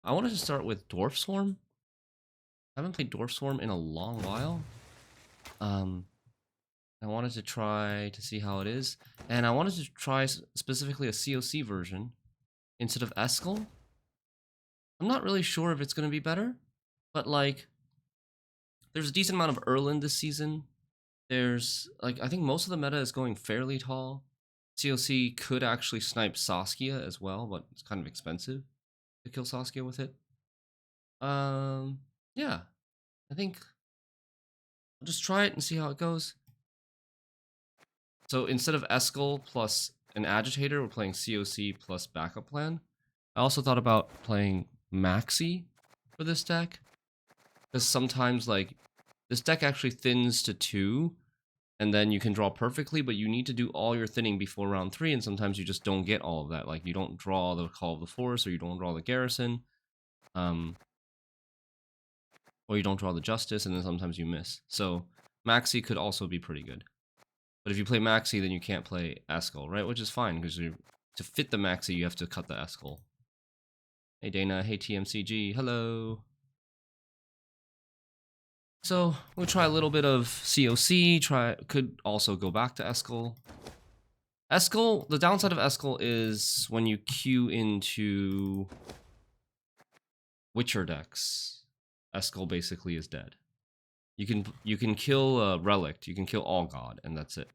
I wanted to start with Dwarf Swarm. I haven't played Dwarf Swarm in a long while. I wanted to try to see how it is, and I wanted to try specifically a COC version instead of Eskel. I'm not really sure if it's going to be better, but like, there's a decent amount of Erland this season. There's like, I think most of the meta is going fairly tall. COC could actually snipe Saskia as well, but it's kind of expensive to kill Saskia with it. Yeah, I think I'll just try it and see how it goes. So instead of Eskel plus an Agitator, we're playing COC plus backup plan. I also thought about playing Maxi for this deck, because sometimes like this deck actually thins to 2, and then you can draw perfectly, but you need to do all your thinning before round 3, and sometimes you just don't get all of that. Like you don't draw the Call of the Force, or you don't draw the Garrison, or you don't draw the Justice, and then sometimes you miss. So Maxi could also be pretty good. But if you play Maxi, then you can't play Eskel, right? Which is fine, because to fit the Maxi, you have to cut the Eskel. Hey Dana, hey TMCG, hello. So we'll try a little bit of COC, could also go back to Eskel. Eskel, the downside of Eskel is when you queue into Witcher decks, Eskel basically is dead. You can kill Relict, you can kill All God, and that's it.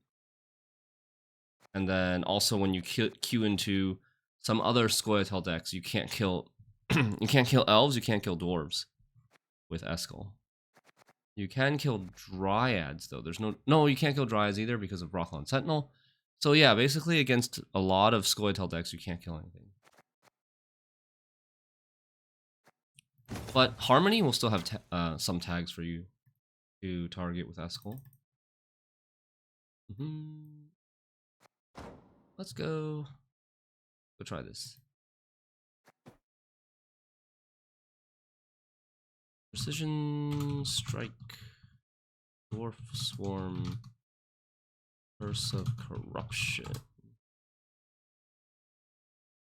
And then also when you queue into some other Scoia'tael decks, you can't kill you can't kill elves, you can't kill dwarves with Eskel. You can kill dryads though. There's no you can't kill dryads either because of Rockland Sentinel. So yeah, basically against a lot of Scoia'tael decks, you can't kill anything. But Harmony will still have some tags for you to target with Eskel. Let's go. Go try this. Precision Strike, Dwarf Swarm, Curse of Corruption.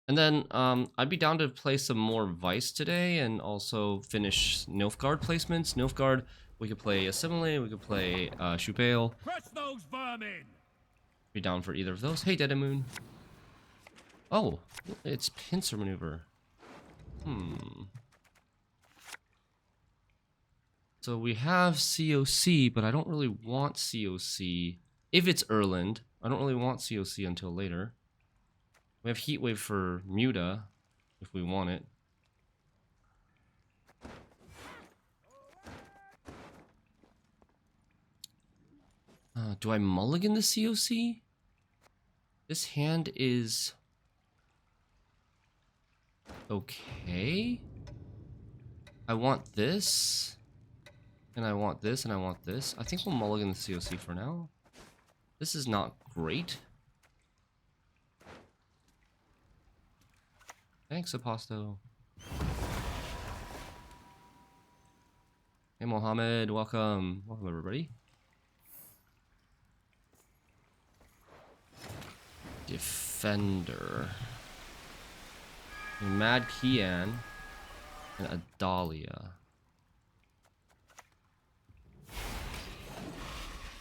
And then I'd be down to play some more Vice today and also finish Nilfgaard placements. Nilfgaard, we could play Assimilate, we could play Shupe. Crush those vermin! Be down for either of those. Hey, Dead Moon. Oh, it's Pincer Maneuver. So we have COC, but I don't really want COC. If it's Erland, I don't really want COC until later. We have Heatwave for Muta, if we want it. Do I mulligan the COC? This hand is okay. I want this. And I want this, and I want this. I think we'll mulligan the COC for now. This is not great. Thanks, Aposto. Hey, Mohammed, welcome. Welcome, everybody. Defender. Mad Kian and Adalia.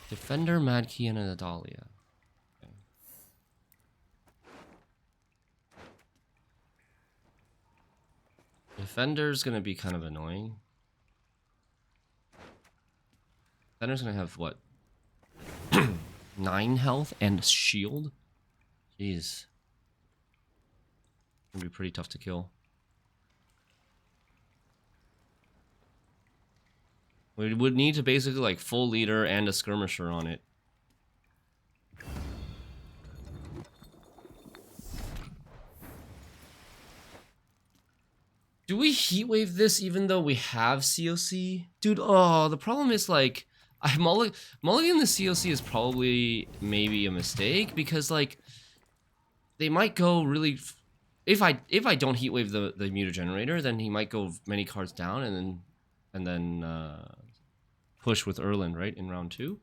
Defender, Mad Kian, and Adalia. Okay. Defender's gonna be kind of annoying. Defender's gonna have what? 9 health and shield? Jeez. Gonna be pretty tough to kill. We would need to basically like full leader and a skirmisher on it. Do we heatwave this even though we have COC? Dude, oh, the problem is like, mulligan the COC is probably maybe a mistake because like, they might go really... If I don't heatwave the Muta generator, then he might go many cards down and then push with Erland, right, in round 2.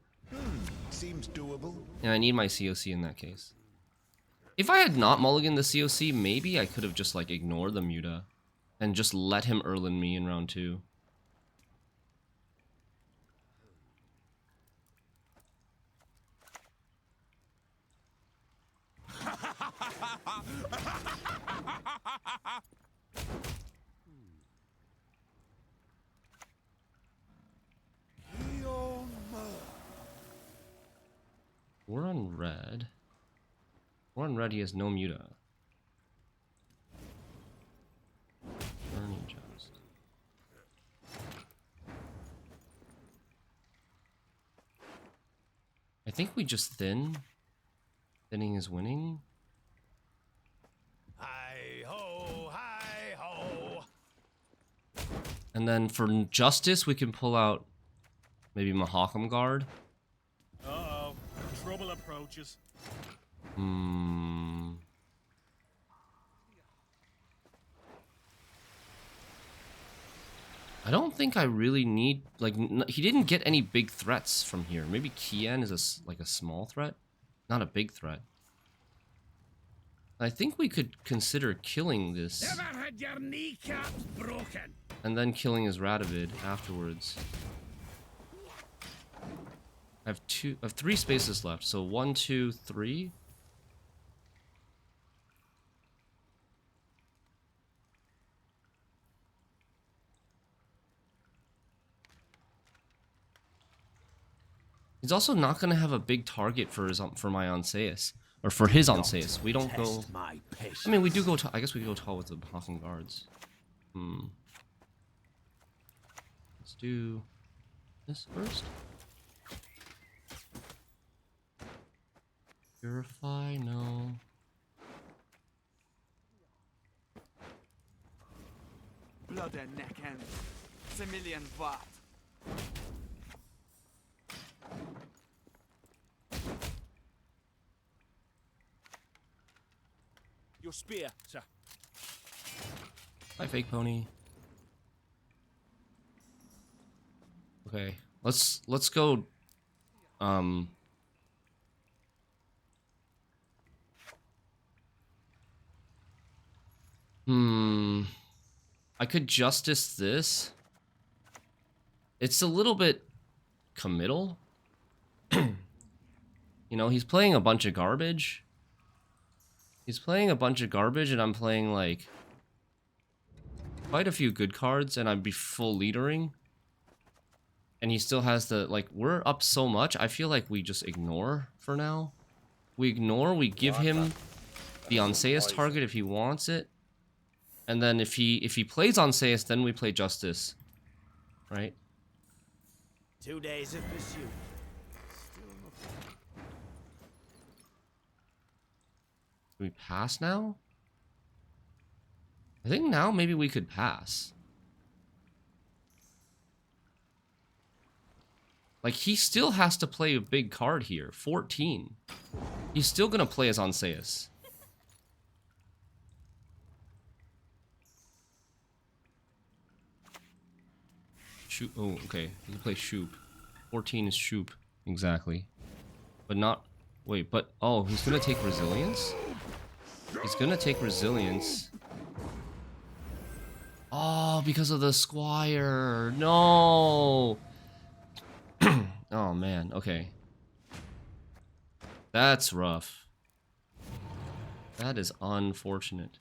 Seems doable. And I need my COC in that case. If I had not mulliganed the COC, maybe I could have just like ignored the Muta and just let him Erland me in round 2. We're on red. We're on red, he has no Muta. Burning Joust. I think we just thin. Thinning is winning. Hi ho, hi ho. And then for Justice, we can pull out maybe Mahakam Guard. Uh-oh. Trouble approaches. I don't think I really need, like, he didn't get any big threats from here. Maybe Coen is like a small threat, not a big threat. I think we could consider killing this. Never had your kneecaps broken. And then killing his Radovid afterwards. I have 3 spaces left, so 1, 2, 3. He's also not going to have a big target for his for my Onseus, or for his Onseus. We don't go. I mean, we do go. I guess we go tall with the Hawking Guards. Let's do this first. Purify, no. Blood and neck ends. Assimilate Watt. Your spear, sir. Hi, fake pony. Okay, let's go. I could Justice this. It's a little bit committal. You know, he's playing a bunch of garbage. He's playing a bunch of garbage, and I'm playing, like, quite a few good cards, and I'd be full leadering. And he still has the, like, we're up so much, I feel like we just ignore for now. We ignore, we give him the Onseus target if he wants it. And then if he plays Onseus, then we play Justice. Right? 2 days of pursuit. Do we pass now? I think now maybe we could pass. Like, he still has to play a big card here. 14. He's still gonna play as Onseus. Shupe. Oh, okay. He can play Shupe. 14 is Shupe. Exactly. But not... Wait, but... Oh, he's gonna take Resilience? He's gonna take Resilience. Oh, because of the Squire. No! Oh, man. Okay. That's rough. That is unfortunate.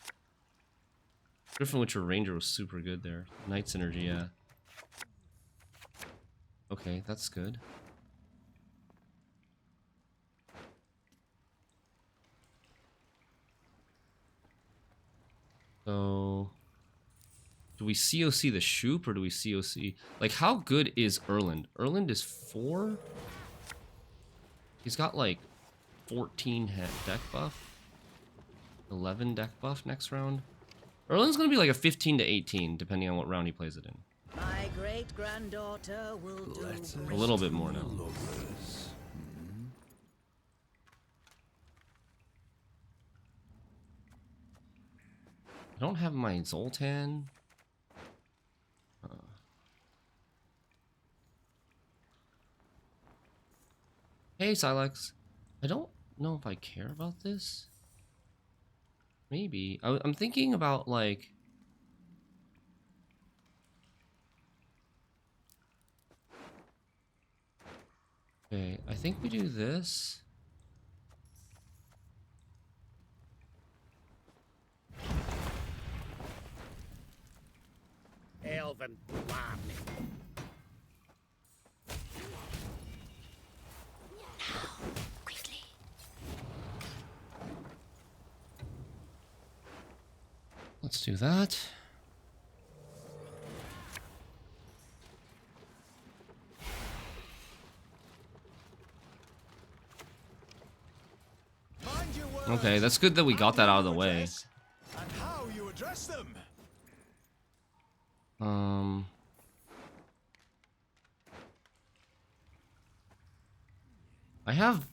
Griffin Witcher Ranger was super good there. Knight Synergy, yeah. Okay, that's good. So... Do we COC the Shupe, or do we COC... Like, how good is Erland? Erland is 4? He's got, like, 14 deck buff. 11 deck buff next round. Erland's gonna be like a 15 to 18, depending on what round he plays it in. My great-granddaughter will do A little bit more now. I don't have my Zoltan. Hey, Silex. I don't know if I care about this. Maybe. I'm thinking about, like... Okay, I think we do this. Elven blarney. Quickly. Let's do that. Mind your words. Okay, that's good that we got that out of the way. And how you address them. I have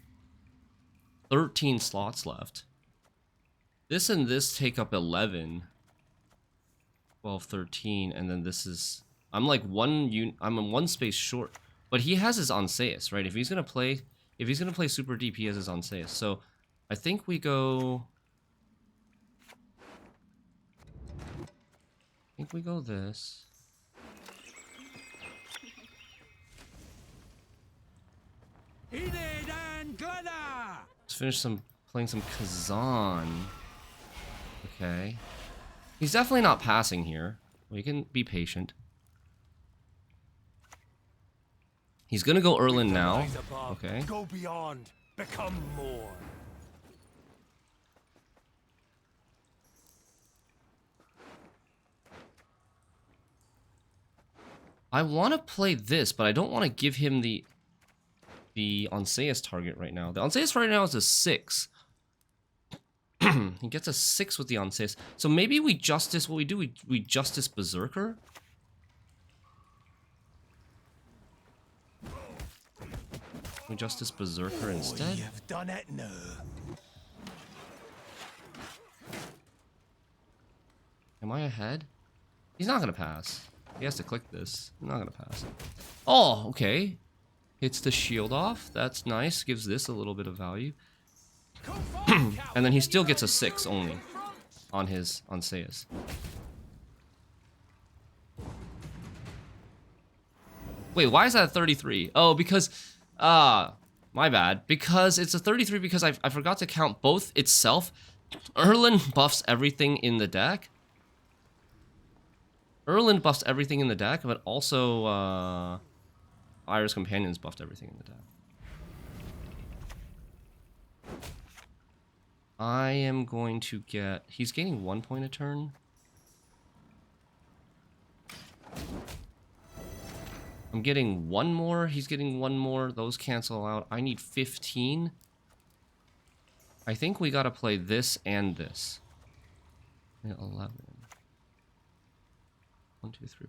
13 slots left. This and this take up 11. 12, 13, and then this is... I'm like I'm in one space short. But he has his Onseus, right? If he's gonna play super deep, he has his Onseus. So I think we go... this. Let's finish playing some Kazan. Okay. He's definitely not passing here. We can be patient. He's gonna go Erland now. Rise above, Okay. Go beyond. Become more. I want to play this, but I don't want to give him the Onseus target right now. The Onseus right now is a 6. He gets a 6 with the Onseus. So maybe we Justice... What we do, we Justice Berserker? We Justice Berserker instead? You've done it now. Am I ahead? He's not going to pass. He has to click this. I'm not going to pass. Oh, okay. Hits the shield off. That's nice. Gives this a little bit of value. And then he still gets a 6 only on his Onseus. Wait, why is that a 33? Oh, because... my bad. Because it's a 33 because I forgot to count both itself. Erland buffs everything in the deck. Erland buffs everything in the deck, but also Iris Companions buffed everything in the deck. I am going to get... He's gaining 1 point a turn. I'm getting 1 more. He's getting 1 more. Those cancel out. I need 15. I think we gotta play this and this. 11. 1, 2, 3, 4,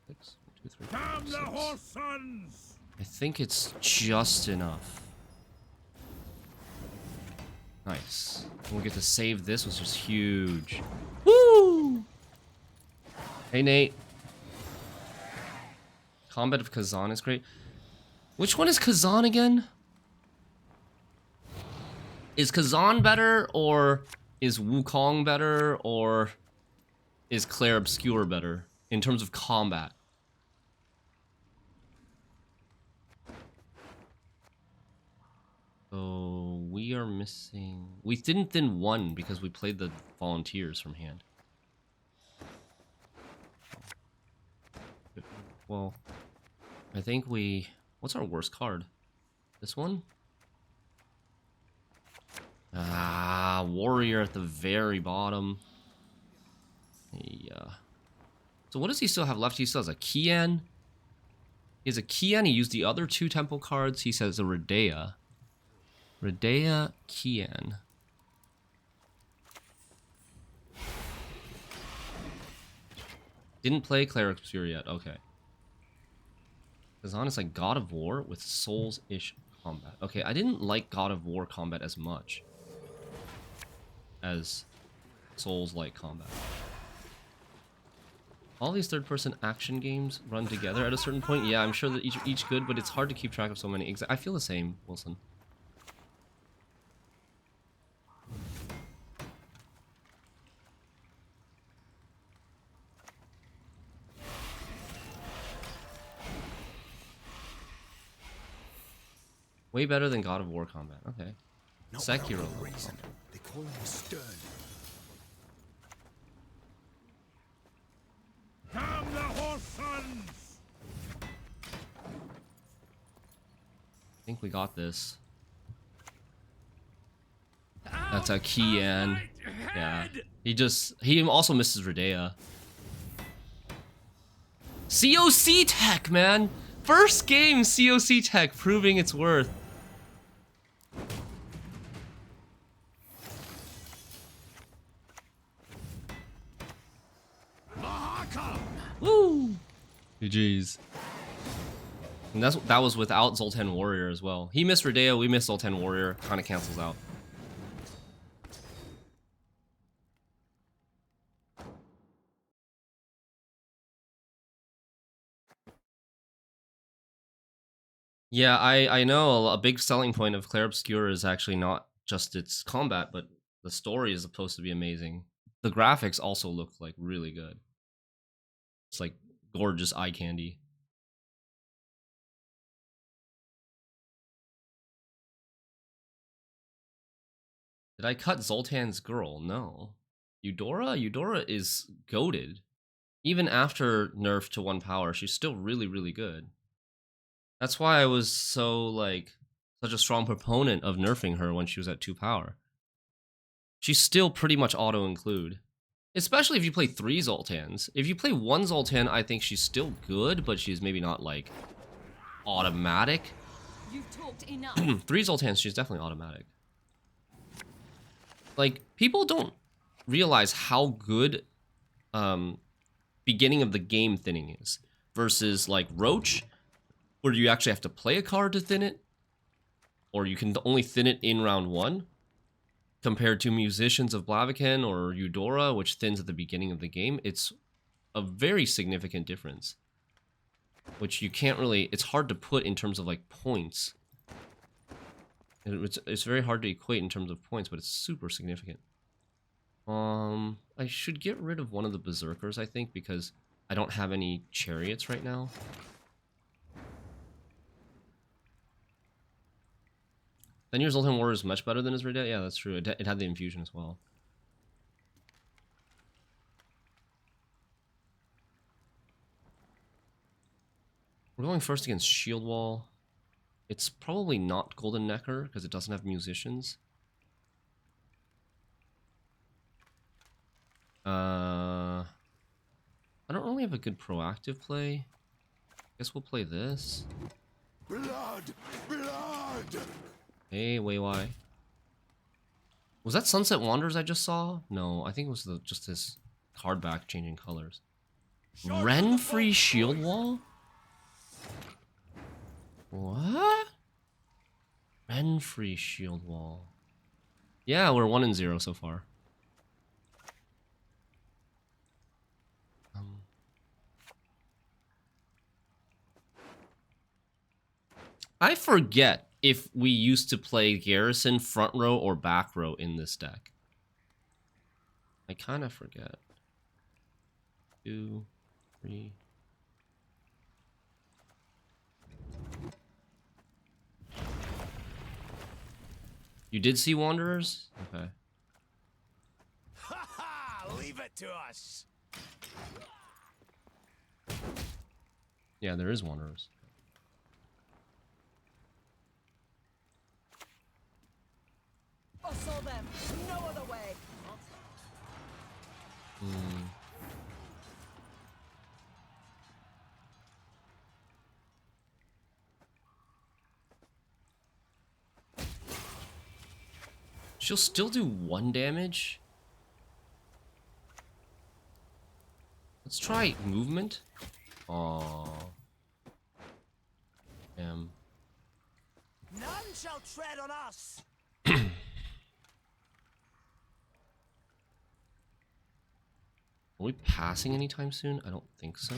6. 1, 2, 3, 4, Damn 5, the 6. horse sons! I think it's just enough. Nice. We'll get to save this, which is huge. Woo! Hey, Nate. Combat of Kazan is great. Which one is Kazan again? Is Kazan better, or is Wukong better, or is Claire Obscure better in terms of combat? So we are missing... We didn't thin 1 because we played the volunteers from hand. Well, I think we... What's our worst card? This one? Ah, Warrior at the very bottom. Yeah. So what does he still have left? He still has a Kian. He has a Kian. He used the other 2 temple cards. He says a Redea. Redea Kian. Didn't play Cleric Obscure yet. Okay. Kazan is like God of War with Souls-ish combat. Okay, I didn't like God of War combat as much as Souls-like combat. All these third-person action games run together at a certain point. Yeah, I'm sure that each good, but it's hard to keep track of so many. I feel the same, Wilson. Way better than God of War combat. Okay. Not Sekiro. without good reason. They call him stern. Come the horse sons! I think we got this. That's a Kian. Yeah. He also misses Redea. COC tech, man! First game COC tech proving its worth. Woo! GG's. And that was without Zoltan Warrior as well. He missed Redea, we missed Zoltan Warrior. Kind of cancels out. Yeah, I know a big selling point of Clair Obscur is actually not just its combat, but the story is supposed to be amazing. The graphics also look like really good. It's like gorgeous eye candy. Did I cut Zoltan's girl? No. Eudora? Eudora is goated. Even after nerf to 1 power, she's still really, really good. That's why I was so, like, such a strong proponent of nerfing her when she was at 2 power. She's still pretty much auto-include. Especially if you play 3 Zoltans. If you play 1 Zoltan, I think she's still good, but she's maybe not, like, automatic. You've talked enough. 3 Zoltans, she's definitely automatic. Like, people don't realize how good beginning of the game thinning is. Versus, like, Roach, where you actually have to play a card to thin it. Or you can only thin it in round 1. Compared to Musicians of Blaviken or Eudora, which thins at the beginning of the game. It's a very significant difference. Which you can't really... It's hard to put in terms of, like, points. It's very hard to equate in terms of points, but it's super significant. I should get rid of one of the Berserkers, I think, because I don't have any Chariots right now. Then your Zoltan Warrior is much better than his Redea? Yeah, that's true. It had the infusion as well. We're going first against Shieldwall. It's probably not Golden Necker because it doesn't have Musicians. I don't really have a good proactive play. Guess we'll play this. Blood! Blood! Hey, Wei. Was that Sunset Wanderers I just saw? No, I think it was just his card back changing colors. Renfri Shieldwall? What? Renfri Shieldwall. Yeah, we're 1-0 so far. I forget if we used to play Garrison front row or back row in this deck. I kind of forget. 2, 3. You did see Wanderers? Okay. Ha ha! Leave it to us. Yeah, there is Wanderers. Saw them. No other way. She'll still do 1 damage. Let's try movement. Aww. Damn. None shall tread on us. Are we passing anytime soon? I don't think so.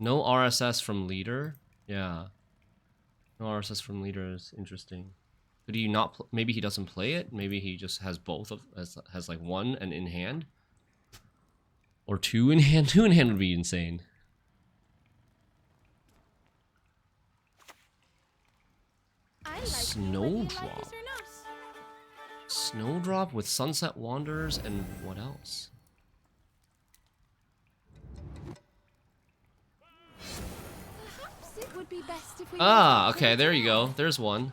No RSS from leader? Yeah. No RSS from leader is interesting. Could he not maybe he doesn't play it? Maybe he just has both of has like 1 and in hand? Or 2 in hand? 2 in hand would be insane. like Snowdrop. Snowdrop with Sunset Wanderers and what else? Perhaps it would be best if we Ah, okay, there you go. There's one.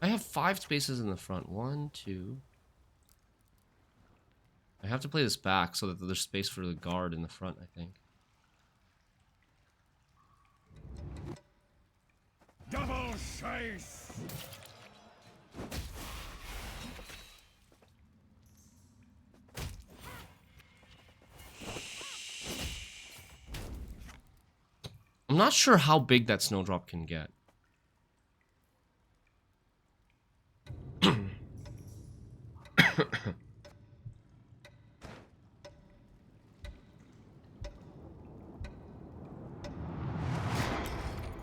I have 5 spaces in the front. 1, 2. I have to play this back so that there's space for the guard in the front, I think. Double chase! I'm not sure how big that snowdrop can get.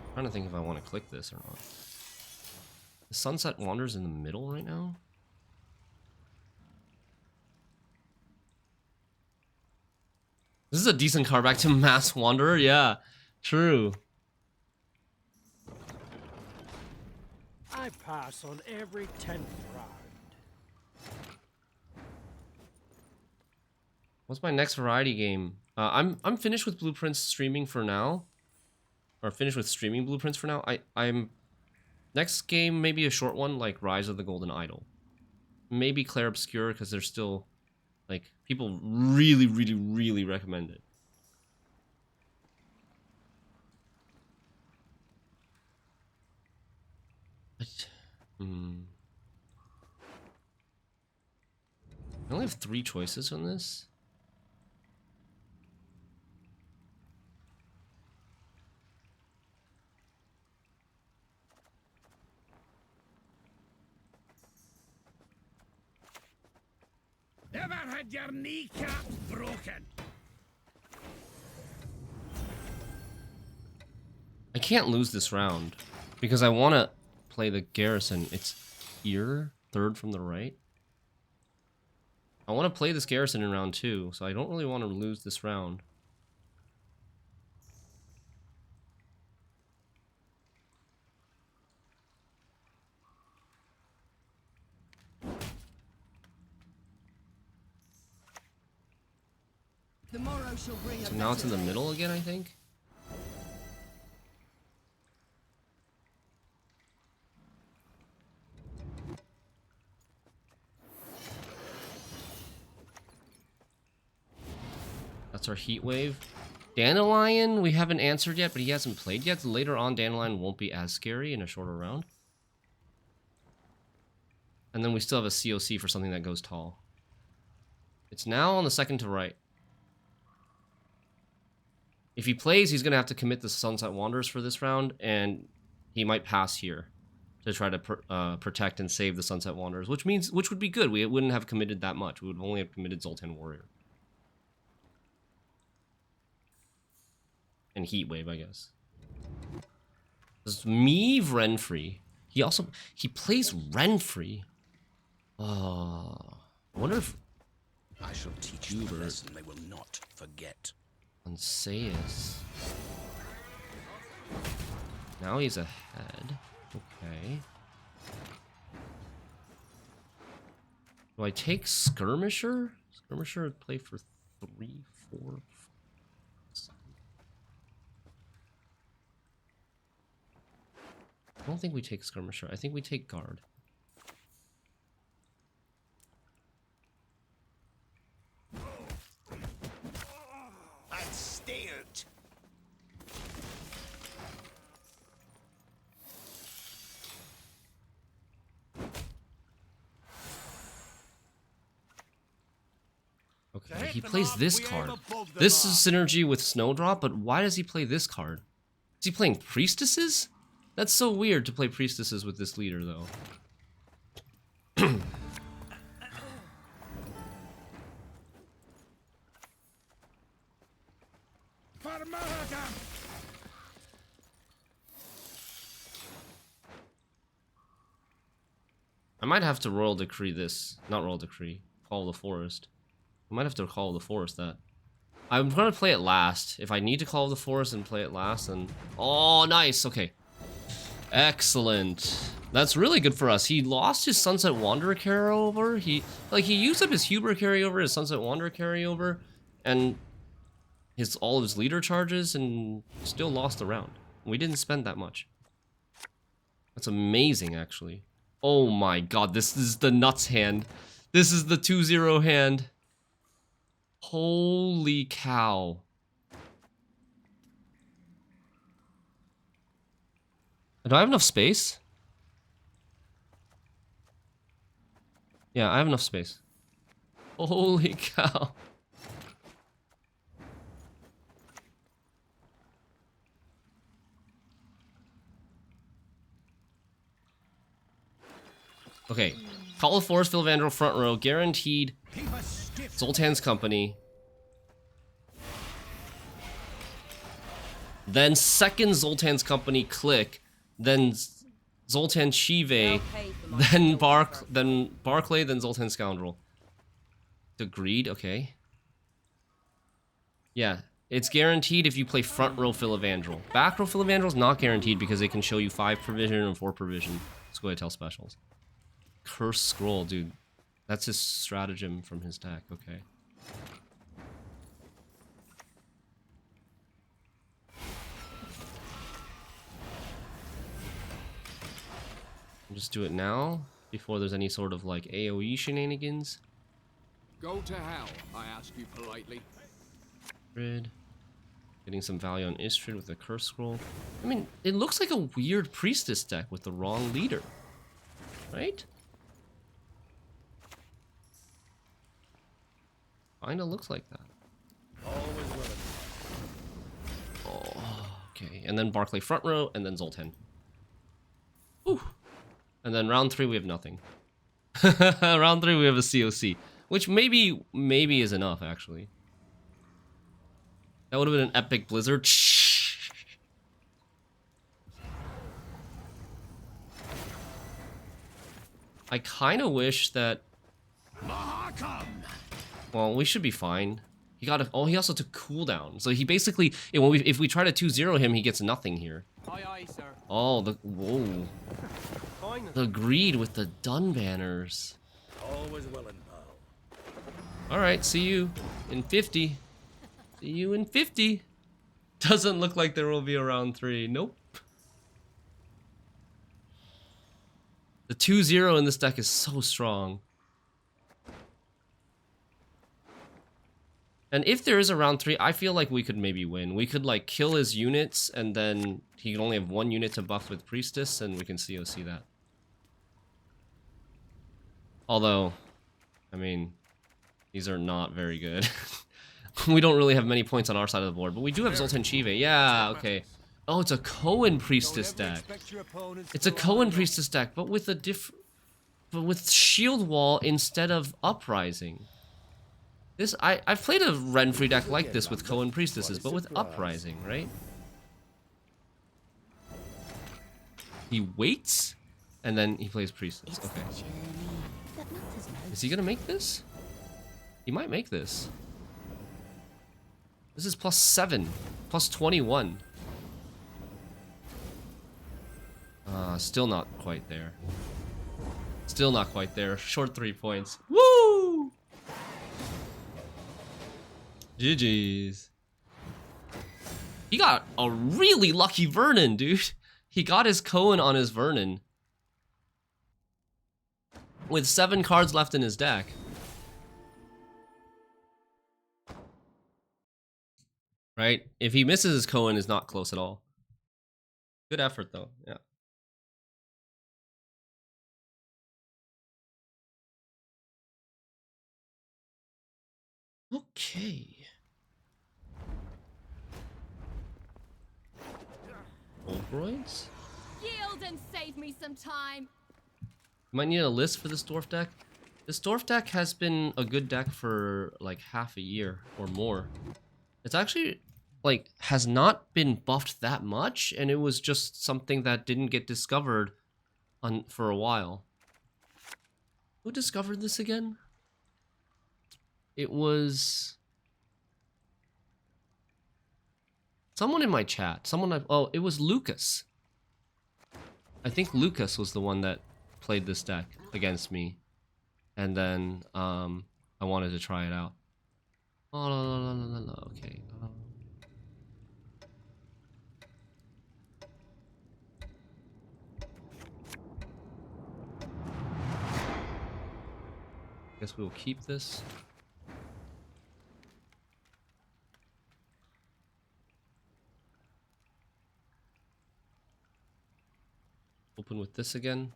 I'm trying to think if I want to click this or not. The Sunset Wanders in the middle right now? This is a decent card back to Mass Wanderer, yeah. True. I pass on every 10th round. What's my next variety game? I'm finished with Blueprints streaming for now. Or finished with streaming Blueprints for now. I'm next game maybe a short one like Rise of the Golden Idol. Maybe Clair Obscure because they're still like people really recommend it. But, I only have 3 choices on this. Ever had your kneecap broken? I can't lose this round because I want to play the garrison. It's here, 3rd from the right. I want to play this garrison in round 2, so I don't really want to lose this round. The morrow shall bring So now it's in the middle again, I think. That's our heat wave. Dandelion, we haven't answered yet, but he hasn't played yet. Later on, Dandelion won't be as scary in a shorter round. And then we still have a COC for something that goes tall. It's now on the 2nd to right. If he plays, he's going to have to commit the Sunset Wanderers for this round, and he might pass here to try to protect and save the Sunset Wanderers, which would be good. We wouldn't have committed that much. We would only have committed Zoltan Warrior. And Heatwave, I guess. This is me, Renfri. He plays Renfri. I wonder if I shall teach them a lesson they will not forget. Anseus. Now he's ahead. Okay. Do I take Skirmisher? Skirmisher would play for 3, 4, 5. I don't think we take Skirmisher. I think we take Guard. I stared. Okay, he plays this card. This is synergy with Snowdrop, but why does he play this card? Is he playing Priestesses? That's so weird to play Priestesses with this leader, though. I might have to royal decree this. Not royal decree. Call the forest. I might have to call the forest that. I'm gonna play it last. If I need to call the forest and play it last, then... Oh, nice! Okay. Excellent. That's really good for us. He lost his Sunset Wanderer carryover. He used up his Huber carryover, his Sunset Wanderer carryover, and all of his leader charges, and still lost a round. We didn't spend that much. That's amazing, actually. Oh my god, this is the nuts hand. This is the 2-0 hand. Holy cow. Do I have enough space? Yeah, I have enough space. Holy cow. Okay. Call of Forest, Vilvandrel, front row, guaranteed. Zoltan's Company. Then second Zoltan's Company click. Then Zoltan Shive. Then Barclay, then Zoltan Scoundrel. Agreed, okay. Yeah, it's guaranteed if you play front row Vilvandrel. Back row Vilvandrel is not guaranteed because they can show you 5 provision and 4 provision. Let's go ahead and tell specials. Curse Scroll, dude. That's his stratagem from his deck, okay. Just do it now, before there's any sort of like AoE shenanigans. Go to hell, I ask you politely. Grid. Getting some value on Istrid with the Curse Scroll. I mean, it looks like a weird Priestess deck with the wrong leader. Right? Kinda looks like that. Always willing. Oh, okay. And then Barclay front row, and then Zoltan. Whew. And then round 3 we have nothing. Round 3 we have a COC, which maybe is enough actually. That would have been an epic blizzard. I kind of wish that. Well, we should be fine. He got a, oh, he also took cooldown. So he basically, if we try to 2-0 him, he gets nothing here. Aye, aye, sir. Oh, whoa. The greed with the dun banners. Always willing, pal. Alright, see you in 50. See you in 50. Doesn't look like there will be a round 3. Nope. The 2-0 in this deck is so strong. And if there is a round 3, I feel like we could maybe win. We could like kill his units and then he can only have 1 unit to buff with Priestess and we can COC that. Although, I mean, these are not very good. We don't really have many points on our side of the board, but we do have Zoltan Shive. Yeah, okay. Oh, it's a Coen Priestess deck. It's a Coen Priestess deck, but with a but with Shieldwall instead of Uprising. This I've played a Renfri deck like this with Coen Priestesses, but with Uprising, right? He waits, and then he plays Priestess. Okay. Is he gonna make this? He might make this. This is +7, +21. Still not quite there. Still not quite there. Short 3 points. Woo! GG's. He got a really lucky Vernon, dude. He got his Coen on his Vernon. With 7 cards left in his deck. Right? If he misses his Coen, is not close at all. Good effort, though. Yeah. Okay. Ogroids? Yield and save me some time. Might need a list for this dwarf deck. This dwarf deck has been a good deck for like half a year or more. It's actually like has not been buffed that much, and it was just something that didn't get discovered on for a while. Who discovered this again? It was someone in my chat. Oh, it was Lucas. I think Lucas was the one that played this deck against me, and then I wanted to try it out. Oh, no, okay. Guess we will keep this. Open with this again.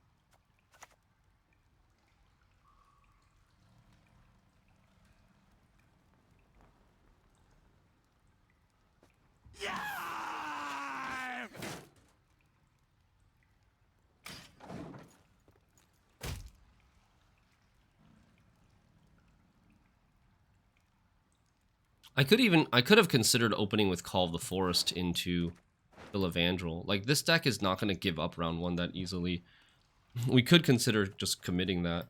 I could have considered opening with Call of the Forest into Evandrel. Like, this deck is not going to give up round 1 that easily. We could consider just committing that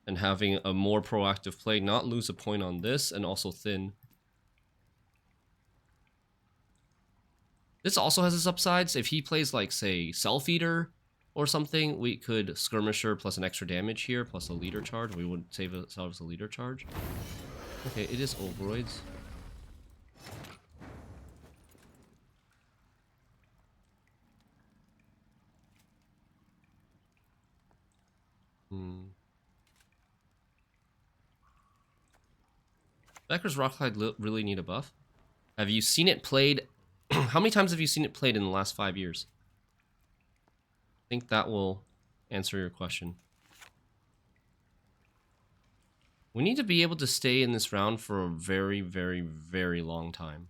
and having a more proactive play, not lose a point on this, and also thin. This also has its upsides. If he plays, like, say, Self-Eater or something, we could Skirmisher plus an extra damage here, plus a leader charge. We would save ourselves a leader charge. Okay, it is Ogroids. Becker's Rockslide really need a buff? Have you seen it played? How many times have you seen it played in the last 5 years? I think that will answer your question. We need to be able to stay in this round for a very, very, very long time.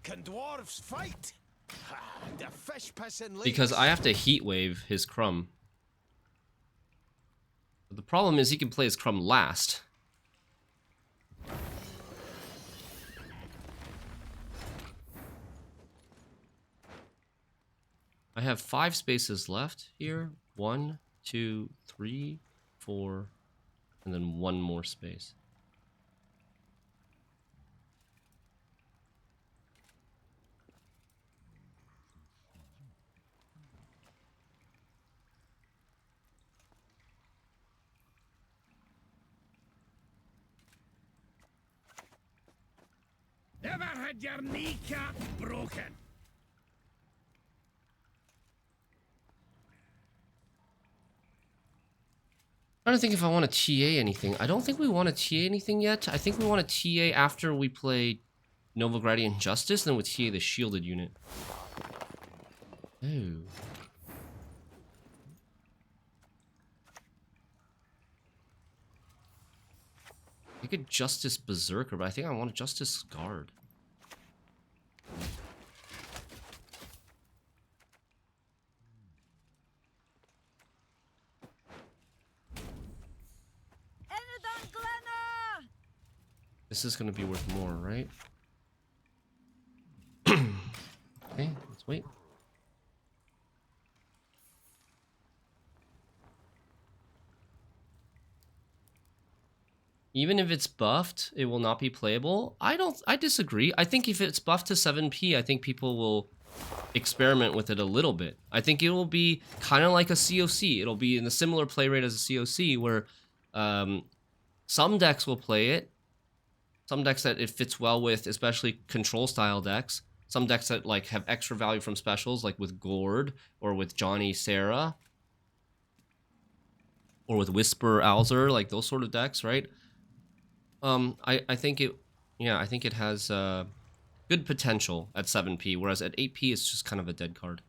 Can dwarves fight? The fish pissing Because I have to heat wave his Crumb. But the problem is he can play his Crumb last. I have 5 spaces left here. 1, 2, 3, 4, and then 1 more space. Never had your kneecap broken. I'm trying to think if I want to TA anything. I don't think we want to TA anything yet. I think we want to TA after we play Novigradian Justice, then we TA the shielded unit. Oh. I could Justice Berserker, but I think I want to Justice Guard. This is going to be worth more, right? Okay, let's wait. Even if it's buffed, it will not be playable. I disagree. I think if it's buffed to 7p, I think people will experiment with it a little bit. I think it will be kind of like a COC. It'll be in a similar play rate as a COC, where some decks will play it. Some decks that it fits well with, especially control style decks. Some decks that like have extra value from specials, like with Gord or with Johnny Sarah. Or with Whisper Alzer, like those sort of decks, right? I think it has good potential at 7p, whereas at 8p it's just kind of a dead card.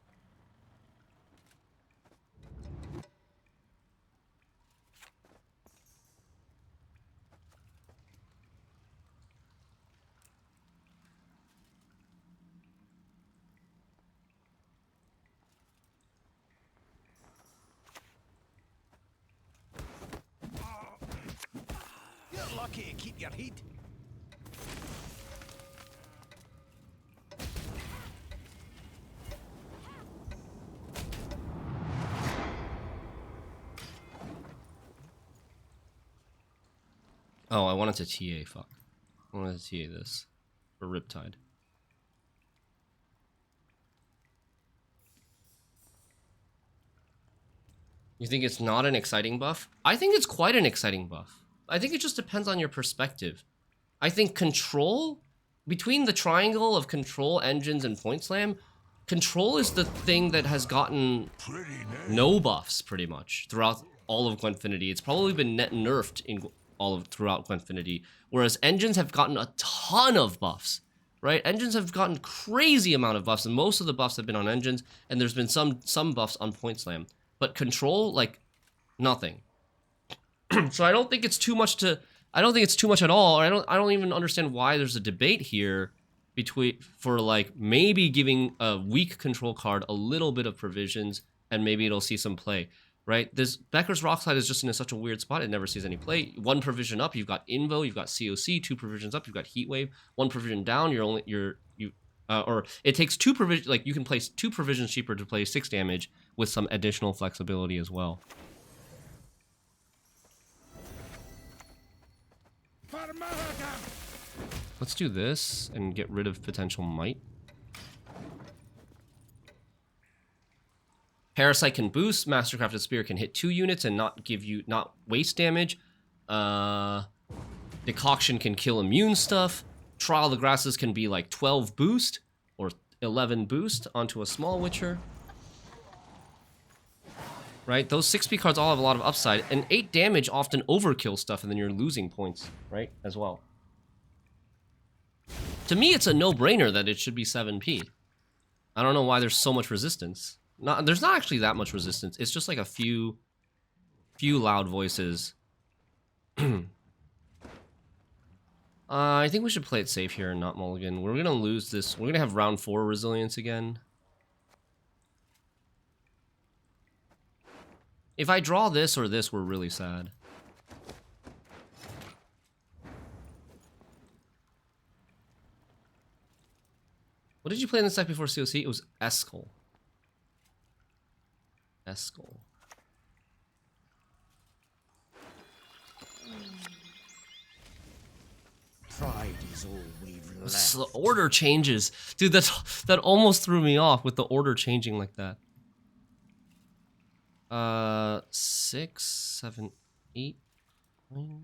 bit lucky to keep your heat. Oh, I wanted to TA, fuck. I wanted to TA this for Riptide. You think it's not an exciting buff? I think it's quite an exciting buff. I think it just depends on your perspective. I think control, between the triangle of control, engines, and point slam, control is the thing that has gotten no buffs, pretty much, throughout all of Gwentfinity. It's probably been net nerfed in throughout Gwentfinity, whereas engines have gotten a ton of buffs, right? Engines have gotten crazy amount of buffs, and most of the buffs have been on engines, and there's been some buffs on point slam. But control, like, nothing. So I don't think it's too much I don't think it's too much at all. Or I don't even understand why there's a debate here for like maybe giving a weak control card a little bit of provisions and maybe it'll see some play, right? This Becker's Rockslide is just in such a weird spot. It never sees any play. One provision up, you've got Invo, you've got COC. Two provisions up, you've got Heatwave. One provision down, or it takes two provisions, like you can place 2 provisions cheaper to play 6 damage with some additional flexibility as well. Let's do this and get rid of potential might. Parasite can boost. Mastercrafted Spear can hit 2 units and not waste damage. Decoction can kill immune stuff. Trial of the Grasses can be like 12 boost or 11 boost onto a small Witcher. Right? Those 6P cards all have a lot of upside, and 8 damage often overkill stuff, and then you're losing points, right? As well. To me, it's a no-brainer that it should be 7P. I don't know why there's so much resistance. There's not actually that much resistance. It's just like a few loud voices. I think we should play it safe here and not mulligan. We're gonna lose this. We're gonna have round 4 resilience again. If I draw this or this, we're really sad. What did you play in this deck before COC? It was Eskel. Eskel. Pride is all we've left. The order changes. Dude, that almost threw me off with the order changing like that. 6, 7, 8, 9.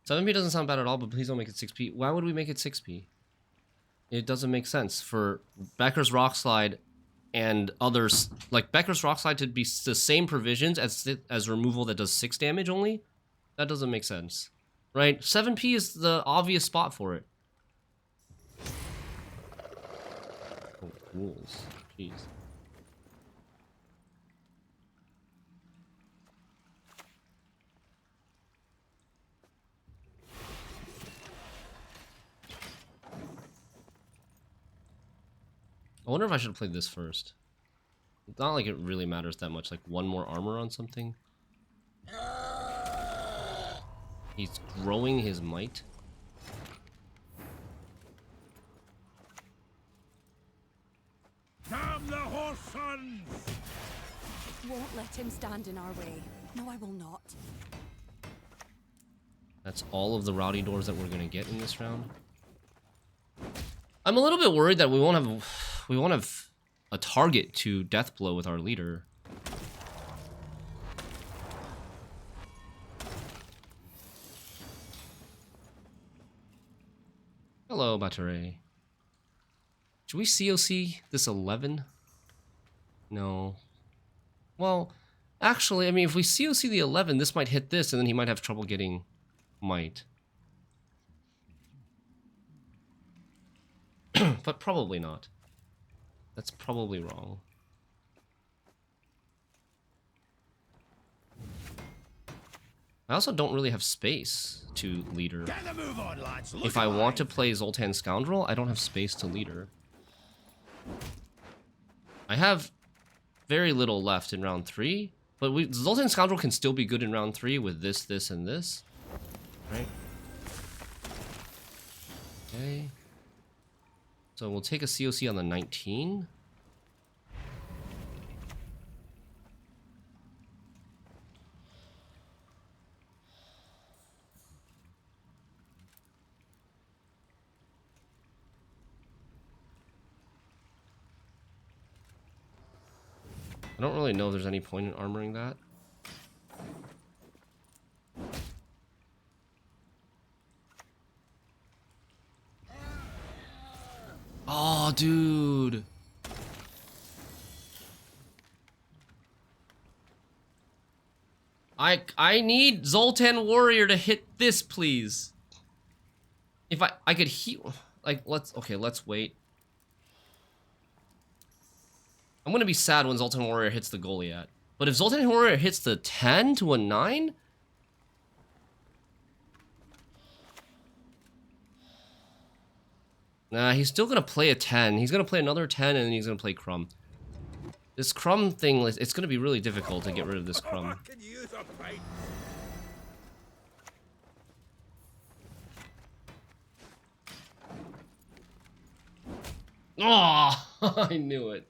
Seven P doesn't sound bad at all, but please don't make it 6P. Why would we make it 6P? It doesn't make sense for Becker's Rockslide and others. Like Becker's Rockslide to be the same provisions as removal that does 6 damage only. That doesn't make sense, right? 7P is the obvious spot for it. Oh, rules. Jeez. I wonder if I should play this first. It's not like it really matters that much. Like 1 more armor on something. He's growing his might. Damn the horse sons! Won't let him stand in our way. No, I will not. That's all of the rowdy doors that we're gonna get in this round. I'm a little bit worried that we won't have a target to deathblow with our leader. Hello, Batteray. Should we COC this 11? No. Well, actually, I mean, if we COC the 11, this might hit this, and then he might have trouble getting might. But probably not. That's probably wrong. I also don't really have space to leader. Get the move on, lads. Look If I want to alive. play Zoltan Scoundrel, I don't have space to leader. I have very little left in round 3. But Zoltan Scoundrel can still be good in round 3 with this, this, and this. Right? Okay. So we'll take a COC on the 19. I don't really know if there's any point in armoring that. Oh, dude. I need Zoltan Warrior to hit this, please. If I could heal, like, let's wait. I'm gonna be sad when Zoltan Warrior hits the Goliath. But if Zoltan Warrior hits the 10 to a 9, nah, he's still gonna play a 10. He's gonna play another 10, and then he's gonna play Crumb. This Crumb thing, it's gonna be really difficult to get rid of this Crumb. Oh, I knew it.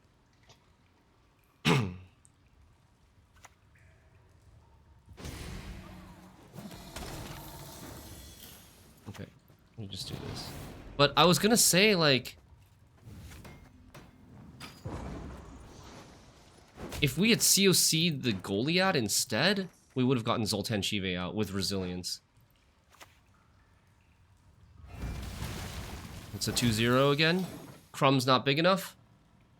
Okay, let me just do this. But I was gonna say, like, if we had COC'd the Goliath instead, we would have gotten Zoltan Shive out with Resilience. It's a 2-0 again. Crumb's not big enough?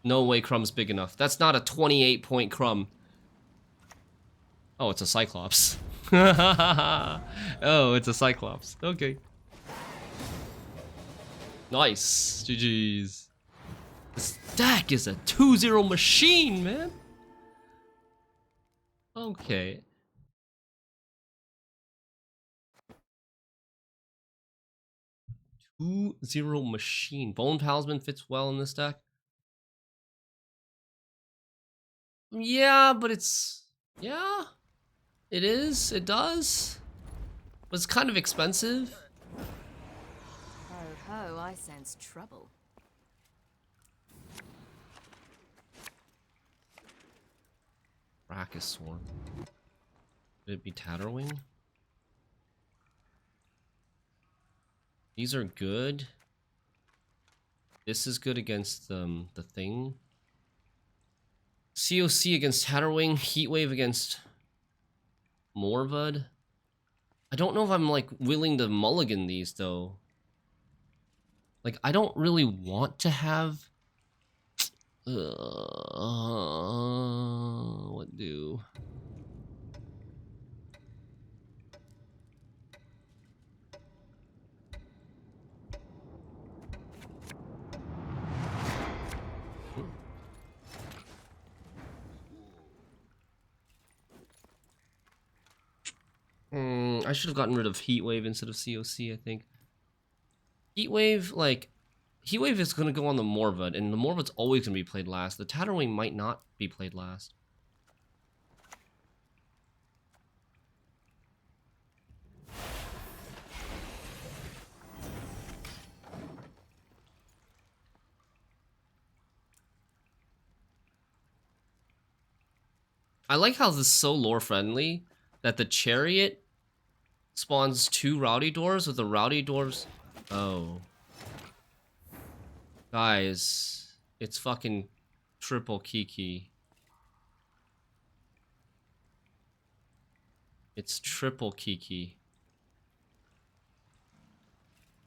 No way Crumb's big enough. That's not a 28-point Crumb. Oh, it's a Cyclops. Oh, it's a Cyclops. Okay. Nice. GG's. This deck is a 2-0 machine, man. Okay. Two 0 machine. Bone Talisman fits well in this deck. Yeah, but it's... Yeah. It is. It does. But it's kind of expensive. Ho ho, I sense trouble. Brachus Swarm. Could it be Tatterwing? These are good. This is good against the thing. COC against Tatterwing. Heatwave against Morvud. I don't know if I'm, like, willing to mulligan these, though. Like, I don't really want to have... what do? I should have gotten rid of Heatwave instead of COC, I think. Heatwave, like... Heatwave is going to go on the Morvud, and the Morvud's always going to be played last. The Tatterwing might not be played last. I like how this is so lore-friendly that the Chariot spawns 2 Rowdy Dwarves with the Rowdy Dwarves... Oh. Guys, it's fucking triple Kiki. It's triple Kiki.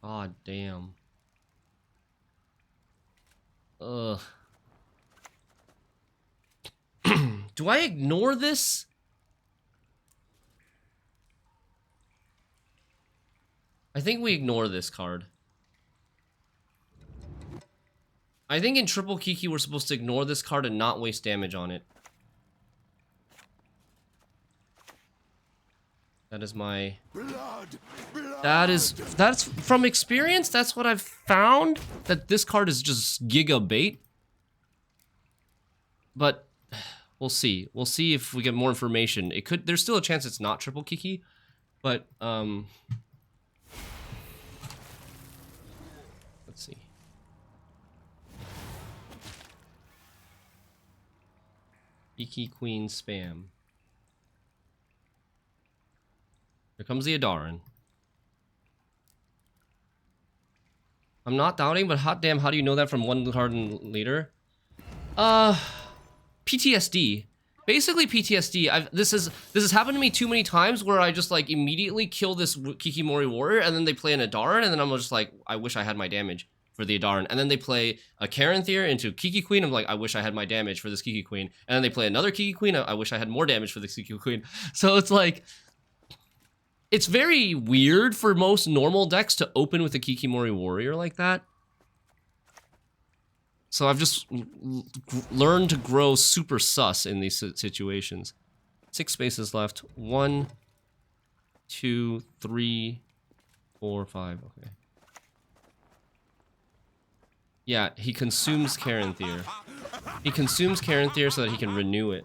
God damn. Ugh. Do I ignore this? I think we ignore this card. I think in triple Kiki we're supposed to ignore this card and not waste damage on it. That is my... That's from experience, that's what I've found. That this card is just giga bait. But We'll see. We'll see if we get more information. It could. There's still a chance it's not triple Kiki, but let's see. Kiki Queen spam. Here comes the Adaran. I'm not doubting, but hot damn, how do you know that from one card in leader? PTSD. Basically PTSD. This has happened to me too many times where I just like immediately kill this Kikimori warrior and then they play an Adaran and then I'm just like, I wish I had my damage for the Adaran. And then they play a Caranthir into Kiki Queen. I'm like, I wish I had my damage for this Kiki Queen. And then they play another Kiki Queen. I wish I had more damage for this Kiki Queen. So it's like, it's very weird for most normal decks to open with a Kikimori warrior like that. So I've just learned to grow super sus in these situations. 6 spaces left. 1, 2, 3, 4, 5. Okay. Yeah, he consumes Caranthir. He consumes Caranthir so that he can renew it.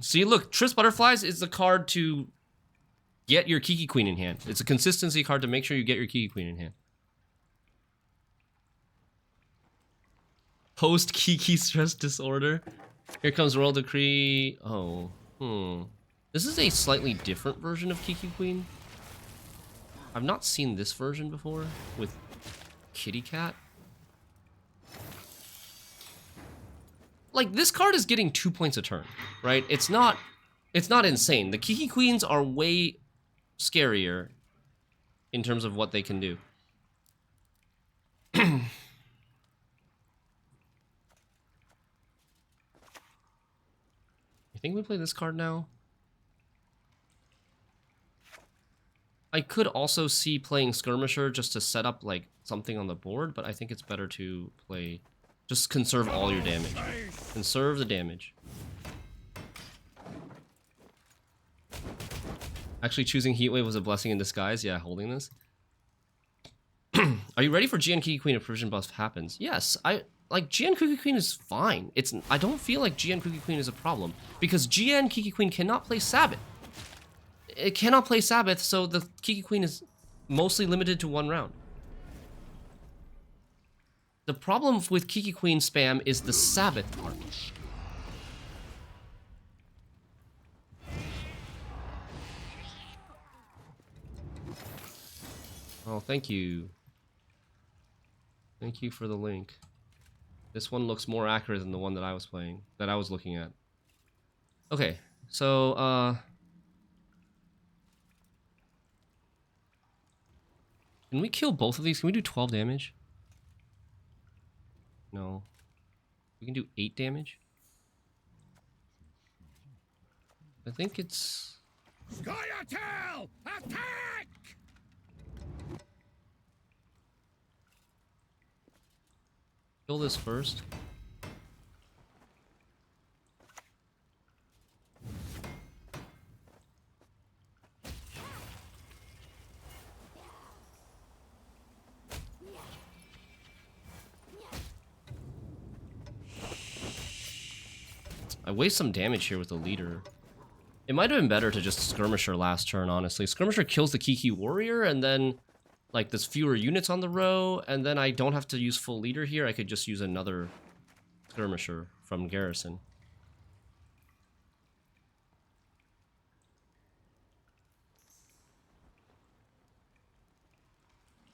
See, look, Triss Butterflies is the card to get your Kiki Queen in hand. It's a consistency card to make sure you get your Kiki Queen in hand. Post Kiki stress disorder. Here comes Royal Decree. Oh, This is a slightly different version of Kiki Queen. I've not seen this version before with Kitty Cat. Like, this card is getting 2 points a turn, right? It's not insane. The Kiki Queens are way scarier in terms of what they can do. I think we play this card now. I could also see playing Skirmisher just to set up like something on the board, but I think it's better to play, just conserve all your damage. Conserve the damage. Actually choosing Heatwave was a blessing in disguise. Yeah, holding this. Are you ready for GN Kiki Queen if Provision buff happens? Yes, like GN Kiki Queen is fine. I don't feel like GN Kiki Queen is a problem because GN Kiki Queen cannot play Sabbath. It cannot play Sabbath, so the Kiki Queen is mostly limited to 1 round. The problem with Kiki Queen spam is the Sabbath part. Oh, thank you. Thank you for the link. This one looks more accurate than the one that I was playing, that I was looking at. Okay, so, can we kill both of these? Can we do 12 damage? No. We can do 8 damage? I think it's... Scoia'tael! Attack! Kill this first. I waste some damage here with the leader. It might have been better to just Skirmisher last turn, honestly. Skirmisher kills the Kiki warrior, and then like there's fewer units on the row, and then I don't have to use full leader here. I could just use another Skirmisher from Garrison.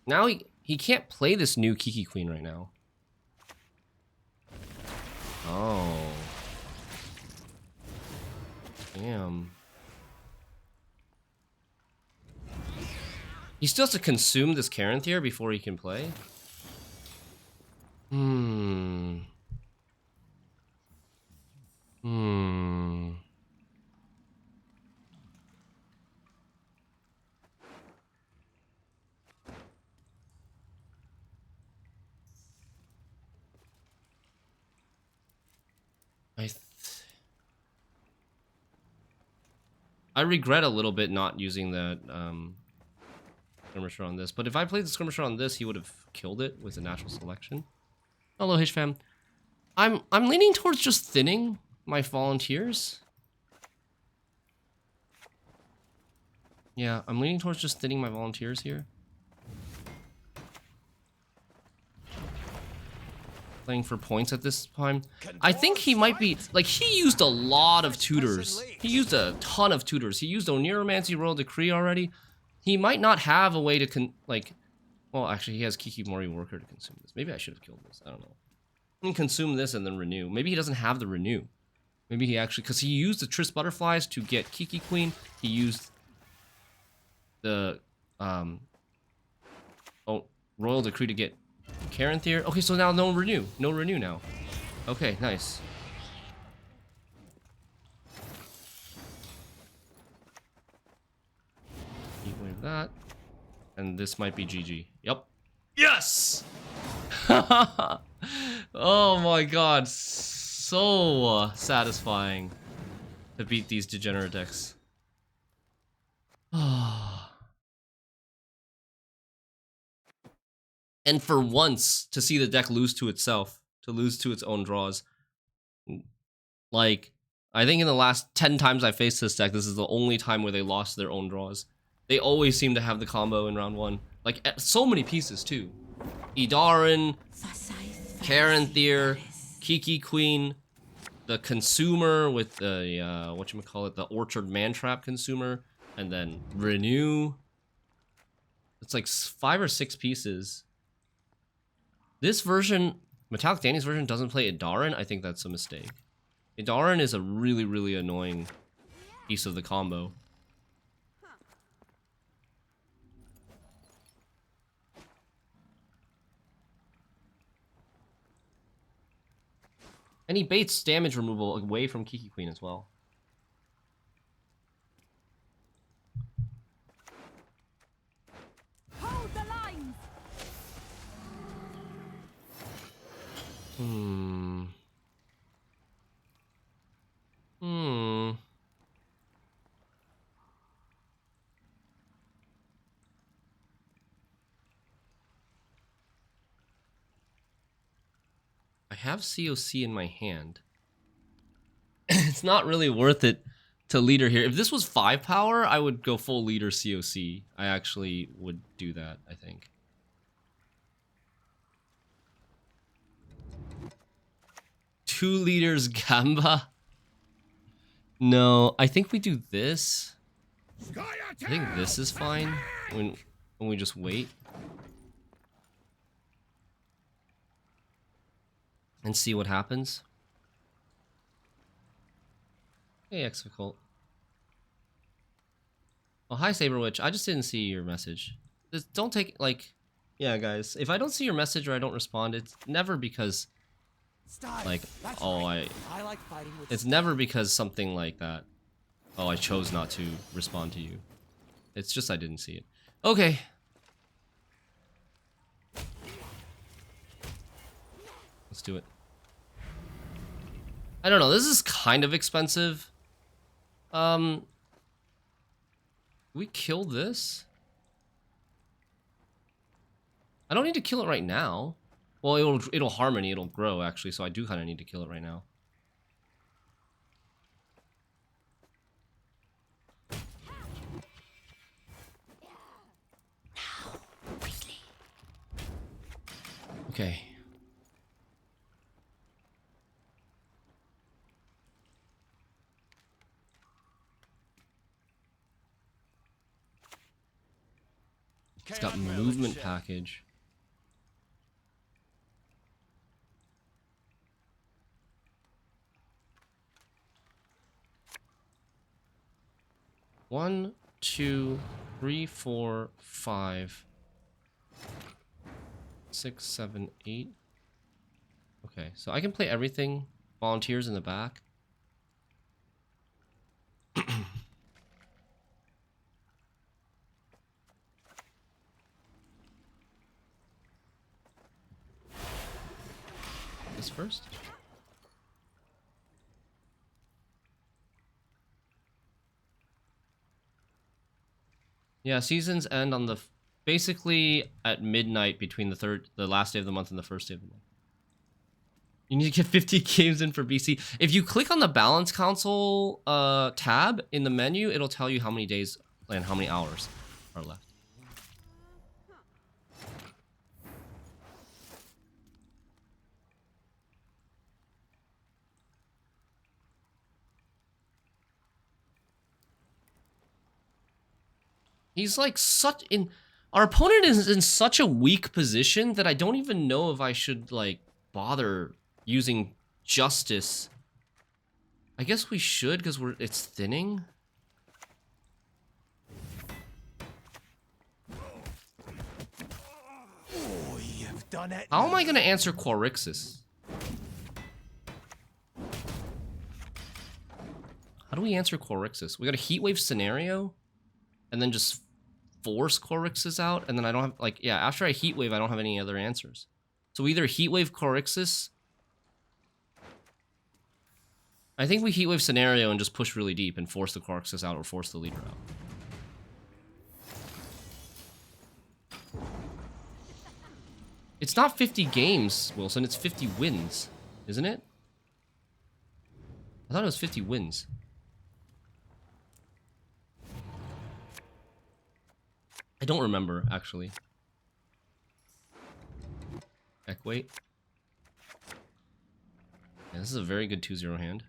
Now he can't play this new Kiki Queen right now. Oh. Damn. He still has to consume this Caranthir before he can play? I regret a little bit not using that Skirmisher on this, but if I played the Skirmisher on this, he would have killed it with a natural selection. Hello, Hishfam. I'm leaning towards just thinning my volunteers. Yeah, I'm leaning towards just thinning my volunteers here. Playing for points at this time. I think he might be, like, he used a lot of tutors. He used a ton of tutors. He used Oniromancy, Royal Decree already. He might not have a way to, well, actually, he has Kiki Mori Worker to consume this. Maybe I should have killed this. I don't know. I can consume this and then renew. Maybe he doesn't have the renew. Maybe he actually, because he used the Triss Butterflies to get Kiki Queen. He used the, Royal Decree to get Caranthir. Okay, so now no renew. No renew now. Okay, nice. Heat wave that. And this might be GG. Yep. Yes! Oh my god. So satisfying to beat these degenerate decks. And for once, to see the deck lose to itself, to lose to its own draws. Like, I think in the last 10 times I faced this deck, this is the only time where they lost their own draws. They always seem to have the combo in round 1. Like, so many pieces, too. Idarin, Caranthir, Kiki Queen, the Consumer with the, whatchamacallit, the Orchard Mantrap Consumer, and then Renew. It's like 5 or 6 pieces. This version, Metallic Danny's version, doesn't play Idarin. I think that's a mistake. Idarin is a really, really annoying piece of the combo. And he baits damage removal away from Kiki Queen as well. Hold the lines. I have COC in my hand. It's not really worth it to leader here. If this was 5 power, I would go full leader COC. I actually would do that, I think. Two leaders Gamba? No, I think we do this. I think this is fine when we just wait. And see what happens. Hey, Exficult. Oh, hi, Saber Witch. I just didn't see your message. Just don't take, like... Yeah, guys. If I don't see your message or I don't respond, it's never because... Like, oh, I like fighting with it's never because something like that. Oh, I chose not to respond to you. It's just I didn't see it. Okay. Let's do it. I don't know, this is kind of expensive. We kill this? I don't need to kill it right now. Well, it'll harmony, it'll grow actually, so I do kind of need to kill it right now. Okay. It's got movement package. One, 2, 3, 4, 5, 6, 7, 8. Okay, so I can play everything. Volunteers in the back. This first. Yeah, seasons end on the basically at midnight between the last day of the month and the first day of the month. You need to get 50 games in for BC. If you click on the balance console tab in the menu, it'll tell you how many days and how many hours are left. He's like our opponent is in such a weak position that I don't even know if I should like bother using justice. I guess we should because it's thinning. Oh, you've done it. How am I gonna answer Quarixus? How do we answer Quarixus? We got a heatwave scenario, and then just force Quarixus out, and then I don't have like after I heatwave, I don't have any other answers. So either heatwave Quarixus. I think we heatwave scenario and just push really deep and force the Quarixus out or force the leader out. It's not 50 games, Wilson. It's 50 wins, isn't it? I thought it was 50 wins. I don't remember, actually. Heck, wait. Yeah, this is a very good 2-0 hand.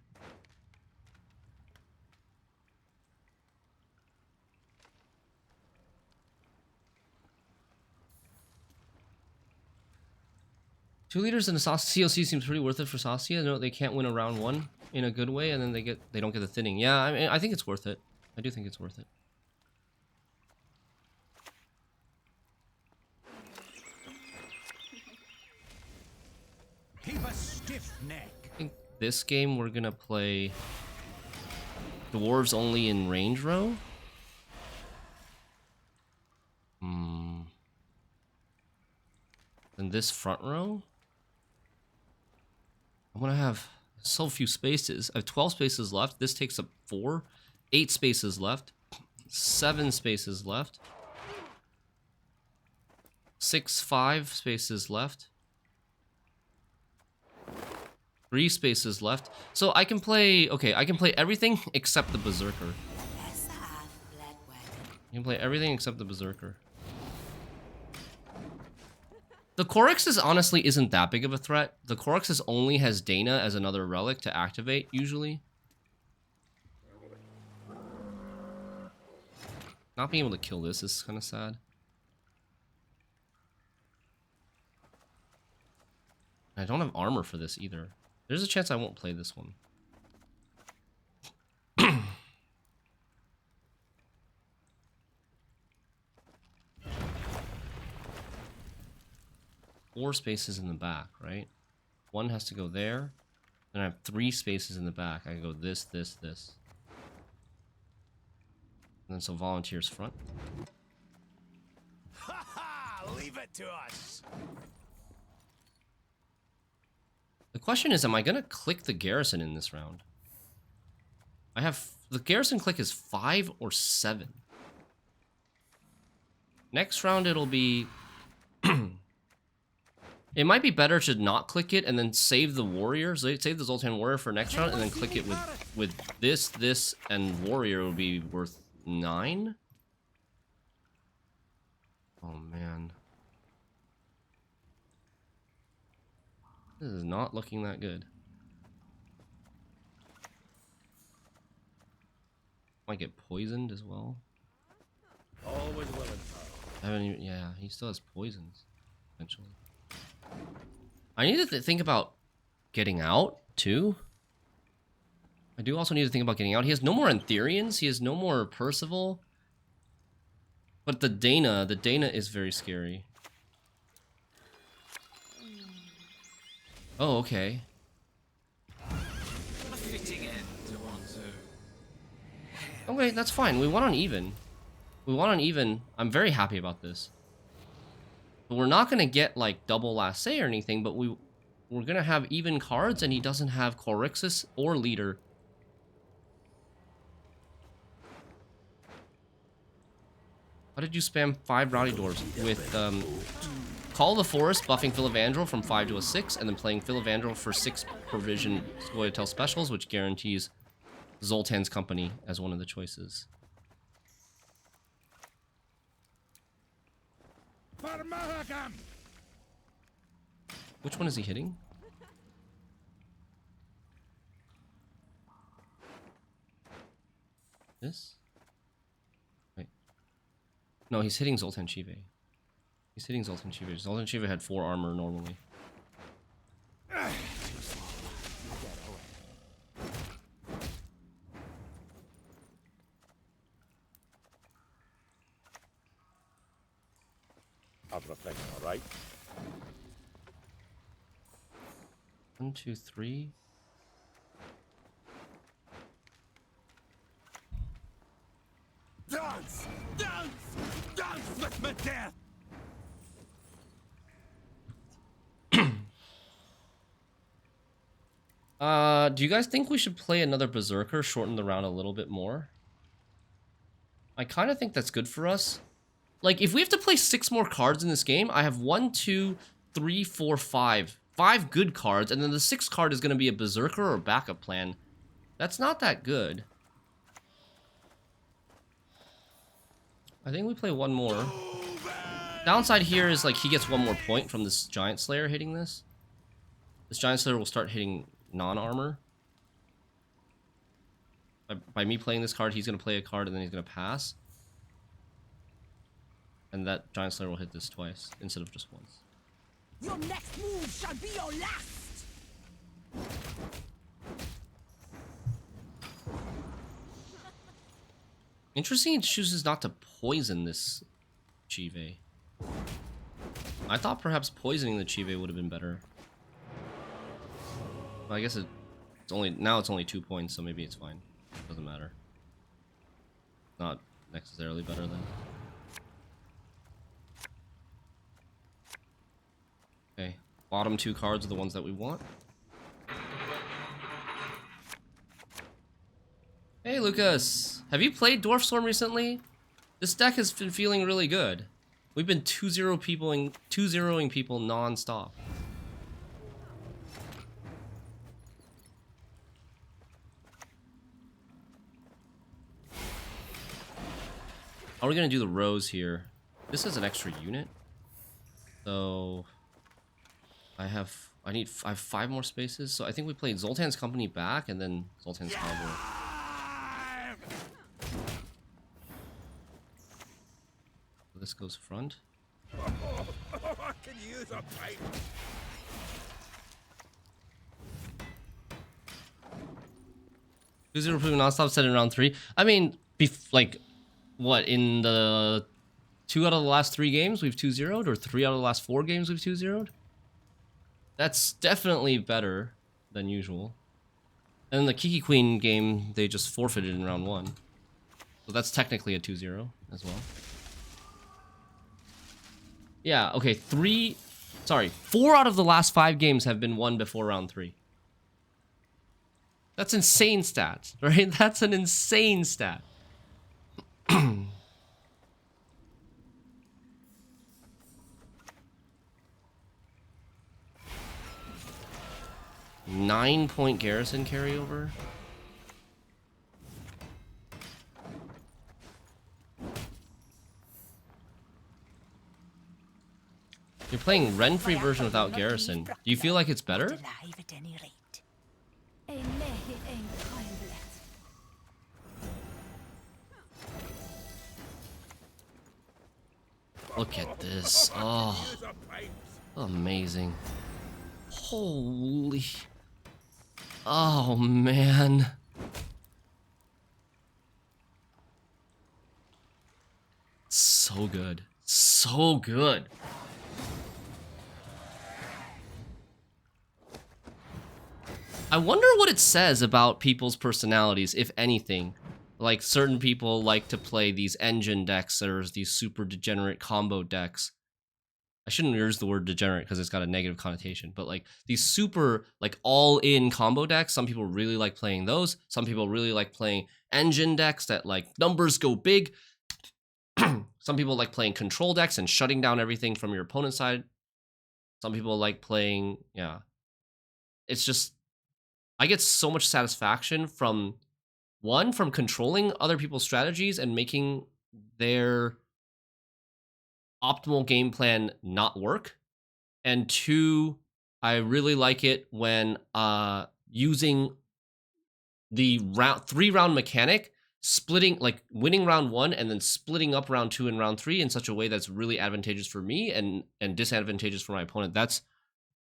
Two leaders in a COC seems pretty worth it for Saskia. No, they can't win a round 1 in a good way, and then they don't get the thinning. Yeah, I mean, I think it's worth it. I do think it's worth it. Keep a stiff neck. I think this game we're gonna play dwarves only in range row. Then this front row. I'm gonna have so few spaces. I have 12 spaces left. This takes up 4. 8 spaces left. 7 spaces left. 5 spaces left. 3 spaces left. So I can play, okay, I can play everything except the Berserker. You can play everything except the Berserker. The Quarixus honestly isn't that big of a threat. The Quarixus only has Dana as another relic to activate, usually. Not being able to kill this is kind of sad. I don't have armor for this either. There's a chance I won't play this one. 4 spaces in the back, right? 1 has to go there. Then I have 3 spaces in the back. I can go this, this, this. And then so volunteers front. Ha ha! Leave it to us. The question is, am I gonna click the garrison in this round? I have the garrison click is 5 or 7. Next round it'll be it might be better to not click it and then save the warrior, save the Zoltan warrior for next round, and then click it with this, and warrior will be worth 9. Oh man, this is not looking that good. Might get poisoned as well. Always willing. I haven't even, yeah, he still has poisons eventually. I need to think about getting out, too. I do also need to think about getting out. He has no more Antherians. He has no more Percival. But the Dana is very scary. Oh, okay. A fitting end to one, too. Okay, that's fine. We won on even. We won on even. I'm very happy about this. But we're not going to get, like, double last say or anything, but we're going to have even cards, and he doesn't have Quarixus or Leader. How did you spam 5 Rowdy Dwarves with Call of the Forest, buffing Philavandrel from 5 to a 6, and then playing Philavandrel for 6 provision Scoia'tael specials, which guarantees Zoltan's Company as one of the choices. Which one is he hitting? This? Wait. No, he's hitting Zoltan Chive. He's hitting Zoltan Chive. Zoltan Chive had 4 armor normally. I'll reflect, all right? 1, 2, 3. Dance! Dance! Dance with me death! Do you guys think we should play another Berserker, shorten the round a little bit more? I kind of think that's good for us. Like, if we have to play 6 more cards in this game, I have 1, 2, 3, 4, 5. 5 good cards, and then the 6th card is going to be a Berserker or a backup plan. That's not that good. I think we play 1 more. Downside here is, like, he gets 1 more point from this Giant Slayer hitting this. This Giant Slayer will start hitting non-armor. By me playing this card, he's going to play a card and then he's going to pass. And that Giant Slayer will hit this twice instead of just once. Your next move shall be your last. Interesting, he chooses not to poison this Chive. I thought perhaps poisoning the Chive would have been better. Well, I guess it's only 2 points, so maybe it's fine. Doesn't matter. Not necessarily better than. Okay, bottom 2 cards are the ones that we want. Hey Lucas, have you played Dwarf Swarm recently? This deck has been feeling really good. We've been 2-0 people and 2-0ing people non-stop. How are we gonna do the rows here? This is an extra unit, so I have 5 more spaces. So I think we played Zoltan's Company back and then Zoltan's Cowboy. So this goes front. I can use a pipe. Who's improving non-stop set in round 3? I mean, like, what, in the 2 out of the last 3 games we've 2-0'd, or 3 out of the last 4 games we've 2-0'd? That's definitely better than usual. And in the Kiki Queen game, they just forfeited in round 1. So that's technically a 2-0 as well. Yeah, okay, 4 out of the last 5 games have been won before round 3. That's insane stats, right? That's an insane stat. 9-point garrison carryover. You're playing Renfri version without garrison. Do you feel like it's better? Alive at any rate. Look at this. Oh, amazing. Holy. Oh, man. So good. So good. I wonder what it says about people's personalities, if anything. Like, certain people like to play these engine decks or these super degenerate combo decks. I shouldn't use the word degenerate because it's got a negative connotation, but like these super, like, all-in combo decks, some people really like playing those. Some people really like playing engine decks that, like, numbers go big. Some people like playing control decks and shutting down everything from your opponent's side. Some people like playing, yeah. It's just, I get so much satisfaction from, one, from controlling other people's strategies and making their optimal game plan not work. And two, I really like it when using the 3-round mechanic, splitting, like winning round 1 and then splitting up round 2 and round 3 in such a way that's really advantageous for me and disadvantageous for my opponent. That's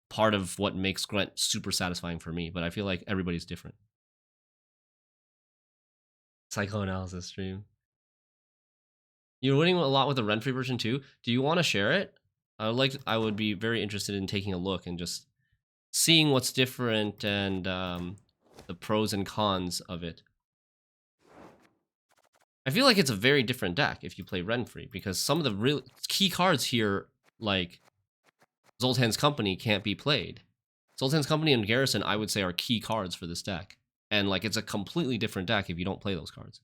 part of what makes Gwent super satisfying for me, but I feel like everybody's different. Psychoanalysis stream. You're winning a lot with the Renfri version too. Do you want to share it? I would be very interested in taking a look and just seeing what's different and the pros and cons of it. I feel like it's a very different deck if you play Renfri, because some of the real key cards here, like Zoltan's Company, can't be played. Zoltan's Company and Garrison, I would say, are key cards for this deck. And like, it's a completely different deck if you don't play those cards.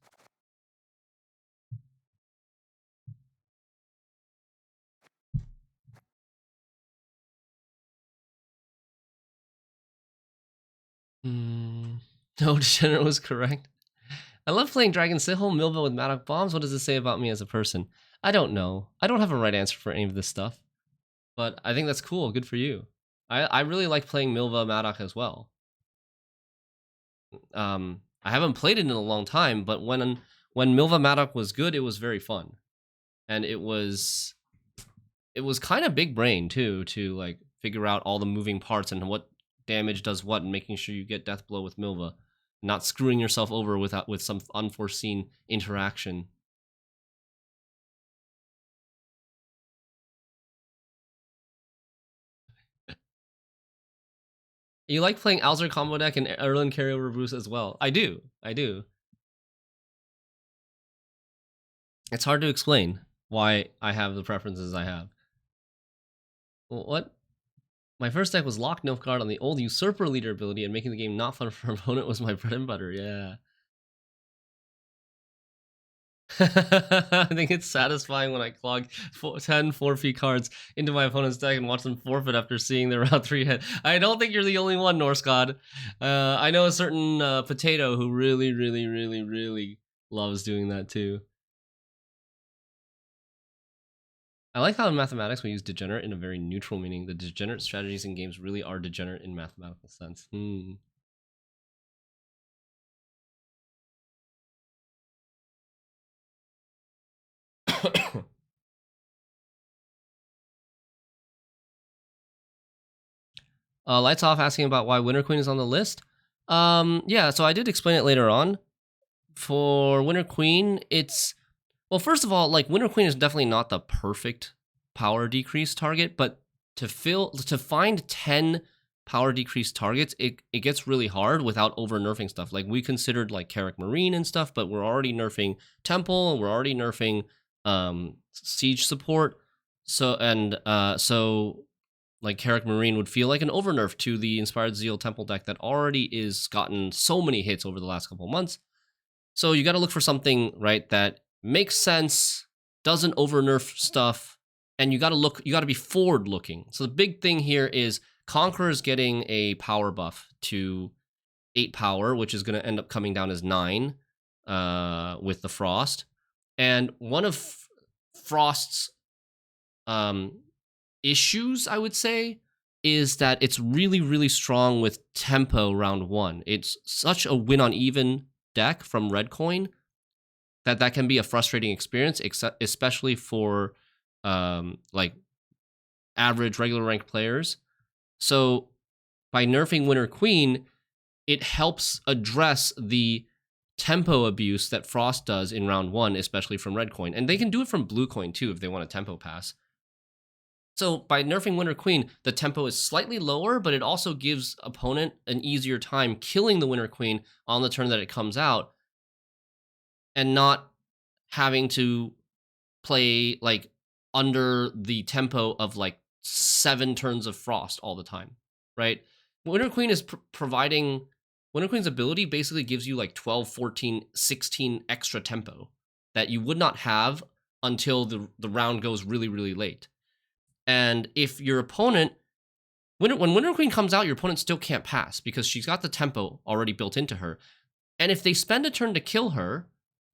No, Degenerate was correct. I love playing Dragon Sigil, Milva with Maddock Bombs. What does it say about me as a person? I don't know. I don't have a right answer for any of this stuff. But I think that's cool. Good for you. I really like playing Milva Maddock as well. I haven't played it in a long time, but when Milva Maddock was good, it was very fun. And it was kind of big brain too, to like figure out all the moving parts and what damage does what, and making sure you get Death Blow with Milva, not screwing yourself over with some unforeseen interaction. You like playing Alzer combo deck and Erland carryover boost as well. I do. It's hard to explain why I have the preferences I have. What? My first deck was Lock Nilfgaard on the old Usurper Leader ability, and making the game not fun for opponent was my bread and butter, yeah. I think it's satisfying when I clog 10 forfeit cards into my opponent's deck and watch them forfeit after seeing their round 3 hit. I don't think you're the only one, Norse God. I know a certain potato who really loves doing that too. I like how in mathematics we use degenerate in a very neutral meaning. The degenerate strategies in games really are degenerate in mathematical sense. Lights Off asking about why Winter Queen is on the list. Yeah, so I did explain it later on. For Winter Queen, it's... Well, first of all, like, Winter Queen is definitely not the perfect power decrease target, but to find 10 power decrease targets, it gets really hard without over-nerfing stuff. Like, we considered, like, Carrick Marine and stuff, but we're already nerfing Temple, and we're already nerfing Siege support. So, like, Carrick Marine would feel like an over-nerf to the Inspired Zeal Temple deck that already is gotten so many hits over the last couple months. So you got to look for something, right, that makes sense, doesn't over-nerf stuff, and you got to be forward-looking. So the big thing here is Conqueror's getting a power buff to 8 power, which is going to end up coming down as 9 with the Frost. And one of Frost's issues, I would say, is that it's really strong with tempo round 1. It's such a win on even deck from Red Coin that can be a frustrating experience, especially for like average regular ranked players. So by nerfing Winter Queen, it helps address the tempo abuse that Frost does in round 1, especially from Red Coin. And they can do it from Blue Coin too if they want a tempo pass. So by nerfing Winter Queen, the tempo is slightly lower, but it also gives opponent an easier time killing the Winter Queen on the turn that it comes out, and not having to play like under the tempo of like 7 turns of Frost all the time, right? Winter Queen is providing... Winter Queen's ability basically gives you like 12, 14, 16 extra tempo that you would not have until the round goes really late. And if your opponent when Winter Queen comes out, your opponent still can't pass because she's got the tempo already built into her. And if they spend a turn to kill her,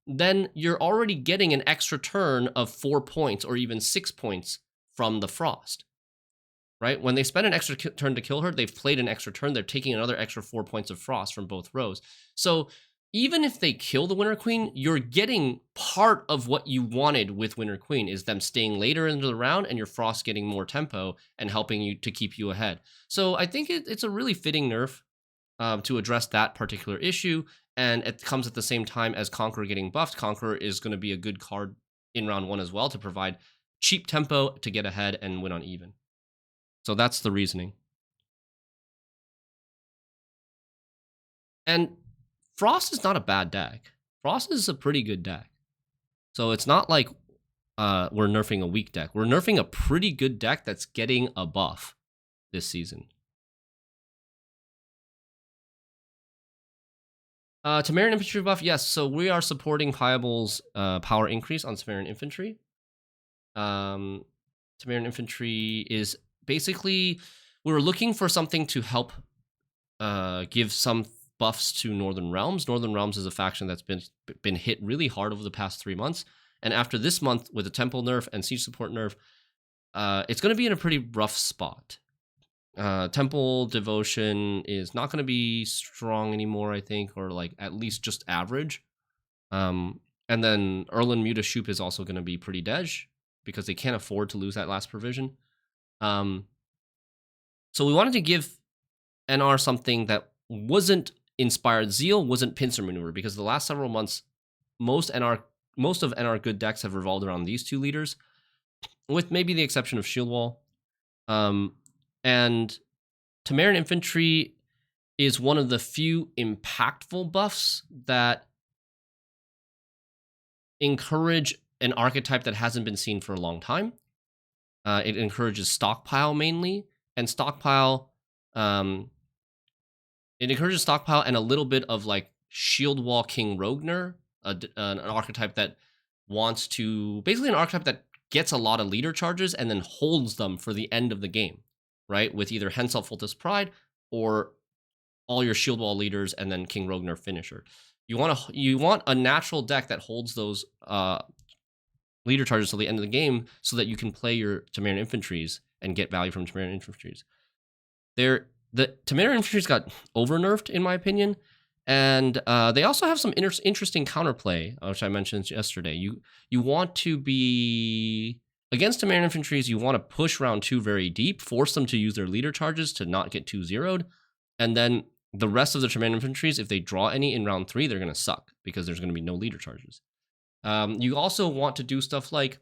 then you're already getting an extra turn of 4 points or even 6 points from the Frost. Right? When they spend an extra turn to kill her, they've played an extra turn. They're taking another extra 4 points of Frost from both rows. So even if they kill the Winter Queen, you're getting part of what you wanted with Winter Queen, is them staying later into the round and your Frost getting more tempo and helping you to keep you ahead. So I think it's a really fitting nerf to address that particular issue. And it comes at the same time as Conqueror getting buffed. Conqueror is going to be a good card in round 1 as well to provide cheap tempo to get ahead and win on even. So that's the reasoning. And Frost is not a bad deck. Frost is a pretty good deck. So it's not like we're nerfing a weak deck. We're nerfing a pretty good deck that's getting a buff this season. Temerian Infantry buff, yes. So we are supporting Piable's power increase on Temerian Infantry. Temerian Infantry is basically, we were looking for something to help give some buffs to Northern Realms. Northern Realms is a faction that's been hit really hard over the past 3 months. And after this month, with the Temple nerf and Siege Support nerf, it's going to be in a pretty rough spot. Temple Devotion is not going to be strong anymore, I think, or like at least just average. And then Erland, Muta, Shupe is also going to be pretty dej because they can't afford to lose that last provision. So we wanted to give NR something that wasn't Inspired Zeal, wasn't Pincer Maneuver, because the last several months, most of NR good decks have revolved around these two leaders, with maybe the exception of Shieldwall. And Temerian Infantry is one of the few impactful buffs that encourage an archetype that hasn't been seen for a long time. It encourages Stockpile mainly, and Stockpile, it encourages Stockpile and a little bit of like Shieldwall King Rogner, an archetype that wants to, basically an archetype that gets a lot of leader charges and then holds them for the end of the game, right? With either Hensel Fultus Pride or all your Shieldwall leaders and then King Rogner finisher. You want a natural deck that holds those leader charges till the end of the game so that you can play your Temerian Infantries and get value from Temerian Infantries. The Temerian Infantries got over-nerfed, in my opinion, and they also have some interesting counterplay, which I mentioned yesterday. You want to be... Against Temerian Infantries, you want to push round 2 very deep, force them to use their leader charges to not get 2-0'd, and then the rest of the Temerian Infantries, if they draw any in round 3, they're going to suck, because there's going to be no leader charges. You also want to do stuff like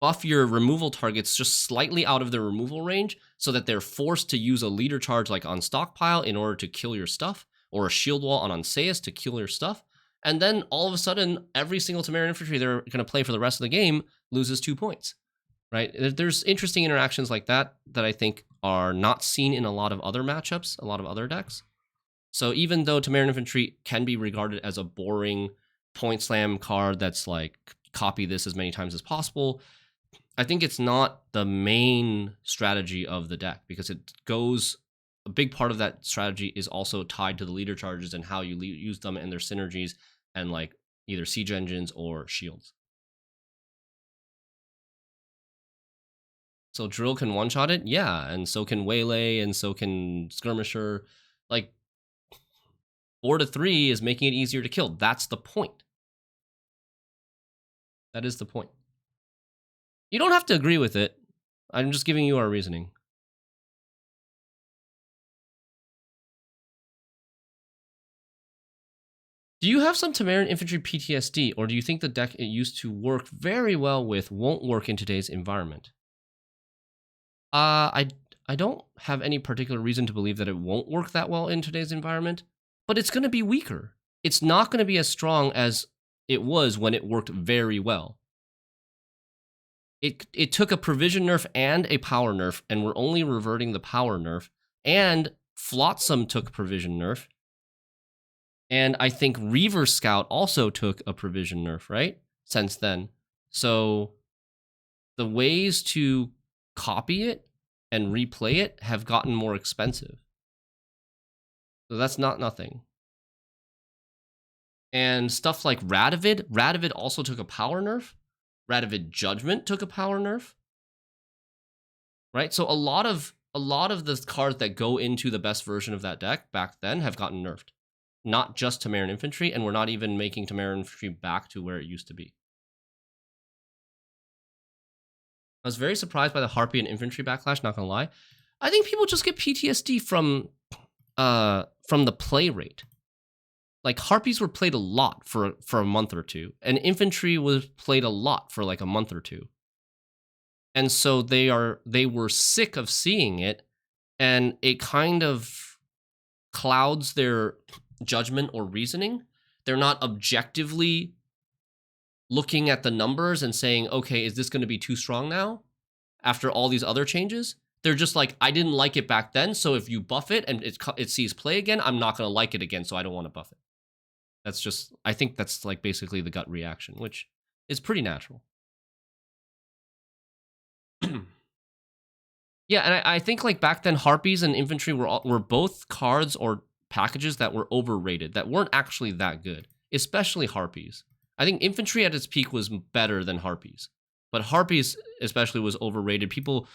buff your removal targets just slightly out of their removal range so that they're forced to use a leader charge like on Stockpile in order to kill your stuff, or a Shieldwall on Onseus to kill your stuff. And then all of a sudden, every single Temerian Infantry they're going to play for the rest of the game loses 2 points, right? There's interesting interactions like that that I think are not seen in a lot of other matchups, a lot of other decks. So even though Temerian Infantry can be regarded as a boring point slam card that's like, copy this as many times as possible, I think it's not the main strategy of the deck, because it goes, a big part of that strategy is also tied to the leader charges and how you use them and their synergies and like either siege engines or shields. So Drill can one-shot it? Yeah, and so can Waylay, and so can Skirmisher. Like, 4-3 is making it easier to kill. That's the point. That is the point. You don't have to agree with it. I'm just giving you our reasoning. Do you have some Temerian Infantry PTSD, or do you think the deck it used to work very well with won't work in today's environment? I don't have any particular reason to believe that it won't work that well in today's environment, but it's going to be weaker. It's not going to be as strong as it was when it worked very well. It took a provision nerf and a power nerf, and we're only reverting the power nerf, and Flotsam took provision nerf, and I think Reaver Scout also took a provision nerf, right? Since then. So the ways to copy it and replay it have gotten more expensive. So that's not nothing. And stuff like Radovid also took a power nerf. Radovid Judgment took a power nerf. Right? So a lot of the cards that go into the best version of that deck back then have gotten nerfed. Not just Tamaran Infantry, and we're not even making Tamaran Infantry back to where it used to be. I was very surprised by the Harpy and Infantry backlash, not gonna lie. I think people just get PTSD from the play rate. Like, Harpies were played a lot for a month or two, and Infantry was played a lot for like a month or two. And so they were sick of seeing it, and it kind of clouds their judgment or reasoning. They're not objectively looking at the numbers and saying, okay, is this going to be too strong now after all these other changes? They're just like, I didn't like it back then, so if you buff it and it sees play again, I'm not going to like it again, so I don't want to buff it. That's just, I think that's like basically the gut reaction, which is pretty natural. Yeah, and I think like back then, Harpies and Infantry were both cards or packages that were overrated, that weren't actually that good, especially Harpies. I think Infantry at its peak was better than Harpies, but Harpies especially was overrated. People,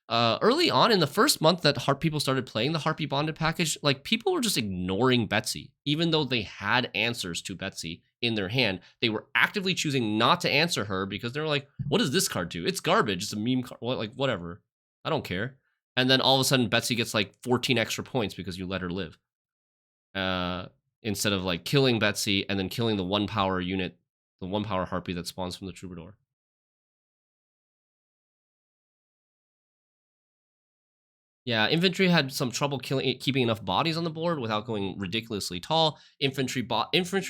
early on in the first month that people started playing the Harpy Bonded package, like people were just ignoring Betsy, even though they had answers to Betsy in their hand. They were actively choosing not to answer her because they were like, what does this card do? It's garbage. It's a meme card. Like, whatever. I don't care. And then all of a sudden Betsy gets like 14 extra points because you let her live. Instead of like killing Betsy and then killing the 1-power unit, the 1-power Harpy that spawns from the Troubadour. Yeah, Infantry had some trouble keeping enough bodies on the board without going ridiculously tall. Infantry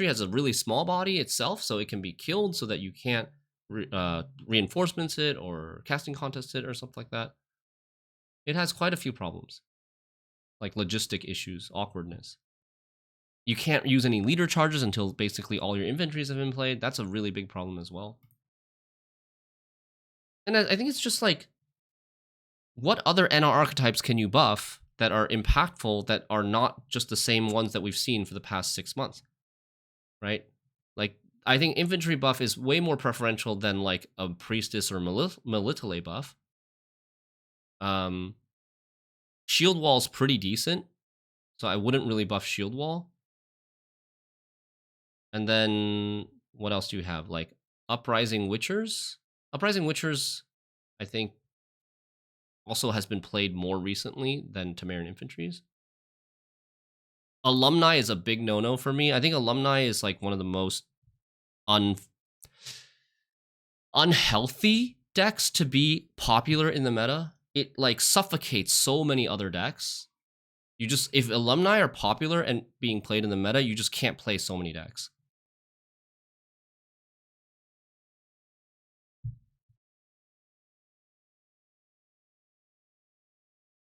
has a really small body itself, so it can be killed so that you can't reinforcements it or casting contest it or something like that. It has quite a few problems, like logistic issues, awkwardness. You can't use any leader charges until basically all your infantries have been played. That's a really big problem as well. And I think it's just like, what other NR archetypes can you buff that are impactful, that are not just the same ones that we've seen for the past 6 months, right? Like, I think infantry buff is way more preferential than like a Priestess or Militale buff. Shieldwall's pretty decent, so I wouldn't really buff Shieldwall. And then what else do you have? Like Uprising Witchers. Uprising Witchers, I think, also has been played more recently than Tamaran Infantries. Alumni is a big no-no for me. I think Alumni is like one of the most unhealthy decks to be popular in the meta. It like suffocates so many other decks. You just, if Alumni are popular and being played in the meta, you just can't play so many decks.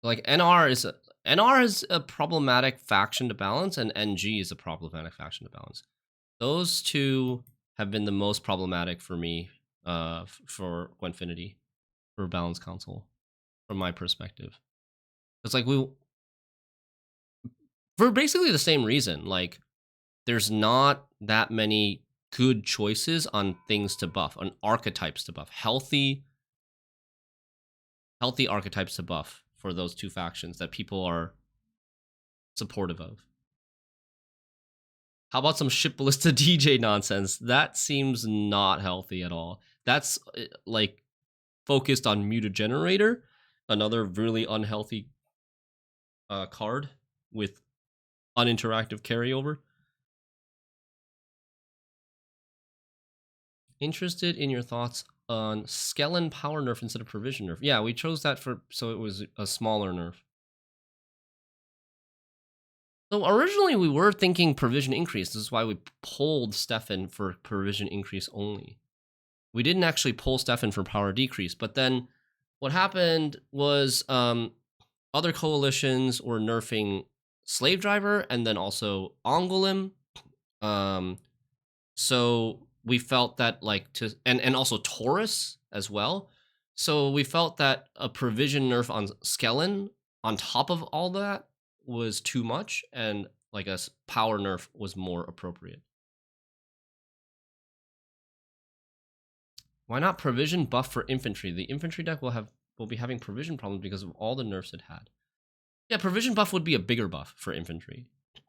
Like NR is a problematic faction to balance, and NG is a problematic faction to balance. Those two have been the most problematic for me for Gwentfinity, for Balance Console, from my perspective. It's like for basically the same reason. Like, there's not that many good choices on things to buff, on archetypes to buff, healthy archetypes to buff for those two factions that people are supportive of. How about some ship ballista DJ nonsense? That seems not healthy at all. That's like focused on Muta Generator, another really unhealthy card with uninteractive carryover. Interested in your thoughts on Skellen power nerf instead of provision nerf. Yeah, we chose that so it was a smaller nerf. So originally we were thinking provision increase. This is why we pulled Stefan for provision increase only. We didn't actually pull Stefan for power decrease, but then what happened was other coalitions were nerfing Slave Driver and then also Angolim. So we felt that like and also Taurus as well. So we felt that a provision nerf on Skellen on top of all that was too much, and like a power nerf was more appropriate. Why not provision buff for infantry? The infantry deck will be having provision problems because of all the nerfs it had. Yeah, provision buff would be a bigger buff for infantry,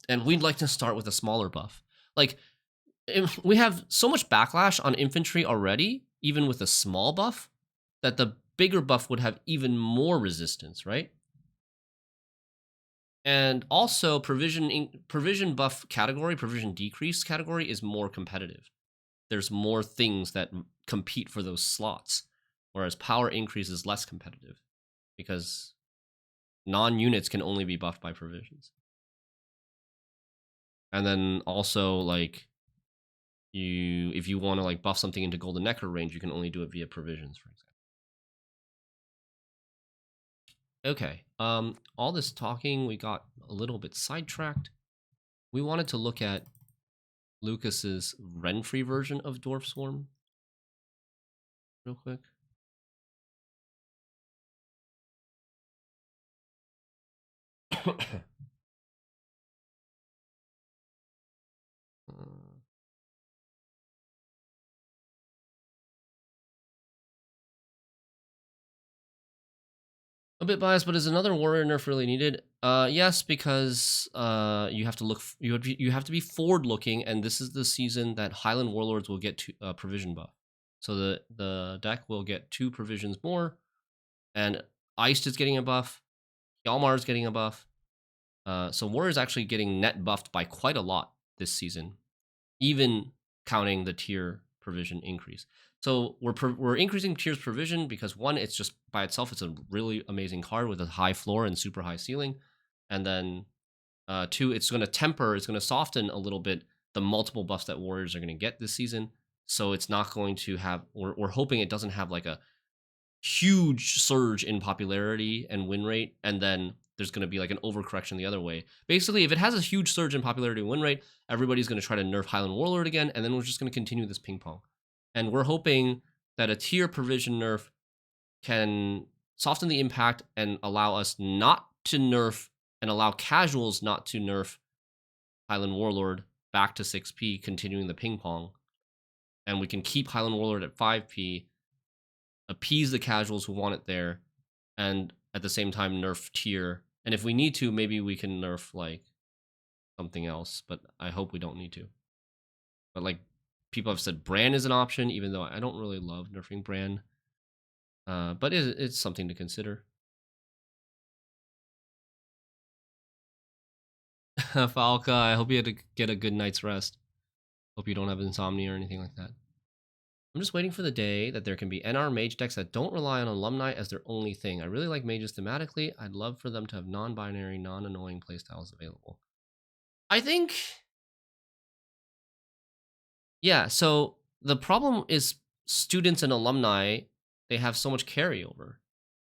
and we'd like to start with a smaller buff. Like, we have so much backlash on infantry already, even with a small buff, that the bigger buff would have even more resistance, right? And also, provision buff category, provision decrease category is more competitive. There's more things that compete for those slots, whereas power increase is less competitive because non-units can only be buffed by provisions. And then also, like, if you want to like buff something into Golden Necker range, you can only do it via provisions, for example. Okay, all this talking, we got a little bit sidetracked. We wanted to look at Lucas's Renfri version of Dwarf Swarm real quick. A bit biased, but is another warrior nerf really needed? Yes, because you have to look. You have to be forward looking, and this is the season that Highland Warlords will get to provision buff. So the deck will get 2 provisions more, and Iced is getting a buff. Hjalmar is getting a buff. So Warrior is actually getting net buffed by quite a lot this season, even counting the tier provision increase. So we're increasing tiers provision because 1, it's just by itself, it's a really amazing card with a high floor and super high ceiling. And then 2, it's going to temper, it's going to soften a little bit the multiple buffs that Warriors are going to get this season. So it's not going to have, we're hoping it doesn't have like a huge surge in popularity and win rate, and then there's going to be like an overcorrection the other way. Basically, if it has a huge surge in popularity and win rate, everybody's going to try to nerf Highland Warlord again, and then we're just going to continue this ping pong. And we're hoping that a tier provision nerf can soften the impact and allow us not to nerf, and allow casuals not to nerf Highland Warlord back to 6p, continuing the ping pong. And we can keep Highland Warlord at 5p, appease the casuals who want it there, and at the same time nerf tier. And if we need to, maybe we can nerf like something else, but I hope we don't need to. But like, people have said Bran is an option, even though I don't really love nerfing Bran. But it's something to consider. Falca, I hope you had to get a good night's rest. Hope you don't have insomnia or anything like that. I'm just waiting for the day that there can be NR mage decks that don't rely on alumni as their only thing. I really like mages thematically. I'd love for them to have non-binary, non-annoying playstyles available. I think... yeah, so the problem is students and alumni, they have so much carryover.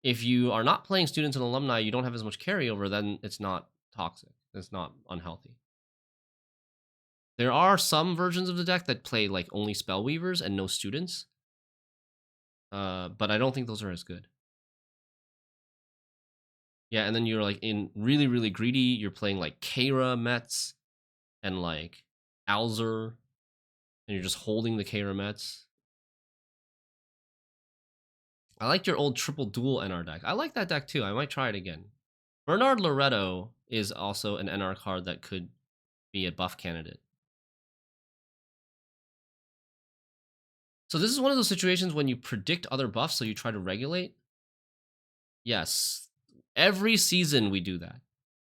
If you are not playing students and alumni, you don't have as much carryover, then it's not toxic. It's not unhealthy. There are some versions of the deck that play like only Spellweavers and no students. But I don't think those are as good. Yeah, and then you're like in really, really greedy, you're playing like Kara Mets and like Alzer. And you're just holding the Kara Mets. I liked your old triple dual NR deck. I like that deck too. I might try it again. Bernard Loretto is also an NR card that could be a buff candidate. So this is one of those situations when you predict other buffs, so you try to regulate. Yes. Every season we do that.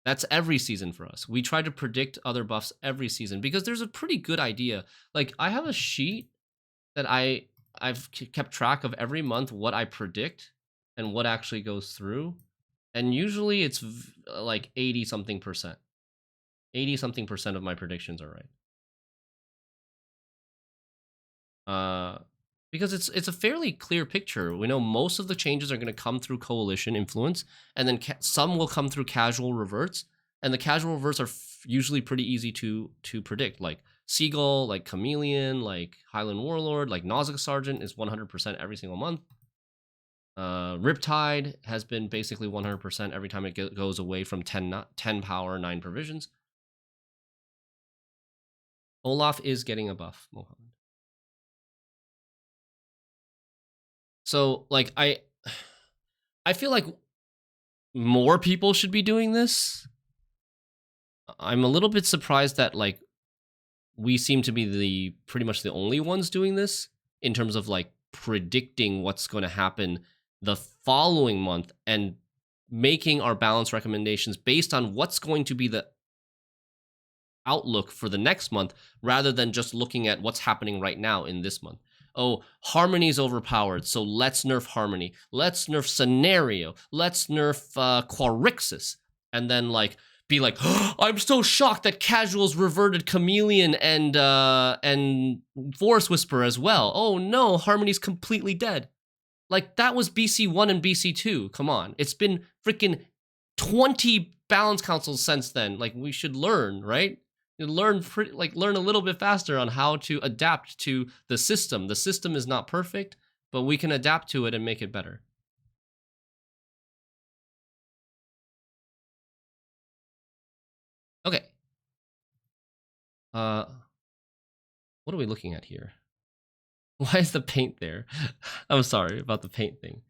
That's every season for us. We try to predict other buffs every season because there's a pretty good idea. Like, I have a sheet that I've kept track of every month what I predict and what actually goes through. And usually it's like 80-something%. 80-something% of my predictions are right. Because it's a fairly clear picture. We know most of the changes are going to come through coalition influence, and then some will come through casual reverts, and the casual reverts are usually pretty easy to predict, like Seagull, like Chameleon, like Highland Warlord, like Nausicaa Sergeant is 100% every single month. Riptide has been basically 100% every time it goes away from 10 power, 9 provisions. Olaf is getting a buff, Mohammed. So, like, I feel like more people should be doing this. I'm a little bit surprised that, like, we seem to be pretty much the only ones doing this in terms of, like, predicting what's going to happen the following month and making our balance recommendations based on what's going to be the outlook for the next month, rather than just looking at what's happening right now in this month. Oh, Harmony's overpowered, so let's nerf Harmony. Let's nerf Scenario. Let's nerf Quarixis. And then, like, be like, oh, I'm so shocked that Casuals reverted Chameleon and Forest Whisperer as well. Oh no, Harmony's completely dead. Like, that was BC1 and BC2. Come on. It's been freaking 20 balance councils since then. Like, we should learn, right? Learn a little bit faster on how to adapt to the system. The system is not perfect, but we can adapt to it and make it better. Okay. What are we looking at here? Why is the paint there? I'm sorry about the paint thing.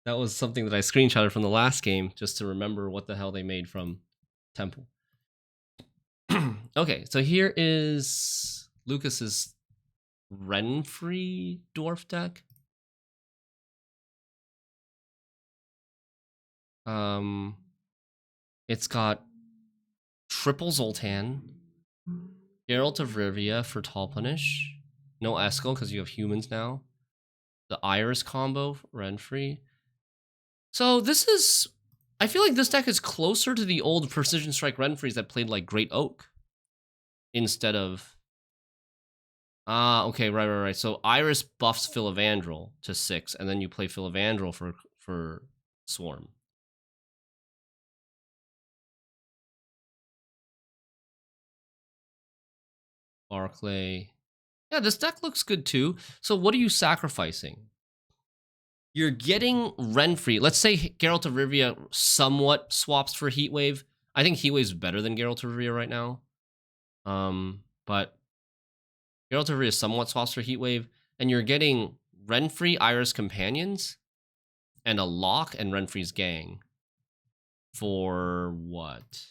That was something that I screenshotted from the last game just to remember what the hell they made from Temple. Okay, so here is Lucas's Renfri dwarf deck. It's got triple Zoltan, Geralt of Rivia for Tall Punish, no Eskel because you have humans now, the Iris combo, Renfri. So this is, I feel like this deck is closer to the old Precision Strike Renfris that played like Great Oak instead of... okay, right. So Iris buffs Philavandrel to 6, and then you play Philavandrel for Swarm. Barclay. Yeah, this deck looks good too. So what are you sacrificing? You're getting Renfri. Let's say Geralt of Rivia somewhat swaps for Heatwave. I think Heatwave's better than Geralt of Rivia right now. But Geralt of Rivia somewhat swaps for Heatwave, and you're getting Renfri, Iris Companions, and a Lock and Renfri's Gang. For what?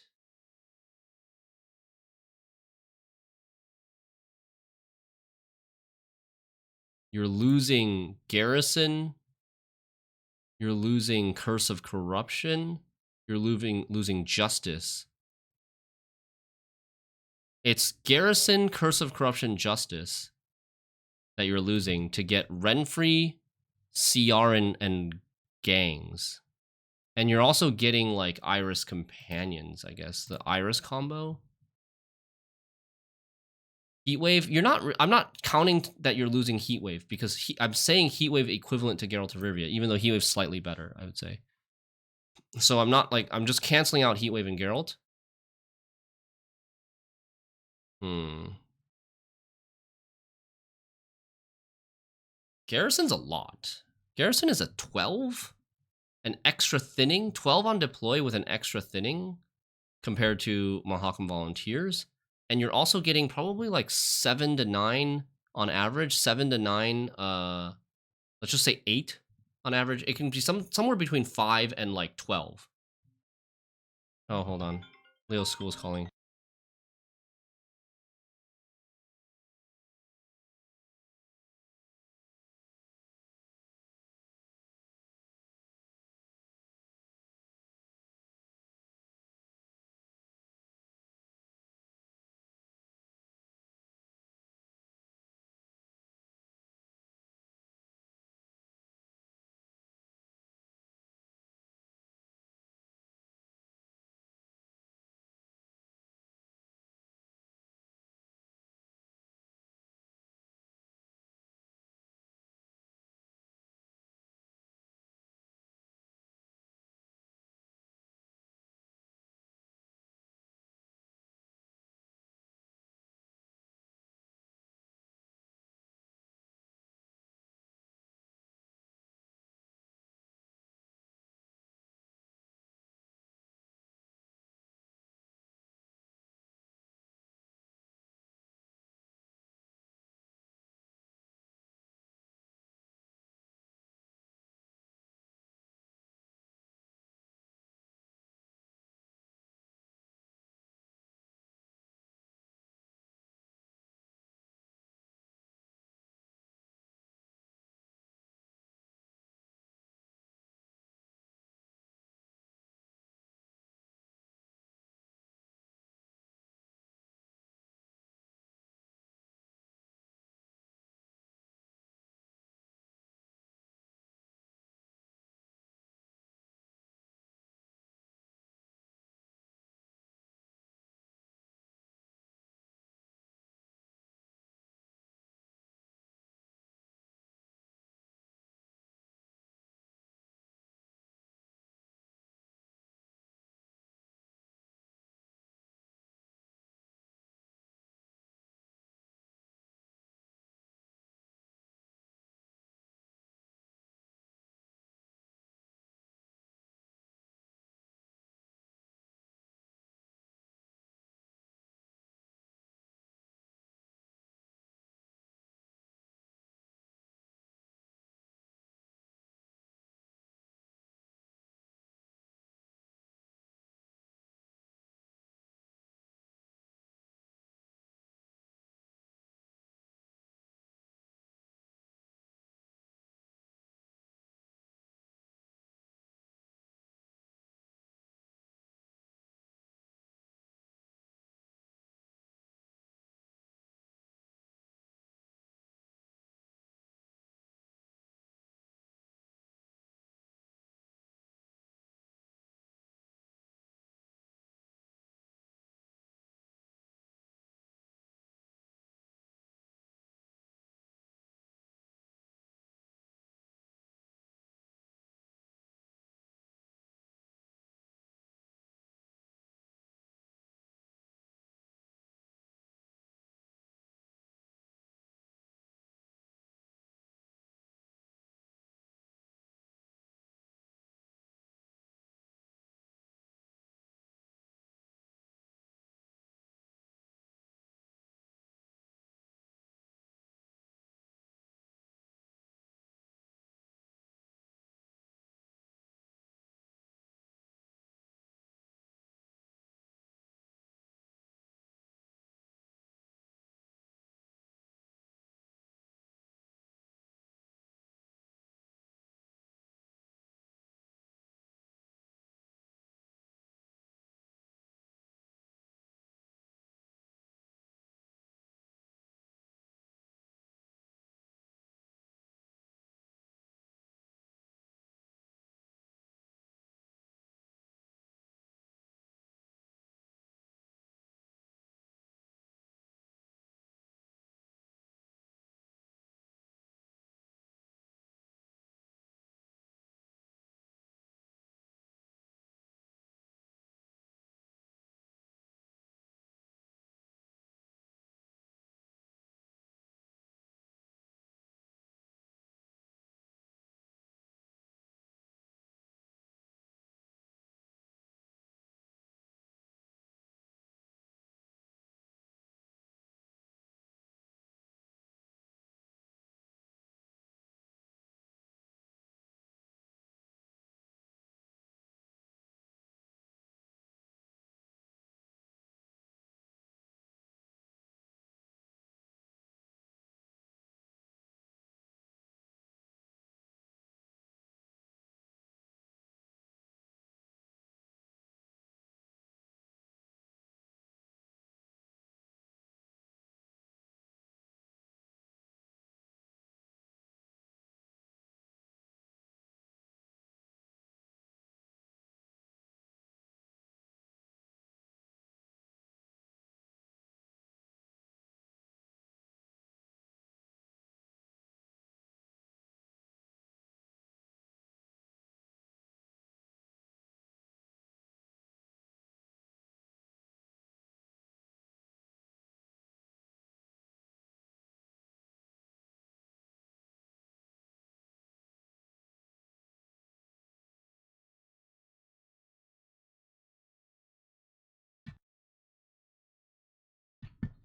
You're losing Garrison. You're losing Curse of Corruption. You're losing Justice. It's Garrison, Curse of Corruption, Justice that you're losing to get Renfri, CR, and Gangs. And you're also getting, like, Iris Companions, I guess. The Iris combo. Heatwave, you're not... I'm not counting that you're losing Heatwave, because I'm saying Heatwave equivalent to Geralt of Rivia, even though Heatwave's slightly better, I would say. So I'm not, like... I'm just canceling out Heatwave and Geralt. Garrison's a lot. Garrison is a 12? An extra thinning? 12 on deploy with an extra thinning compared to Mahakam Volunteers. And you're also getting probably like 7 to 9 on average. 7 to 9, let's just say 8 on average. It can be somewhere between 5 and like 12. Oh, hold on. Leo's school's calling.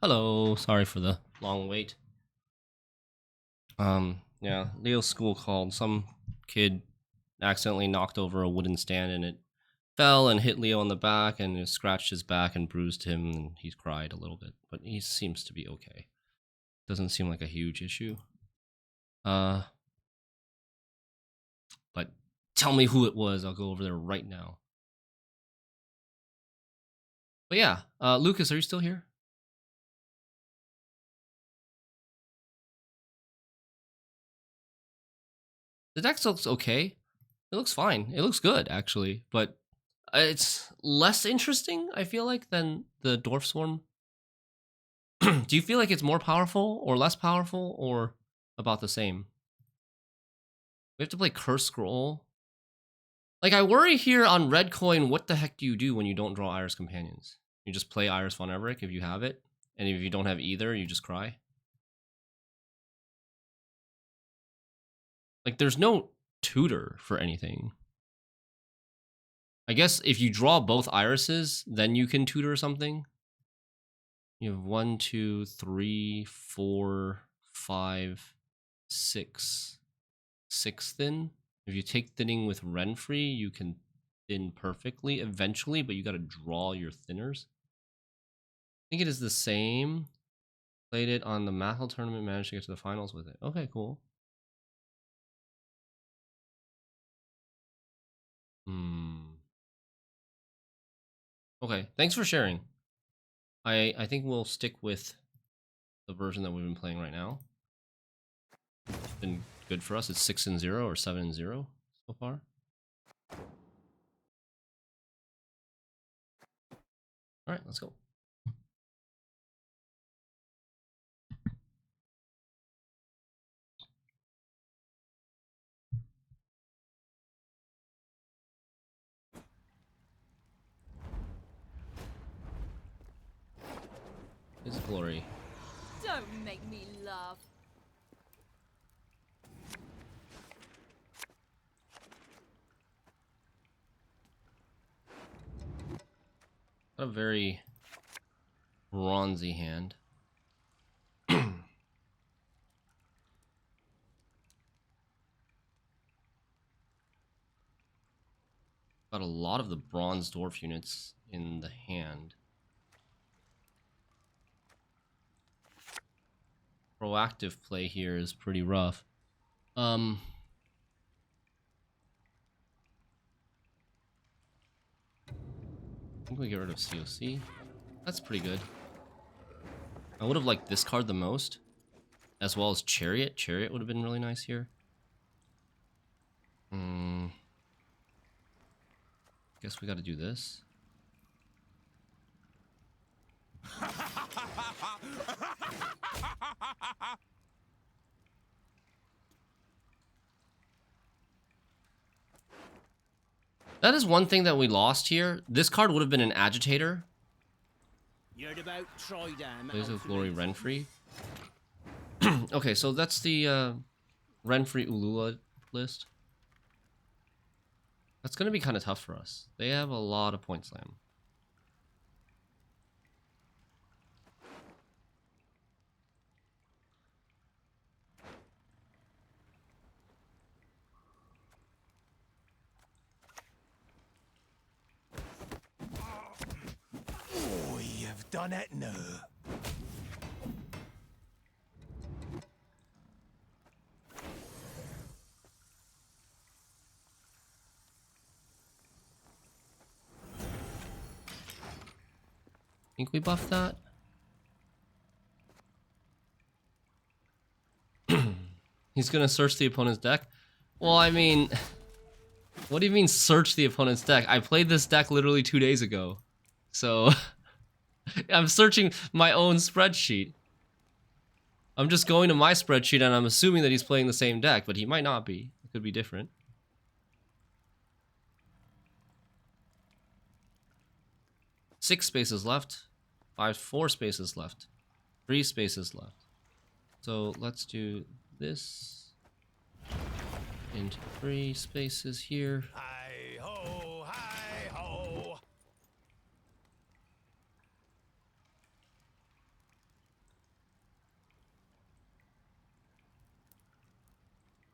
Hello, sorry for the long wait. Yeah, Leo's school called. Some kid accidentally knocked over a wooden stand and it fell and hit Leo on the back and it scratched his back and bruised him and he cried a little bit, but he seems to be okay. Doesn't seem like a huge issue. But tell me who it was. I'll go over there right now. But yeah, Lucas, are you still here? The deck looks okay. It looks fine. It looks good, actually. But it's less interesting, I feel like, than the Dwarf Swarm. Do you feel like it's more powerful or less powerful or about the same? We have to play Curse Scroll. Like, I worry here on Red Coin, what the heck do you do when you don't draw Iris Companions? You just play Iris von Everett if you have it. And if you don't have either, you just cry. Like, there's no tutor for anything. I guess if you draw both irises, then you can tutor something. You have 1, 2, 3, 4, 5, 6. 6 thin. If you take thinning with Renfri, you can thin perfectly eventually, but you got to draw your thinners. I think it is the same. Played it on the Mathel tournament, managed to get to the finals with it. Okay, cool. Okay, thanks for sharing. I think we'll stick with the version that we've been playing right now. It's been good for us. It's 6-0 or 7-0 so far. All right, let's go. His glory. Don't make me laugh. Got a very bronzy hand. Got a lot of the bronze dwarf units in the hand. Proactive play here is pretty rough. I think we get rid of COC. That's pretty good. I would have liked this card the most, as well as Chariot. Chariot would have been really nice here. Guess we got to do this. That is one thing that we lost here. This card would have been an agitator. You're about Troydam. Plays with Glory Renfri. Okay, so that's the Renfri Ulula list. That's going to be kind of tough for us. They have a lot of point slam. Oh, you've done it now. Think we buffed that? He's gonna search the opponent's deck? Well, I mean, what do you mean search the opponent's deck? I played this deck literally 2 days ago. So, I'm searching my own spreadsheet. I'm just going to my spreadsheet and I'm assuming that he's playing the same deck, but he might not be. It could be different. Six spaces left. 4 spaces left. 3 spaces left. So let's do this into 3 spaces here. Hi ho, hi ho.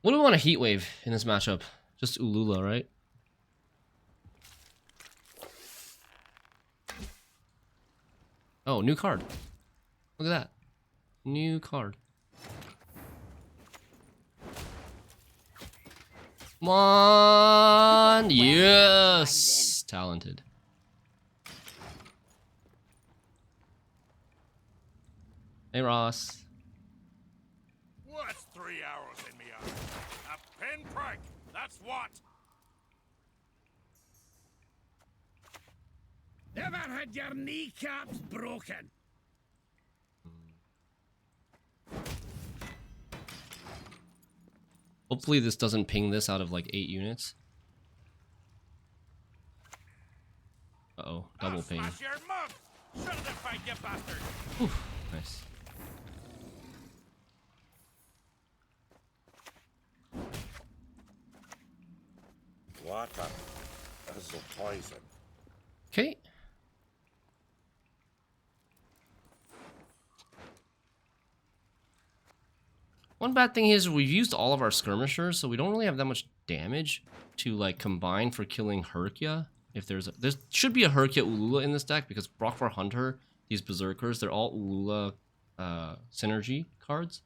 What do we want to heat wave in this matchup? Just Ulula, right? Oh, new card. Look at that. New card. Come on! Yes! Talented. Hey, Ross. What's 3 arrows in me eye? A pinprick, that's what! Ever had your kneecaps broken? Hopefully this doesn't ping this out of like 8 units. Uh-oh, double ping. Smash your mug! Shut the fight, you bastard! Whew, nice. Water is a poison. Okay. One bad thing is we've used all of our skirmishers, so we don't really have that much damage to like combine for killing Herkia. If there should be a Herkia Ulula in this deck because Brockvar Hunter, these berserkers, they're all Ulula synergy cards.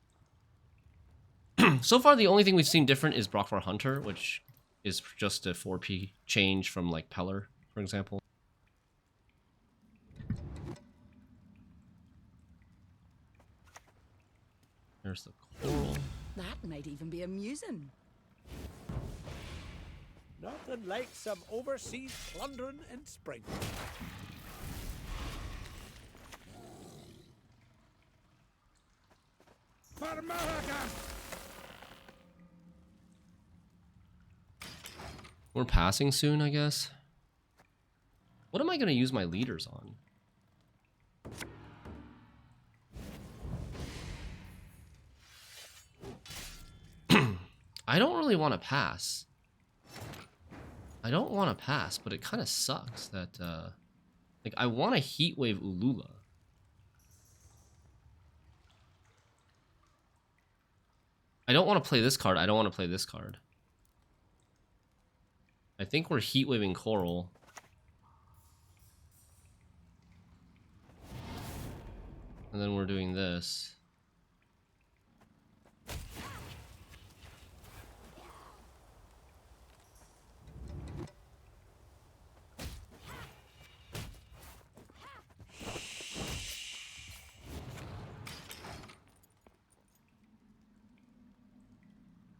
So far, the only thing we've seen different is Brockvar Hunter, which is just a 4P change from like Peller, for example. There's the coral. That might even be amusing. Nothing like some overseas plundering in spring. For America! We're passing soon, I guess. What am I going to use my leaders on? I don't really want to pass. I don't want to pass, but it kind of sucks that, like, I want to Heatwave Ulula. I don't want to play this card. I don't want to play this card. I think we're Heatwaving Coral. And then we're doing this.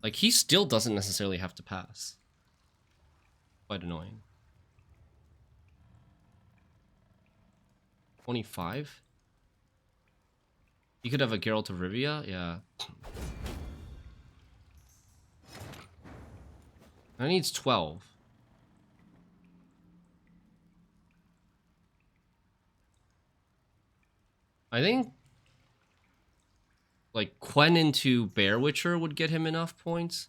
Like, he still doesn't necessarily have to pass. Quite annoying. 25? You could have a Geralt of Rivia? Yeah. That needs 12. I think like Coen into Bear Witcher would get him enough points.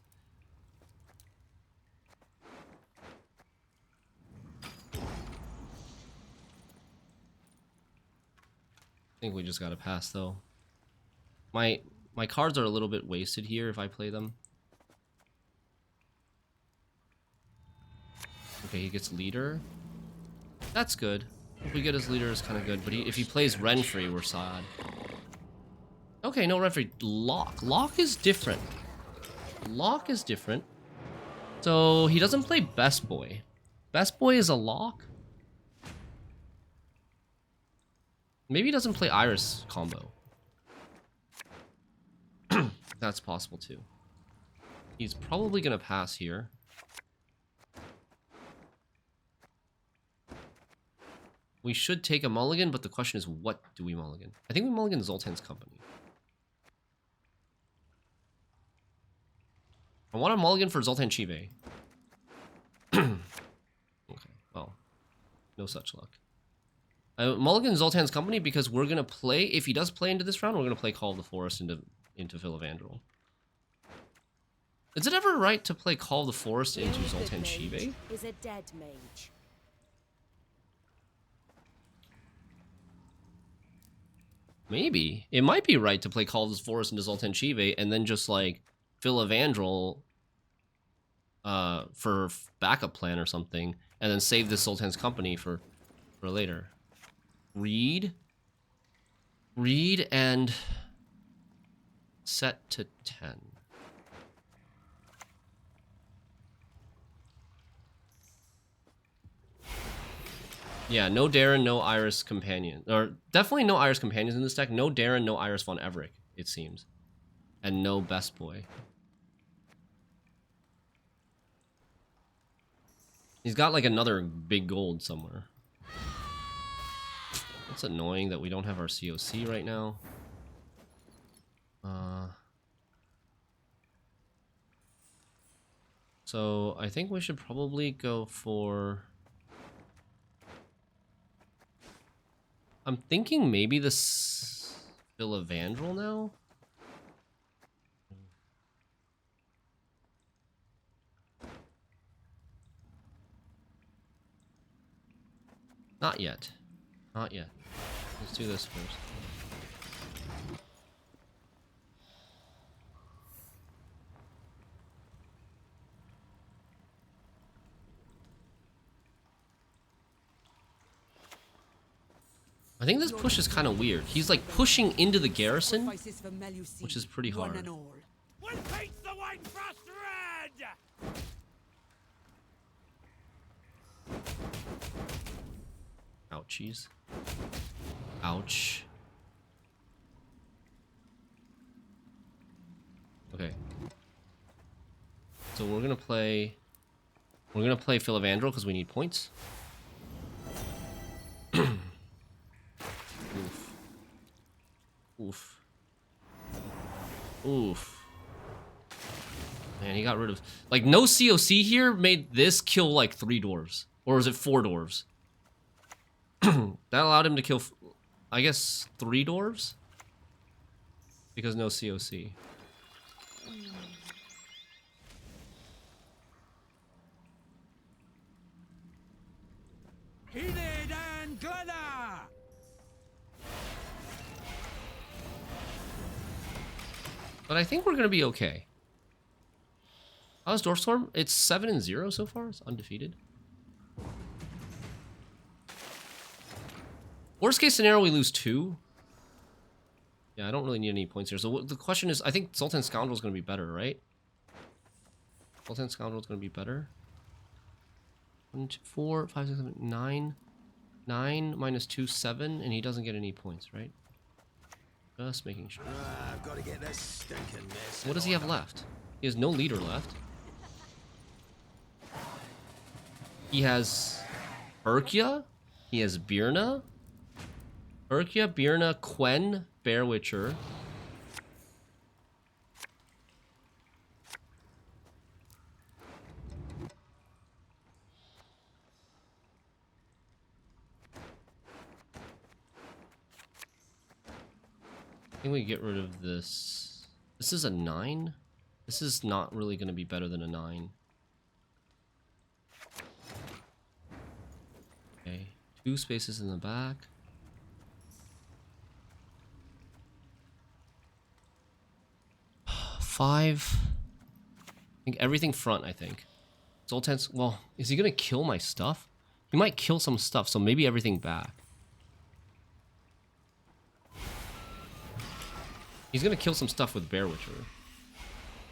I think we just gotta pass though. My cards are a little bit wasted here if I play them. Okay, he gets leader. That's good. If we get his leader, it's kind of good. But if he plays Renfri, we're sad. Okay, no Renfri. Lock. Lock is different. Lock is different. So he doesn't play Best Boy. Best Boy is a lock. Maybe he doesn't play Iris combo. That's possible too. He's probably gonna pass here. We should take a mulligan, but the question is, what do we mulligan? I think we mulligan Zoltan's Company. I want a mulligan for Zoltan Chive. Okay, well, no such luck. Mulligan Zoltan's Company because we're gonna play. If he does play into this round, we're gonna play Call of the Forest into Philavandrel. Is it ever right to play Call of the Forest into Zoltan Chive? Is a dead mage. Maybe. It might be right to play Call of the Forest into Zoltan Chive and then just like Philavandrel for backup plan or something, and then save the Sultan's company for later. Read and set to 10. Yeah, no Darren, no Iris companion. Or definitely no Iris companions in this deck. No Darren, no Iris von Everick, it seems. And no Best Boy. He's got like another big gold somewhere. It's annoying that we don't have our COC right now. So I think we should probably go for... I'm thinking maybe this Philavandrel now? Not yet. Not yet. Let's do this first. I think this push is kind of weird. He's like pushing into the garrison, which is pretty hard. We'll paint the white frost red! Ouchies. Ouch. Okay. So we're gonna play Philavandrel because we need points. Oof. Oof. Oof. Man, he got rid of... Like, no COC here made this kill, like, 3 dwarves. Or is it 4 dwarves? That allowed him to kill, I guess, 3 dwarves? Because no COC. Enid and Glenna! But I think we're gonna be okay. How's Dwarf Swarm? It's 7-0 so far. It's undefeated. Worst case scenario, we lose 2. Yeah, I don't really need any points here. So the question is, I think Sultan Scoundrel is gonna be better, right? Sultan Scoundrel is gonna be better. 1, 2, 4, 5, 6, 7, 9. 9 minus 2, 7, and he doesn't get any points, right? Just making sure. I've got to get this stinking mess. What does he have left? He has no leader left. He has Urkia. He has Birna. Urkia, Birna, Coen, Bear Witcher. I think we get rid of this. This is a 9. This is not really going to be better than a 9. Okay, 2 spaces in the back. Five. I think everything front, I think. Zoltan's... Well, is he going to kill my stuff? He might kill some stuff, so maybe everything back. He's going to kill some stuff with Bear Witcher.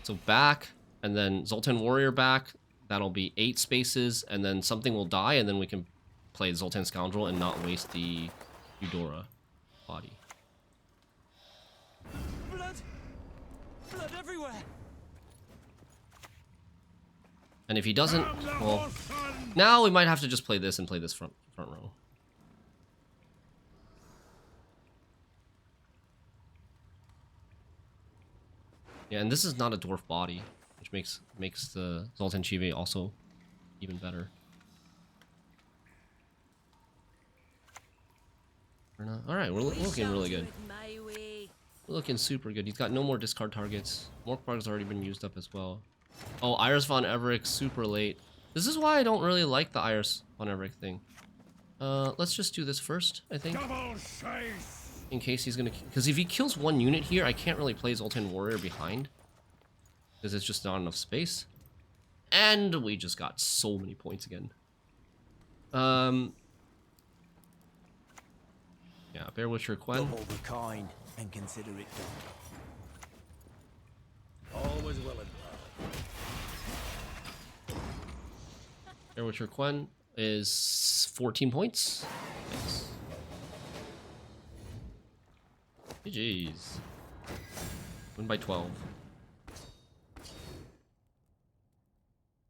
So back, and then Zoltan Warrior back. That'll be 8 spaces, and then something will die, and then we can play Zoltan Scoundrel and not waste the Eudora body. Blood! Blood everywhere! And if he doesn't, well, now we might have to just play this and play this front row. Yeah, and this is not a dwarf body, which makes the Zoltan Chive also even better. Alright, we're looking really good. We're looking super good. He's got no more discard targets. Mork Bark's already been used up as well. Oh, Iris von Everick, super late. This is why I don't really like the Iris von Everick thing. Let's just do this first, I think. In case he's gonna... Because if he kills 1 unit here, I can't really play Zoltan Warrior behind. because it's just not enough space. And we just got so many points again. Yeah, Bear Witcher Coen. Double the coin and consider it done. Always willing. Bear Witcher Coen is 14 points. Nice. GG's. Win by 12.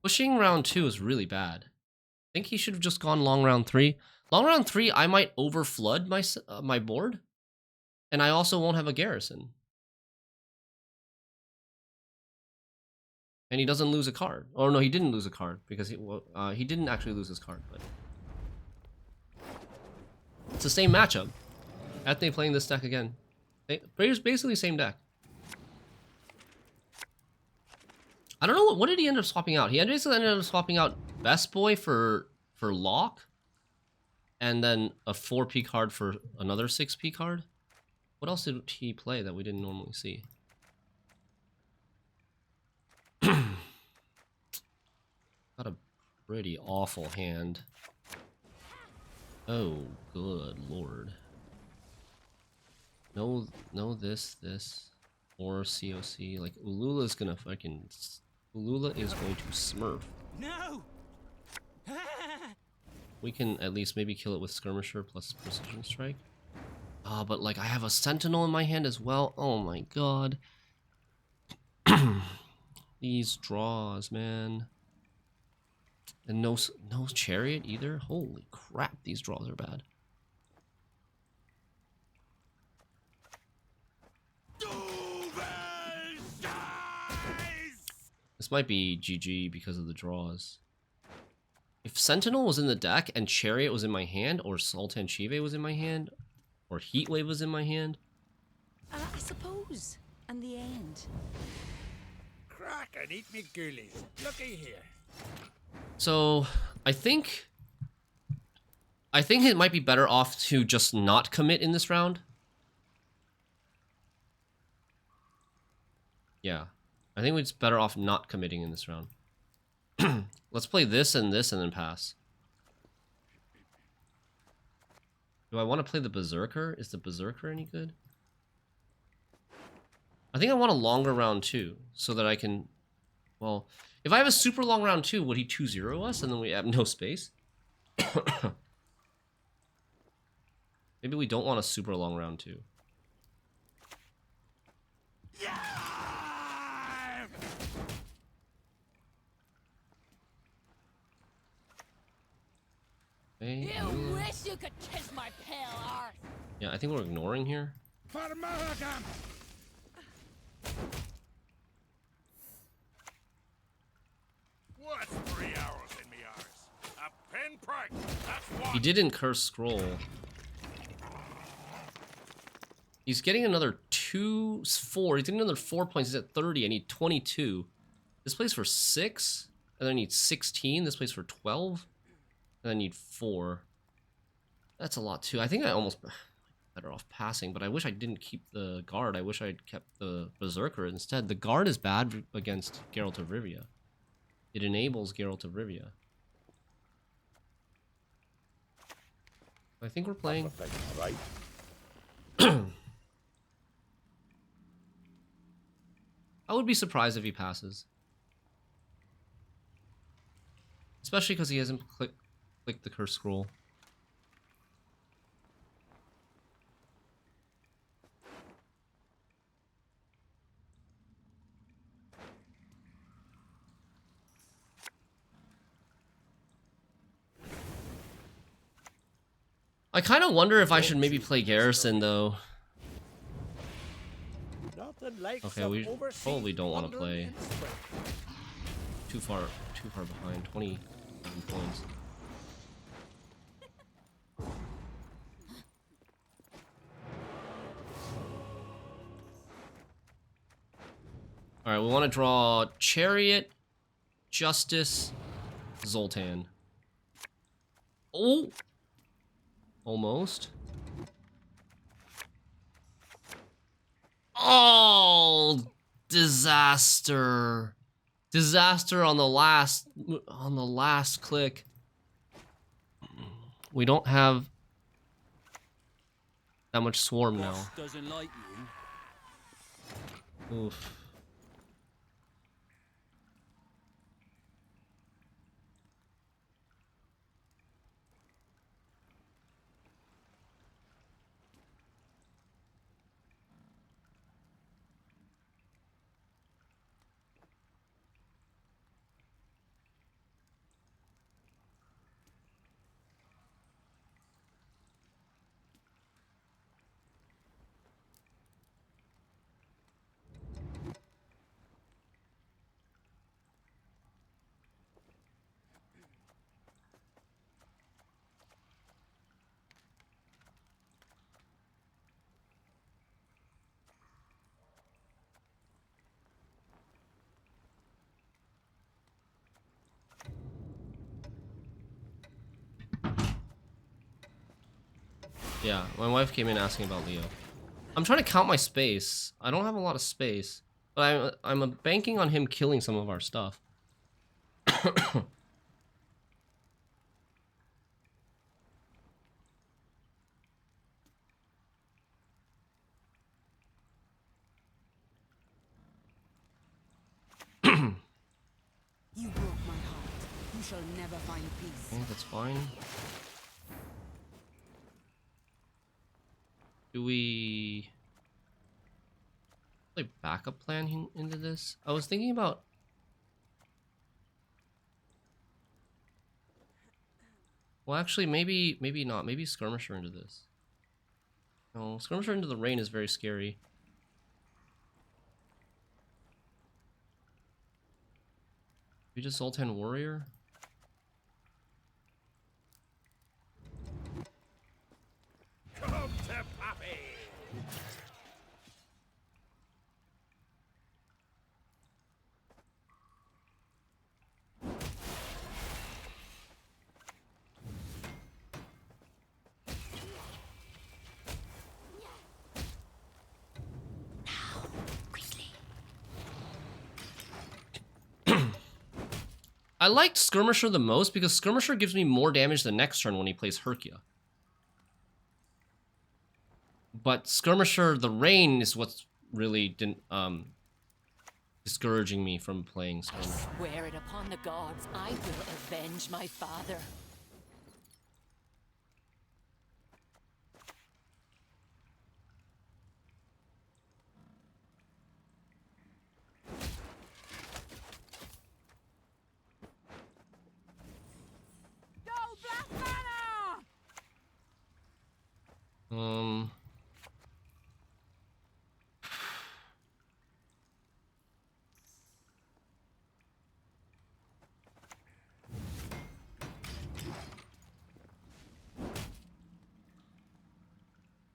Pushing round 2 is really bad. I think he should have just gone long round 3. Long round 3, I might overflood my board, and I also won't have a garrison. And he doesn't lose a card. Oh no, he didn't lose a card because he didn't actually lose his card. But it's the same matchup. Ethne playing this deck again. It's basically the same deck. I don't know what did he end up swapping out. He basically ended up swapping out Best Boy for Lock, and then a 4P card for another 6P card. What else did he play that we didn't normally see? Got a pretty awful hand. Oh, good lord. No, this, or COC. Like, Ulula's gonna fucking... Ulula is going to smurf. No! We can at least maybe kill it with Skirmisher plus Precision Strike. Ah, but like, I have a Sentinel in my hand as well. Oh my god. These draws, man. And no Chariot either? Holy crap, these draws are bad. This might be GG because of the draws. If Sentinel was in the deck and Chariot was in my hand, or Sultan Chive was in my hand, or Heatwave was in my hand... I suppose. And the end. Crack and eat me ghoulies. Looky here. So, I think it might be better off to just not commit in this round. Yeah. I think it's better off not committing in this round. Let's play this and then pass. Do I want to play the Berserker? Is the Berserker any good? I think I want a longer round 2, so that I can... Well, if I have a super long round 2, would he 2-0 us and then we have no space? Maybe we don't want a super long round 2. Yeah! Okay, You wish you could kiss my pale arse. yeah, I think we're ignoring here. For Mulligan! What's 3 arrows in me arse? A pinprick! That's what! He didn't curse scroll. He's getting another 4. He's getting another 4 points. He's at 30. I need 22. This plays for 6. And then I need 16. This plays for 12. And I need 4. That's a lot too. I think I almost better off passing, but I wish I didn't keep the guard. I wish I'd kept the Berserker instead. The guard is bad against Geralt of Rivia. It enables Geralt of Rivia. I think we're playing. Right. I would be surprised if he passes. Especially because he hasn't clicked the curse scroll. I kind of wonder if I should maybe play Garrison, though. Okay, we probably don't want to play. Too far behind. 20 points. Alright, we want to draw Chariot, Justice, Zoltan. Oh! Almost. Oh! Disaster. Disaster on the last click. We don't have that much swarm now. Doesn't like you. Oof. Yeah, my wife came in asking about Leo. I'm trying to count my space. I don't have a lot of space, but I'm banking on him killing some of our stuff. You broke my heart. You shall never find peace. Okay, that's fine. Do we like backup plan into this? I was thinking about well, actually, maybe not. Maybe skirmisher into this. No, skirmisher into the rain is very scary. We just Zoltan warrior. Come to Pappy! I liked skirmisher the most because skirmisher gives me more damage the next turn when he plays Herkia. But skirmisher, the rain is what's really discouraging me from playing I skirmisher. swear it upon the gods, I will avenge my father. Go, Black Banner!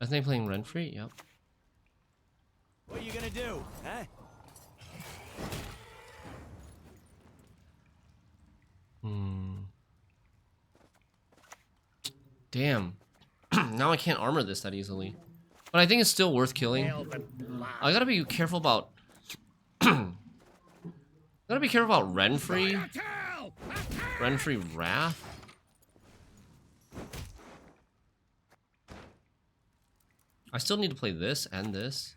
I think playing Renfri, yep. What are you gonna do, huh? Damn. Now I can't armor this that easily. But I think it's still worth killing. I gotta be careful about gotta be careful about Renfri. Renfri Wrath. I still need to play this and this.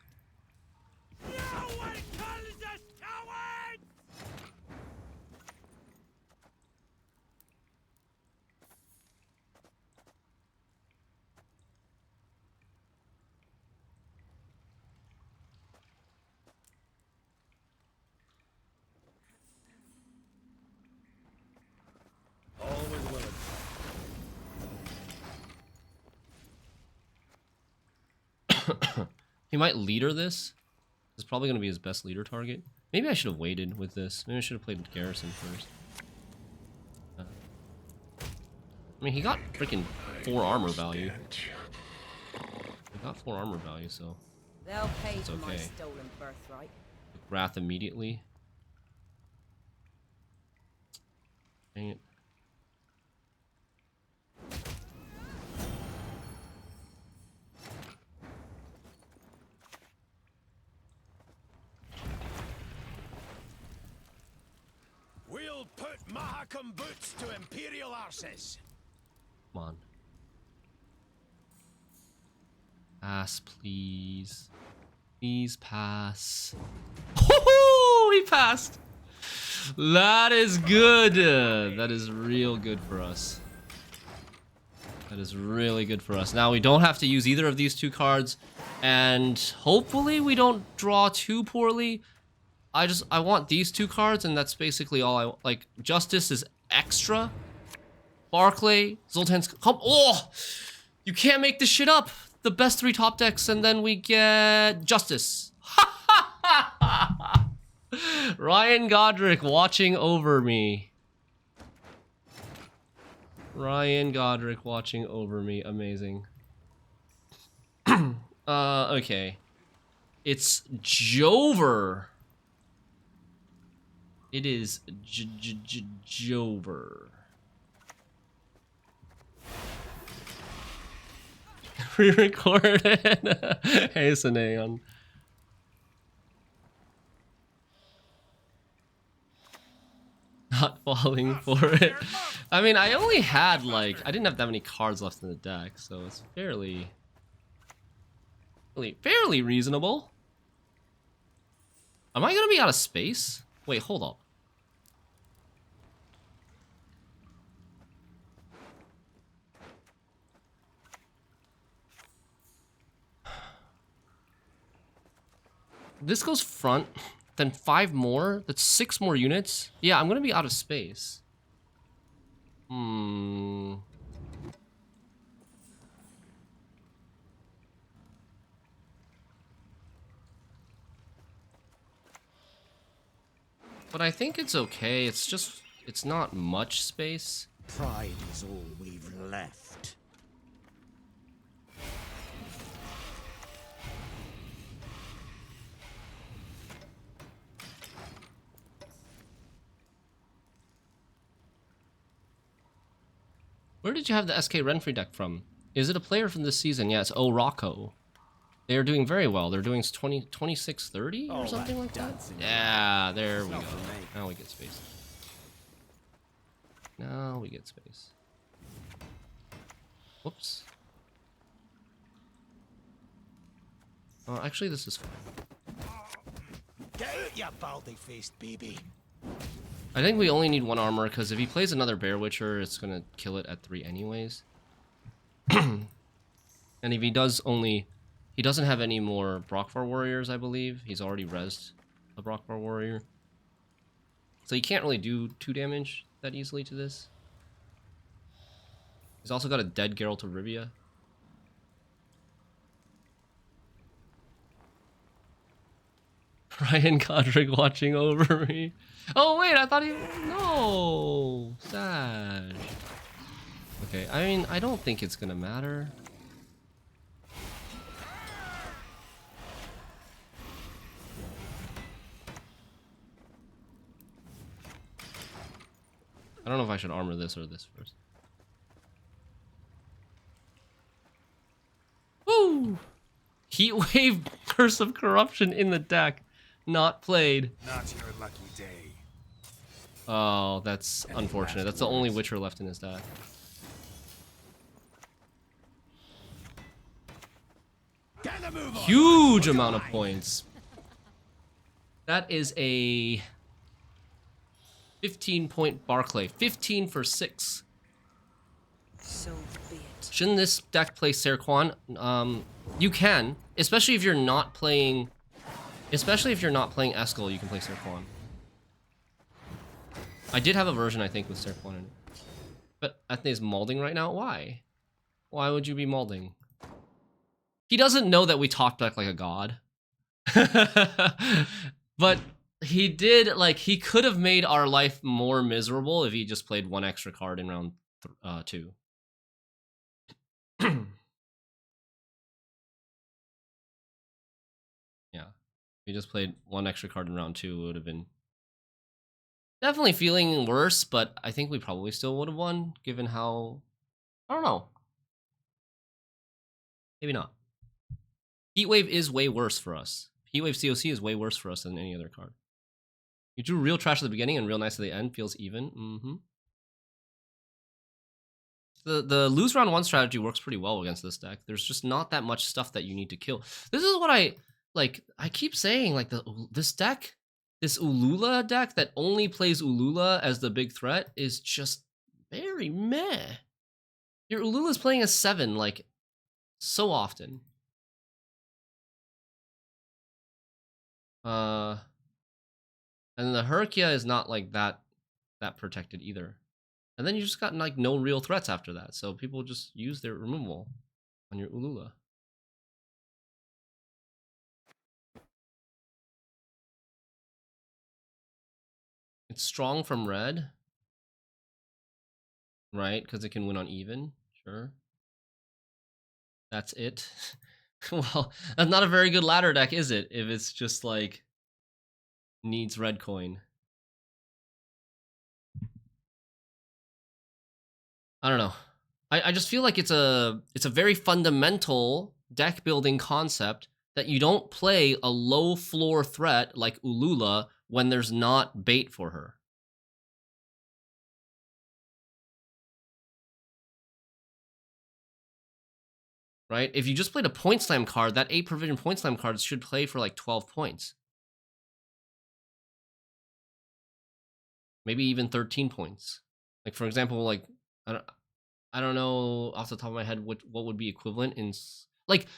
No one calls us cowards! Always willing. He might leader this. It's probably going to be his best leader target. Maybe I should have waited with this. Maybe I should have played Garrison first. I mean, he got freaking 4 armor value. He got 4 armor value, so They'll pay it's for my okay. stolen birthright. Wrath immediately. Dang it. Back 'em boots to Imperial arses. Come on. Pass, please. Please pass. Woohoo! He passed. That is good. That is real good for us. That is really good for us. Now we don't have to use either of these two cards, and hopefully we don't draw too poorly. I want these two cards, and that's basically all I like. Justice is extra. Barclay, Zoltan's come. Oh, you can't make this shit up. The best 3 top decks, and then we get Justice. Ryan Godric watching over me. Ryan Godric watching over me. Amazing. Okay. It's Jover. It is Jover. Pre-recorded. Hey, Saneon. Not falling for it. I mean, I only had like, I didn't have that many cards left in the deck, so it's fairly reasonable. Am I gonna be out of space? Wait, hold up. This goes front, then 5 more. That's 6 more units. Yeah, I'm gonna be out of space. But I think it's okay. It's just, it's not much space. Pride is all we've left. Where did you have the SK Renfri deck from? Is it a player from this season? Yeah, it's O'Rocco. They are doing very well. They're doing 2630 or something like that. Yeah, there we go. Now we get space. Now we get space. Whoops. Oh, actually, this is fine. Get out, you baldy-faced baby. I think we only need 1 armor, because if he plays another Bear Witcher, it's going to kill it at 3 anyways. And if he does only... He doesn't have any more Brockvar Warriors, I believe. He's already rezzed a Brockvar Warrior. So he can't really do 2 damage that easily to this. He's also got a dead Geralt of Rivia. Ryan Godric watching over me. Oh wait, I thought he... No! Sad. Okay, I mean, I don't think it's gonna matter. I don't know if I should armor this or this first. Woo! Heatwave Curse of Corruption in the deck. Not played. Not your lucky day. Oh, that's unfortunate. That's the only Witcher left in his deck. Huge amount of points. That is a 15-point Barclay. 15 for 6. So be it. Shouldn't this deck play Serquan? You can, especially if you're not playing. Especially if you're not playing Eskel, you can play Serquan. I did have a version, I think, with Serquan in it. But Ethne's malding right now. Why? Why would you be malding? He doesn't know that we talked back like a god. But he did, like, he could have made our life more miserable if he just played 1 extra card in round 2. Yeah. If he just played 1 extra card in round 2, it would have been definitely feeling worse, but I think we probably still would have won, given how... I don't know. Maybe not. Heatwave is way worse for us. Heatwave COC is way worse for us than any other card. You drew real trash at the beginning and real nice at the end. Feels even. The lose round 1 strategy works pretty well against this deck. There's just not that much stuff that you need to kill. This is what I keep saying, like this deck, this Ulula deck that only plays Ulula as the big threat is just very meh. Your Ulula's playing a 7 like so often. And the Herkia is not like that protected either. And then you just got like no real threats after that. So people just use their removal on your Ulula. It's strong from red. Right? Because it can win on even. Sure. That's it. Well, that's not a very good ladder deck, is it? If it's just like needs red coin. I don't know. I just feel like it's a very fundamental deck building concept that you don't play a low floor threat like Ulula when there's not bait for her. Right? If you just played a point slam card, that 8 provision point slam card should play for like 12 points. Maybe even 13 points. Like for example, like I don't know off the top of my head what would be equivalent in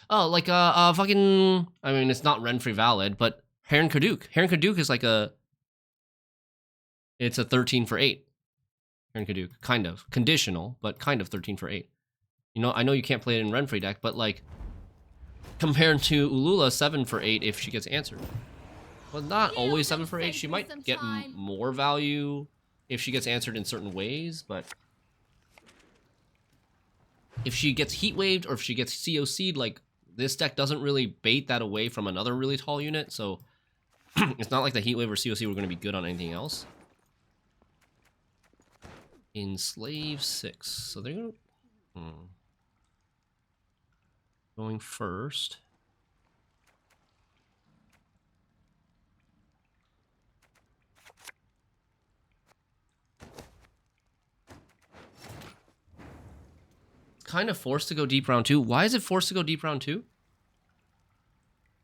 fucking, I mean it's not Renfri valid, but Heron Kaduk. Heron Kaduk is like it's a 13 for 8. Heron Kaduk, kind of conditional, but kind of 13 for 8. You know, I know you can't play it in Renfri deck, but like compared to Ulula, 7 for 8 if she gets answered. Well, not always 7 for 8. She might get more value if she gets answered in certain ways, but if she gets heat waved or if she gets COC'd, like this deck doesn't really bait that away from another really tall unit, so it's not like the heat wave or COC were going to be good on anything else. Enslave 6, so they're going to going first. Kind of forced to go deep round 2. Why is it forced to go deep round 2?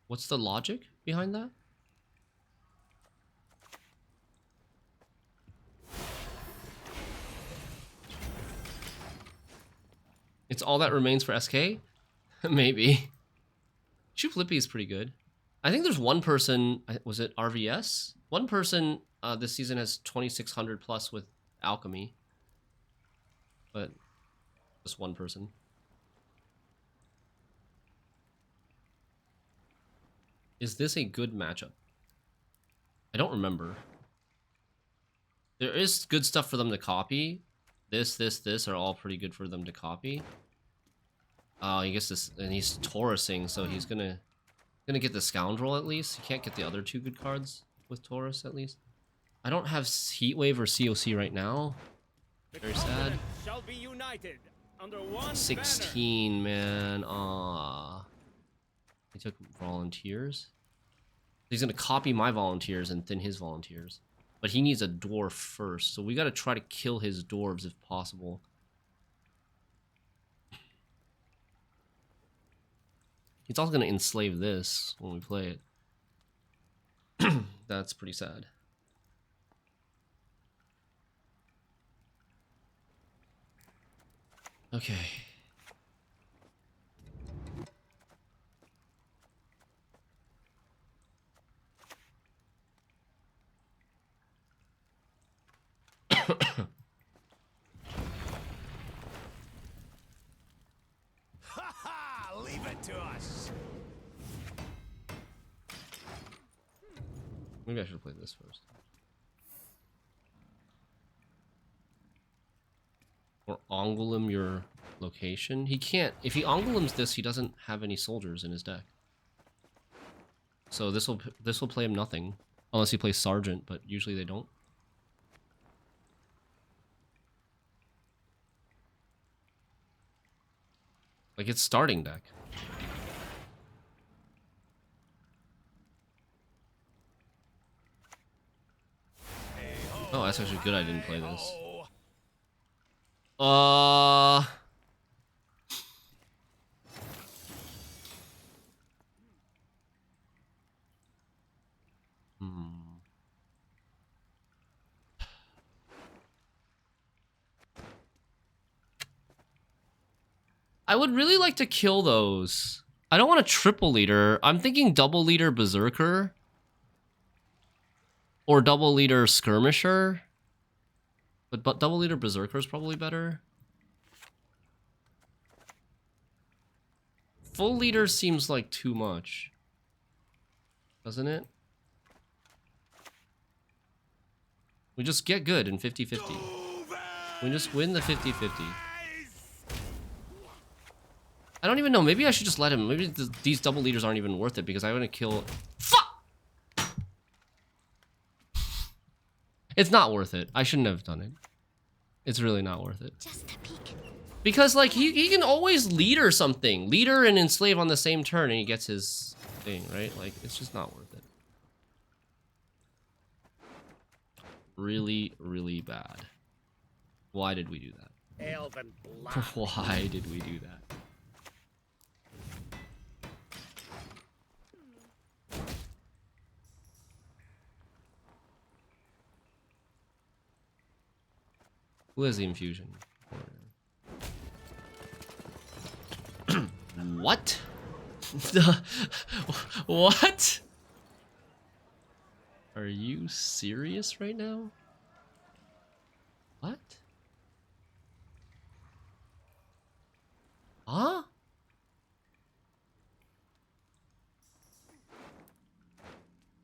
What's the logic behind that? It's all that remains for SK? Maybe. Shupe is pretty good. I think there's one person, was it RVS? One person this season has 2600 plus with Alchemy. But just one person. Is this a good matchup? I don't remember. There is good stuff for them to copy. This are all pretty good for them to copy. I guess this, and he's Taurusing, so he's gonna get the Scoundrel at least. He can't get the other 2 good cards with Taurus at least. I don't have Heatwave or COC right now. Very sad. Shall be united under one 16, man. He took volunteers. He's gonna copy my volunteers and thin his volunteers. But he needs a dwarf first, so we gotta try to kill his dwarves if possible. He's also gonna enslave this when we play it. That's pretty sad. Okay. Ha ha! Leave it to us. Maybe I should play this first. Or Ongulum your location. He can't. If he Ongulums this, he doesn't have any soldiers in his deck. So this will play him nothing, unless he plays Sergeant. But usually they don't. Like it's starting deck. Oh, that's actually good. I didn't play this. I would really like to kill those. I don't want a triple leader. I'm thinking double leader berserker. Or double leader skirmisher. But double leader berserker is probably better. Full leader seems like too much. Doesn't it? We just get good in 50-50. We just win the 50-50. I don't even know. Maybe I should just let him. Maybe these double leaders aren't even worth it because I want to kill... Fuck! It's not worth it. I shouldn't have done it. It's really not worth it. Just a peek. Because, like, he can always leader something. Leader and enslave on the same turn and he gets his thing, right? Like, it's just not worth it. Really, really bad. Why did we do that? Elven blood. Why did we do that? Who has the infusion? What? What? Are you serious right now? What? Huh?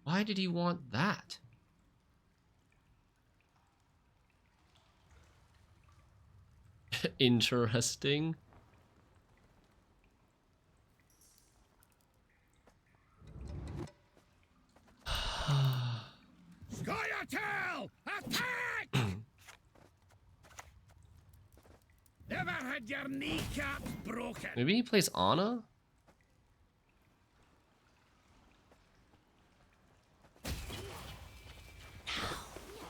Why did he want that? Interesting. Scoia'tael! Attack! Never had your kneecaps broken. Maybe he plays Ana?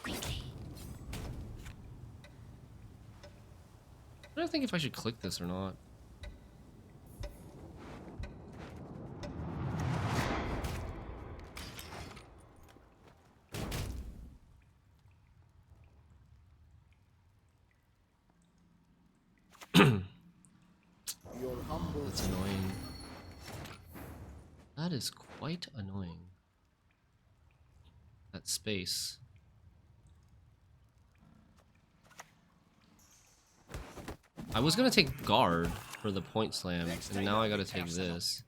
Quickly. I don't think if I should click this or not. That's annoying. That is quite annoying. That space. I was gonna take guard for the point slam, and now I gotta take this.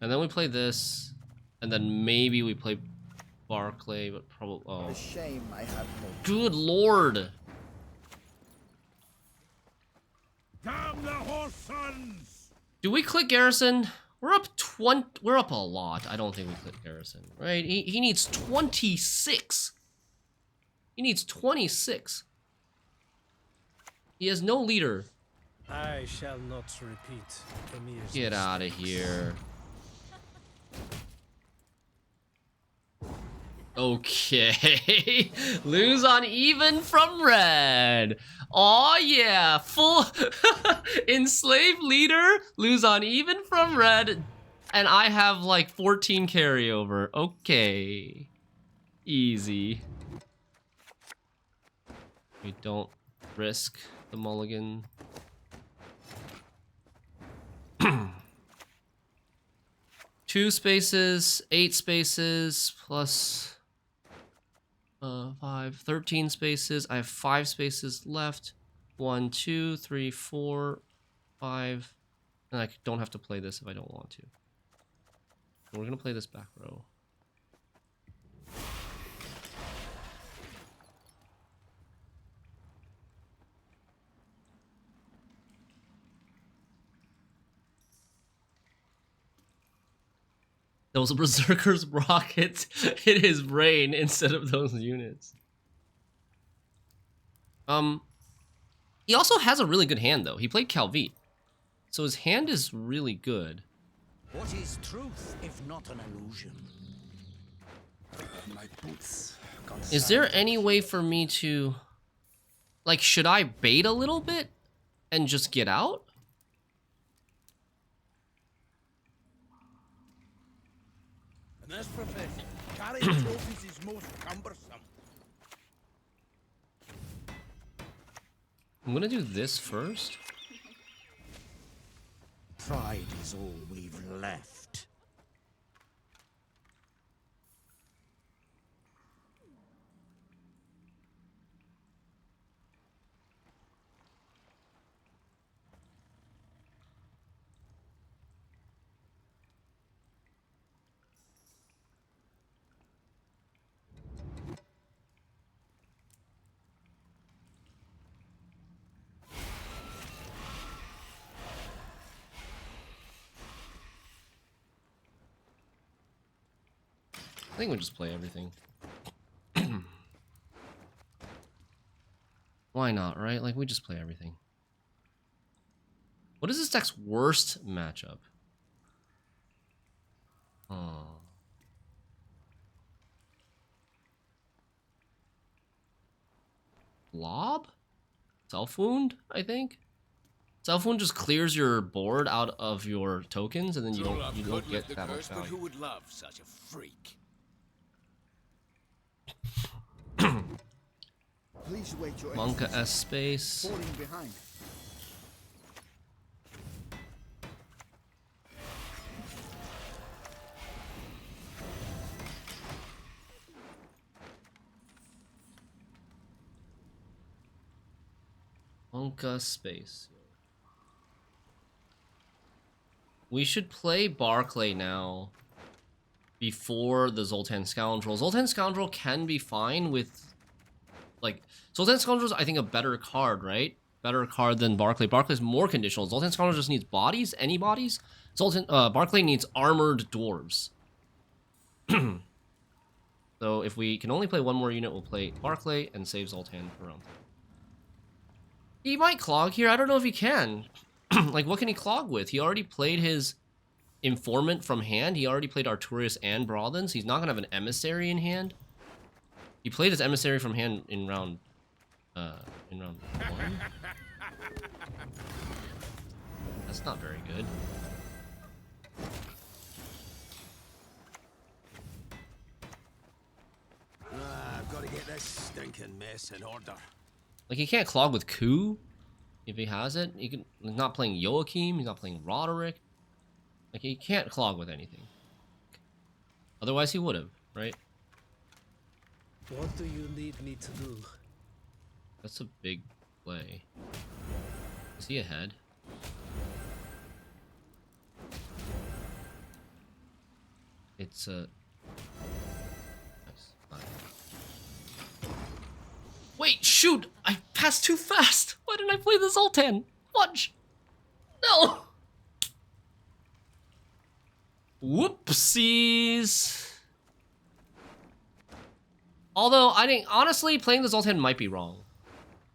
And then we play this, and then maybe we play Barclay, but probably... Oh. Shame I had no. Good lord! Damn the horse sons! Do we click Garrison? We're up 20. We're up a lot. I don't think we click Garrison, right? He needs 26. He needs 26. He has no leader. I shall not repeat Emir's Get out of mistakes. here. Okay. Lose on even from red. Oh yeah, full enslave leader, lose on even from red, and I have like 14 carryover. Okay. Easy. We don't risk the mulligan. 2 spaces, 8 spaces, plus 5, 13 spaces. I have 5 spaces left. 1, 2, 3, 4, 5. And I don't have to play this if I don't want to. We're gonna play this back row. Those berserkers rockets hit his brain instead of those units. He also has a really good hand though. He played Calveit, so his hand is really good. What is truth if not an illusion? My boots. Is there any way for me to, like, should I bait a little bit and just get out? In this profession, Carrying trophies is most cumbersome. I'm gonna do this first. Pride is all we've left. I think we'll just play everything. Why not, right? Like, we just play everything. What is this deck's worst matchup? Oh. Lob? Self wound, I think? Self wound just clears your board out of your tokens, and then you don't get that much But value. who would love such a freak? Please wait your Monka S space. falling behind. Monka space. We should play Barclay now before the Zoltan Scoundrel. Zoltan Scoundrel can be fine with, like, Zoltan Scoundrel's, I think, a better card, right? Better card than Barclay. Barclay's more conditional. Zoltan Scoundrel just needs bodies, any bodies. Barclay needs armored dwarves. So if we can only play one more unit, we'll play Barclay and save Zoltan for round 3. He might clog here. I don't know if he can. Like, what can he clog with? He already played his Informant from hand. He already played Arturius and Brothens. He's not going to have an Emissary in hand. He played his Emissary from hand in round 1. That's not very good. I've got to get this stinking mess in order. Like, he can't clog with Coup if he has it. He's not playing Joachim. He's not playing Roderick. Like, he can't clog with anything. Otherwise, he would have, right? What do you need me to do? That's a big play. Is he ahead? It's a... Nice. Wait, shoot! I passed too fast! Why didn't I play the Zoltan? Fudge! No! Whoopsies! Although, I think, honestly, playing the Zoltan might be wrong.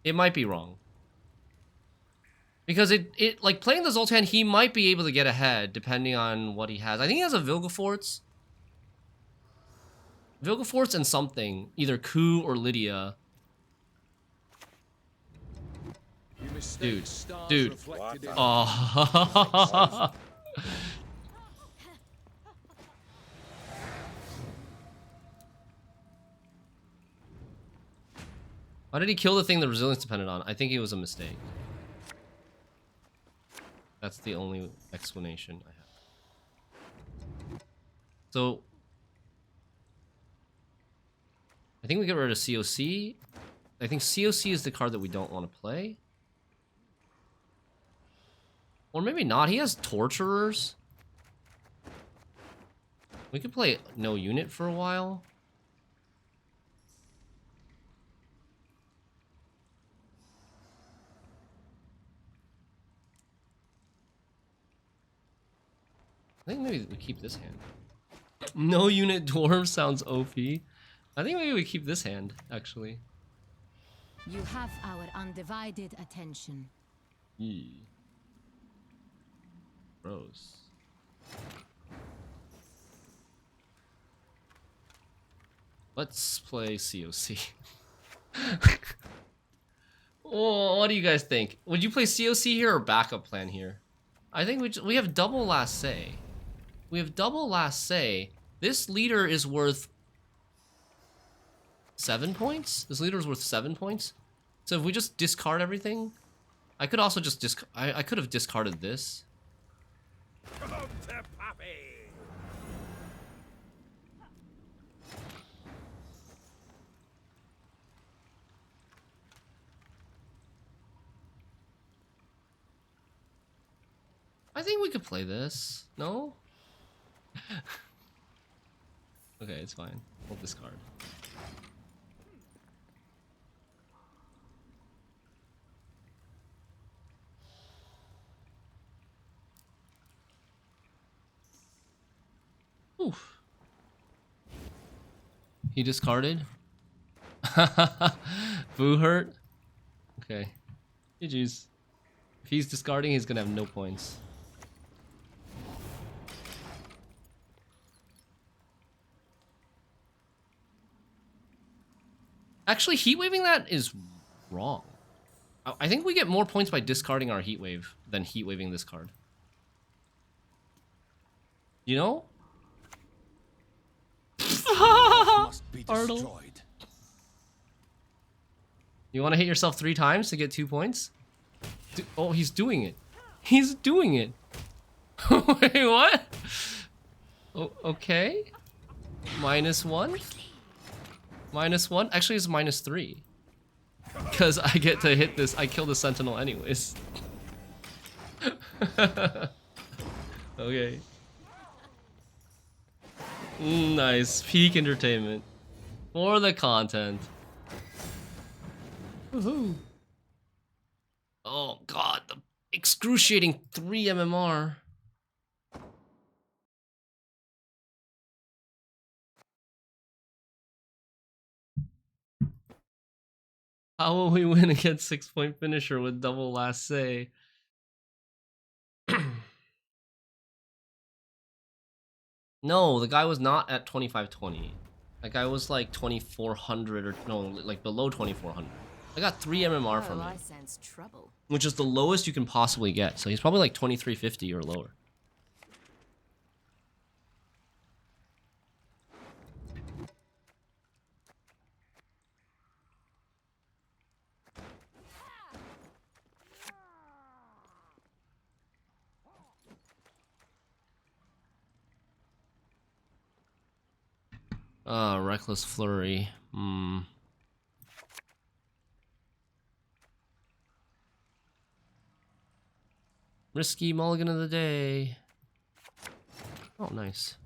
It might be wrong. Because like, playing the Zoltan, he might be able to get ahead, depending on what he has. I think he has a Vilgefortz. Vilgefortz and something. Either Coup or Lydia. Dude. Dude. Oh. Why did he kill the thing the resilience depended on? I think it was a mistake. That's the only explanation I have. So, I think we get rid of COC. I think COC is the card that we don't want to play. Or maybe not. He has Torturers. We could play no unit for a while. I think maybe we keep this hand. No unit dwarf sounds OP. I think maybe we keep this hand, actually. You have our undivided attention. Gross. Let's play COC. Oh, what do you guys think? Would you play COC here or backup plan here? I think we have double last say. We have double last say. This leader is worth 7 points? This leader is worth 7 points? So if we just discard everything, I could also just I could have discarded this. Come to Pappy! I think we could play this. No? Okay, it's fine. We'll discard. Oof. He discarded. Boo hurt. Okay. GG's. If he's discarding, he's gonna have no points. Actually, heat waving that is wrong. I think we get more points by discarding our heat wave than heat waving this card. You know? Must be Artle. destroyed. You want to hit yourself 3 times to get 2 points? Oh, he's doing it. He's doing it. Wait, what? Oh, okay. -1. -1. Actually, it's -3. Because I get to hit this. I kill the sentinel anyways. Okay. Nice. Peak entertainment. For the content. Woohoo. Oh god, the excruciating 3 MMR. How will we win against 6-point finisher with double last say? No, the guy was not at 2520. That guy was like 2400 or no, like below 2400. I got 3 MMR from Oh, I him, sense trouble. which is the lowest you can possibly get. So he's probably like 2350 or lower. Reckless Flurry. Risky mulligan of the day. Oh, nice.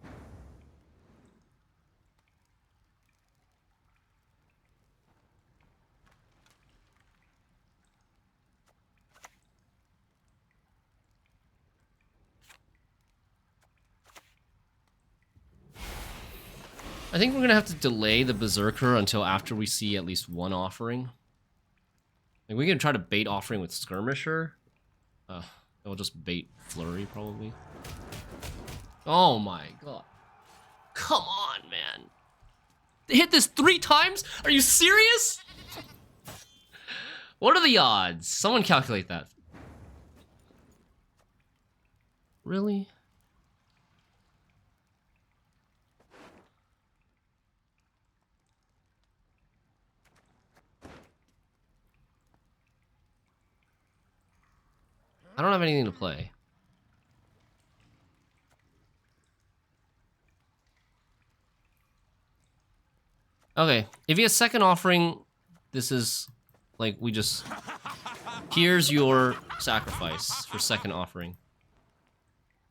I think we're gonna have to delay the Berserker until after we see at least one offering. Like, we can try to bait offering with Skirmisher. We'll just bait Flurry, probably. Oh my god. Come on, man. They hit this 3 times? Are you serious? What are the odds? Someone calculate that. Really? I don't have anything to play. Okay, if he has second offering, this is like we just... Here's your sacrifice for second offering.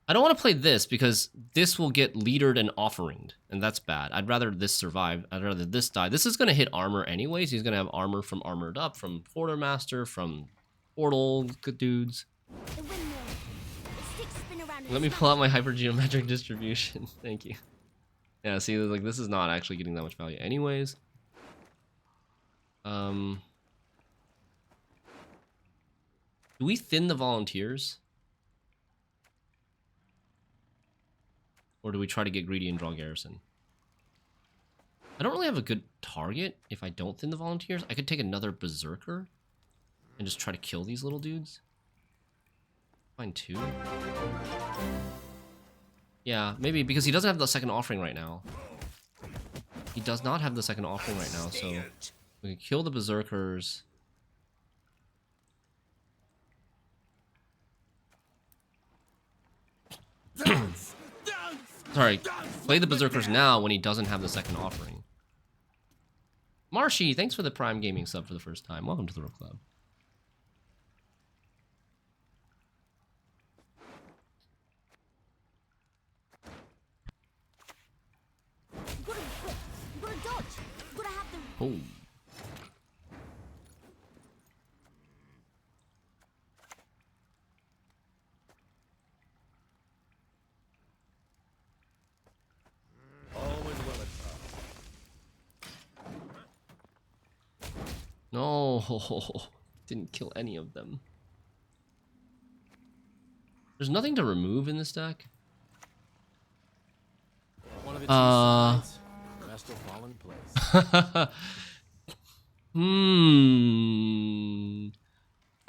I don't want to play this because this will get leadered and offeringed, and that's bad. I'd rather this survive. I'd rather this die. This is going to hit armor anyways. He's going to have armor from Armored Up, from Quartermaster, from Portal dudes. The windmill. The sticks spin around. Let me pull out my hypergeometric distribution. Thank you. Yeah, see, like, this is not actually getting that much value anyways. Do we thin the volunteers? Or do we try to get greedy and draw garrison? I don't really have a good target if I don't thin the volunteers. I could take another Berserker and just try to kill these little dudes. Find 2. Yeah, maybe because he doesn't have the second offering right now. He does not have the second offering right now, so we can kill the berserkers. Sorry, play the berserkers now when he doesn't have the second offering. Marshy, thanks for the Prime Gaming sub for the first time. Welcome to the Rook Club. You gotta be quick. You gotta dodge. You gotta have them. Oh. No, didn't kill any of them. There's nothing to remove in this deck. One of its sides, the rest will fall in place.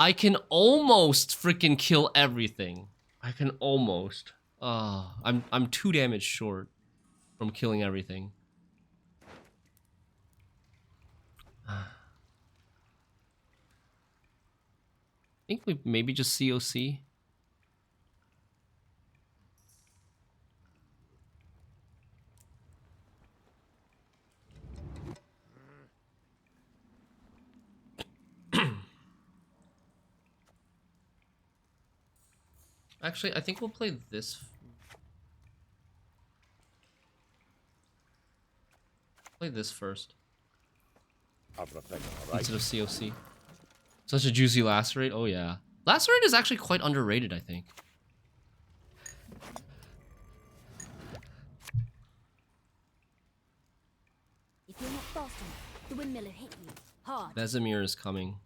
I can almost freaking kill everything. I can almost. I'm 2 damage short from killing everything. I think we maybe just COC. Actually, I think we'll play this. Play this first. Instead of COC. Such a juicy lacerate. Oh yeah. Lacerate is actually quite underrated, I think. If you're not fast enough, the windmill will hit you hard. Vesemir is coming.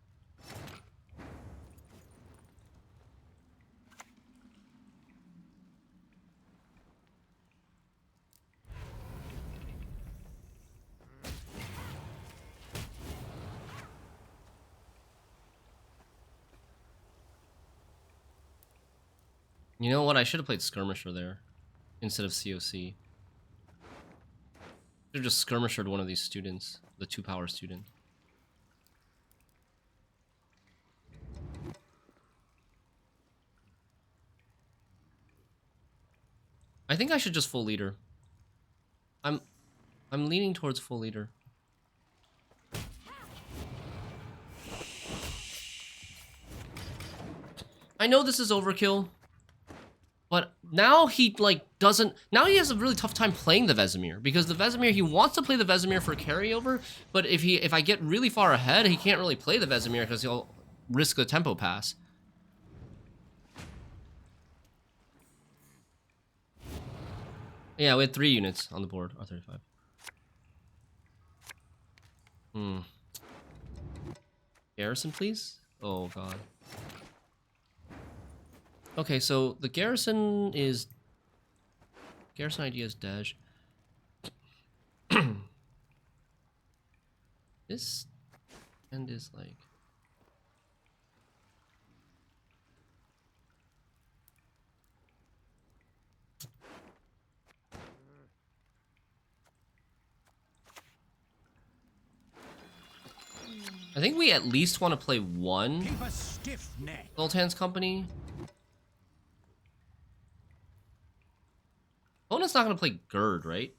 You know what? I should have played Skirmisher there instead of COC. Should have just Skirmishered one of these students, the 2-power student. I think I should just full leader. I'm leaning towards full leader. I know this is overkill. But now he, like, doesn't... Now he has a really tough time playing the Vesemir. Because the Vesemir, he wants to play the Vesemir for carryover. But if I get really far ahead, he can't really play the Vesemir because he'll risk the tempo pass. Yeah, we had 3 units on the board. R35. Garrison, please? Oh, God. Okay, so the garrison is... Garrison idea is dash. This end is like... I think we at least want to play one Keep a stiff neck. Zoltan's Company. Opponent's not going to play Gird, right?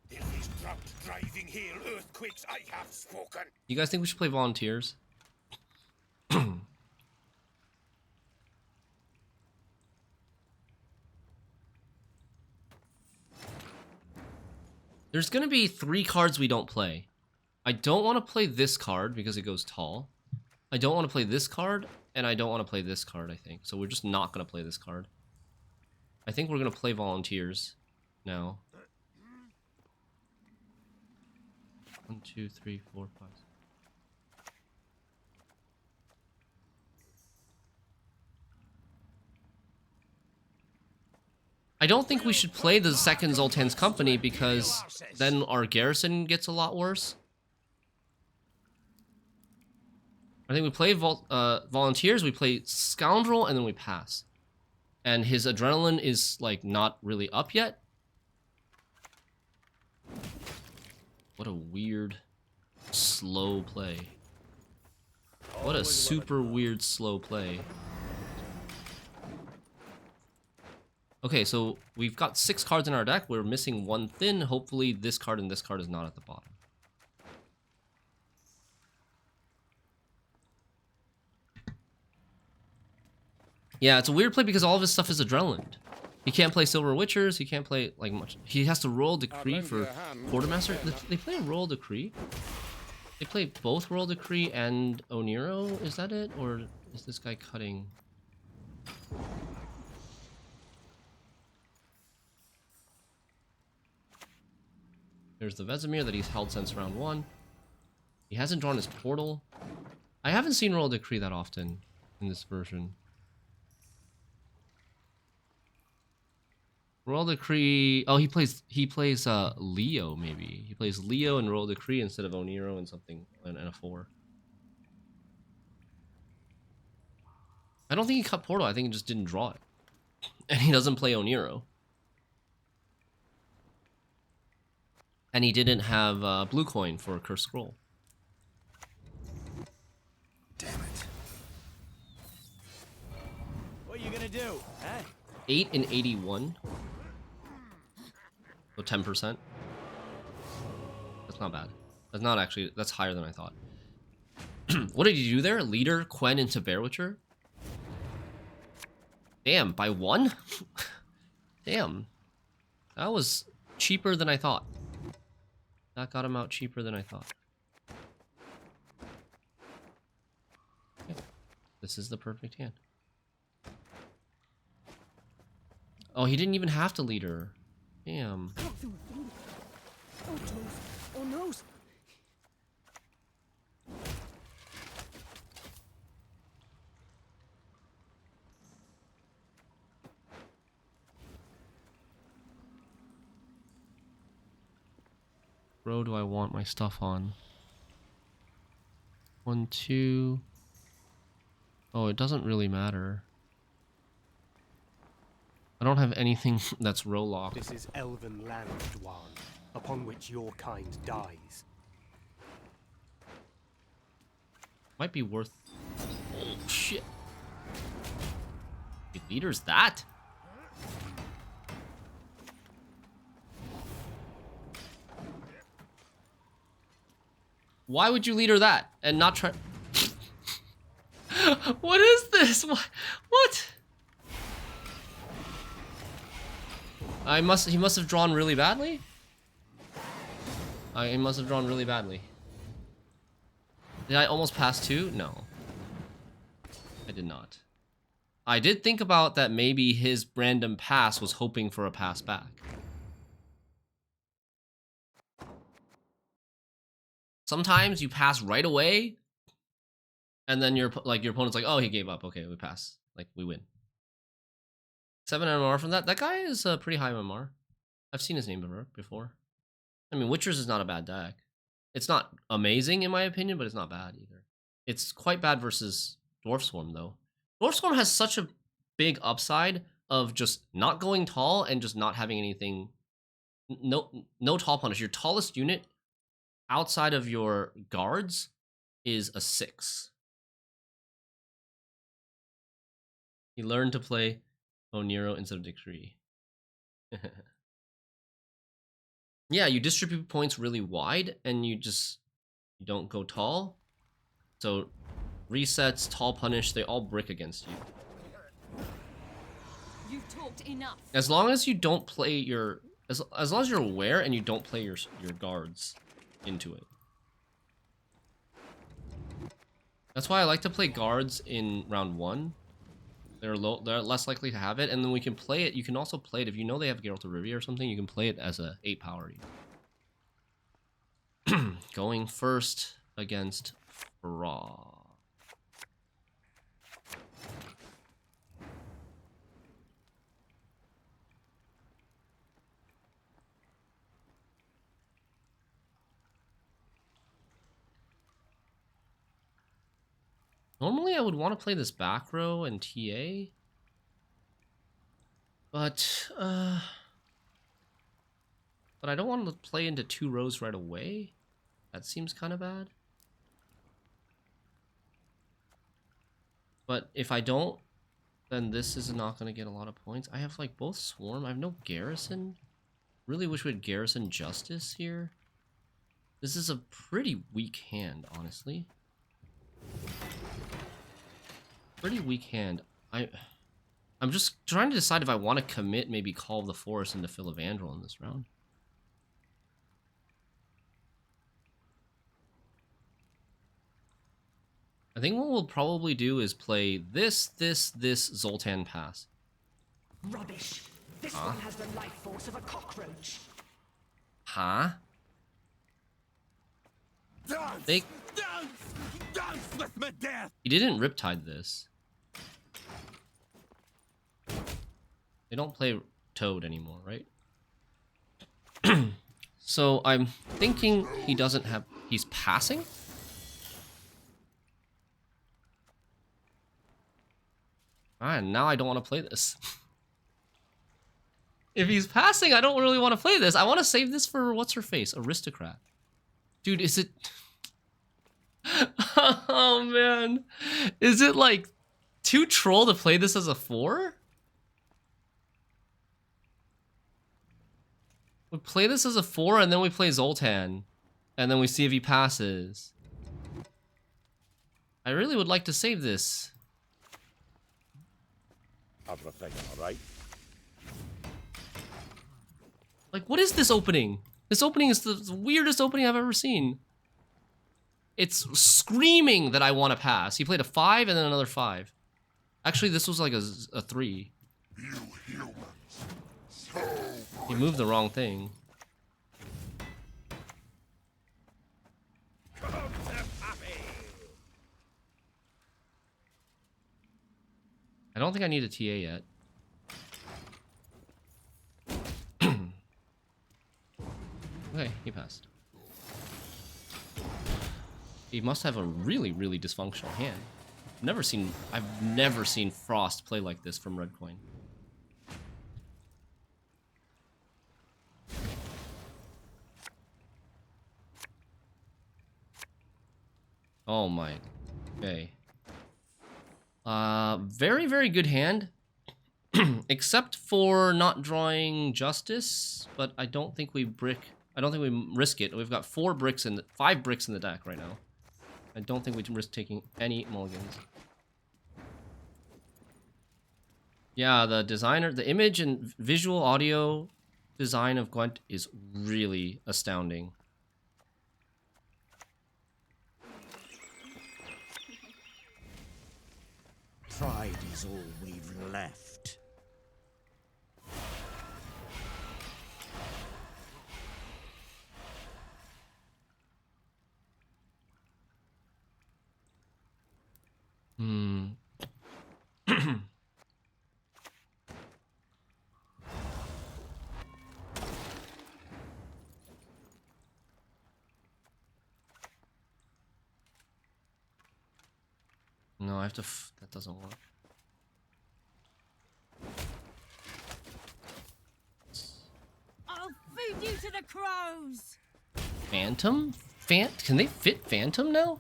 If he's dropped driving hail earthquakes, I have spoken. You guys think we should play Volunteers? There's going to be 3 cards we don't play. I don't want to play this card because it goes tall. I don't want to play this card, and I don't want to play this card, I think. So we're just not going to play this card. I think we're going to play Volunteers now. 1, 2, 3, 4, 5. I don't think we should play the second Zoltan's Company because then our garrison gets a lot worse. I think we play Volunteers, we play Scoundrel, and then we pass. And his adrenaline is, like, not really up yet. What a weird, slow play. What a super weird, slow play. Okay, so we've got 6 cards in our deck. We're missing 1 thin. Hopefully this card and this card is not at the bottom. Yeah, it's a weird play because all of his stuff is adrenaline. He can't play Silver Witchers. He can't play, like, much. He has to roll Decree for Quartermaster. They play Royal Decree? They play both Royal Decree and Oniro? Is that it? Or is this guy cutting? There's the Vesemir that he's held since round 1. He hasn't drawn his portal. I haven't seen Royal Decree that often in this version. Royal Decree. Oh, he plays Leo, maybe. He plays Leo and Royal Decree instead of Oniro and something and a 4. I don't think he cut portal. I think he just didn't draw it. And he doesn't play Oniro. And he didn't have blue coin for Cursed Scroll. Damn it. What are you gonna do, huh? 8 and 81. So 10%. That's not bad. That's not actually, that's higher than I thought. What did you do there? Leader, Coen into Bear Witcher? Damn, by 1? Damn. That was cheaper than I thought. That got him out cheaper than I thought. Okay. This is the perfect hand. Oh, he didn't even have to lead her. Damn. Oh, toes. Oh, nose. Row do I want my stuff on? 1, 2. Oh, it doesn't really matter. I don't have anything that's row locked. This is elven land, Dwan, upon which your kind dies. Might be worth... Oh, shit. The leader's that? Why would you leader that and not try... What is this? What? He must have drawn really badly? He must have drawn really badly. Did I almost pass 2? No. I did not. I did think about that maybe his random pass was hoping for a pass back. Sometimes you pass right away, and then your opponent's like, oh, he gave up. Okay, we pass. Like, we win. 7 MMR from that. That guy is pretty high MMR. I've seen his name before. I mean, Witchers is not a bad deck. It's not amazing in my opinion, but it's not bad either. It's quite bad versus Dwarf Swarm though. Dwarf Swarm has such a big upside of just not going tall and just not having anything. No tall punish. Your tallest unit outside of your guards is a 6. He learned to play Oniro instead of Decree. Yeah, you distribute points really wide and you don't go tall. So resets, tall punish, they all brick against you. You've talked enough. As long as you don't play your as long as you're aware and you don't play your guards into it. That's why I like to play guards in round 1. They're less likely to have it, and then we can play it. You can also play it if you know they have Geralt of Rivia or something. You can play it as a 8 power. Going first against Fra. Normally I would want to play this back row and TA. But I don't want to play into 2 rows right away. That seems kind of bad. But if I don't, then this is not going to get a lot of points. I have like both Swarm. I have no Garrison. Really wish we had Garrison Justice here. This is a pretty weak hand, honestly. Pretty weak hand. I'm just trying to decide if I want to commit maybe Call of the Forest into Philavandrel in this round. I think what we'll probably do is play this Zoltan Pass. Rubbish. This one has the life force of a cockroach. Huh? Dance! They... Dance! Dance with me, death! He didn't Riptide this. They don't play Toad anymore, right? So I'm thinking he doesn't have... He's passing? Alright, now I don't want to play this. If he's passing, I don't really want to play this. I want to save this for what's-her-face? Aristocrat. Dude, is it... Oh, man. Is it, like, too troll to play this as a 4? We play this as a 4, and then we play Zoltan. And then we see if he passes. I really would like to save this. Everything all right? Like, what is this opening? This opening is the weirdest opening I've ever seen. It's screaming that I want to pass. He played a 5 and then another 5. Actually, this was like a 3. He moved the wrong thing. I don't think I need a TA yet. Okay, he passed. He must have a really, really dysfunctional hand. I've never seen Frost play like this from Red Coin. Oh my. Okay. Very, very good hand. Except for not drawing Justice, but I don't think we risk it. We've got 5 bricks in the deck right now. I don't think we can risk taking any mulligans. Yeah, the image and visual audio design of Gwent is really astounding. Pride is all we've left. No, I have to... that doesn't work. I'll feed you to the crows! Phantom? Can they fit Phantom now?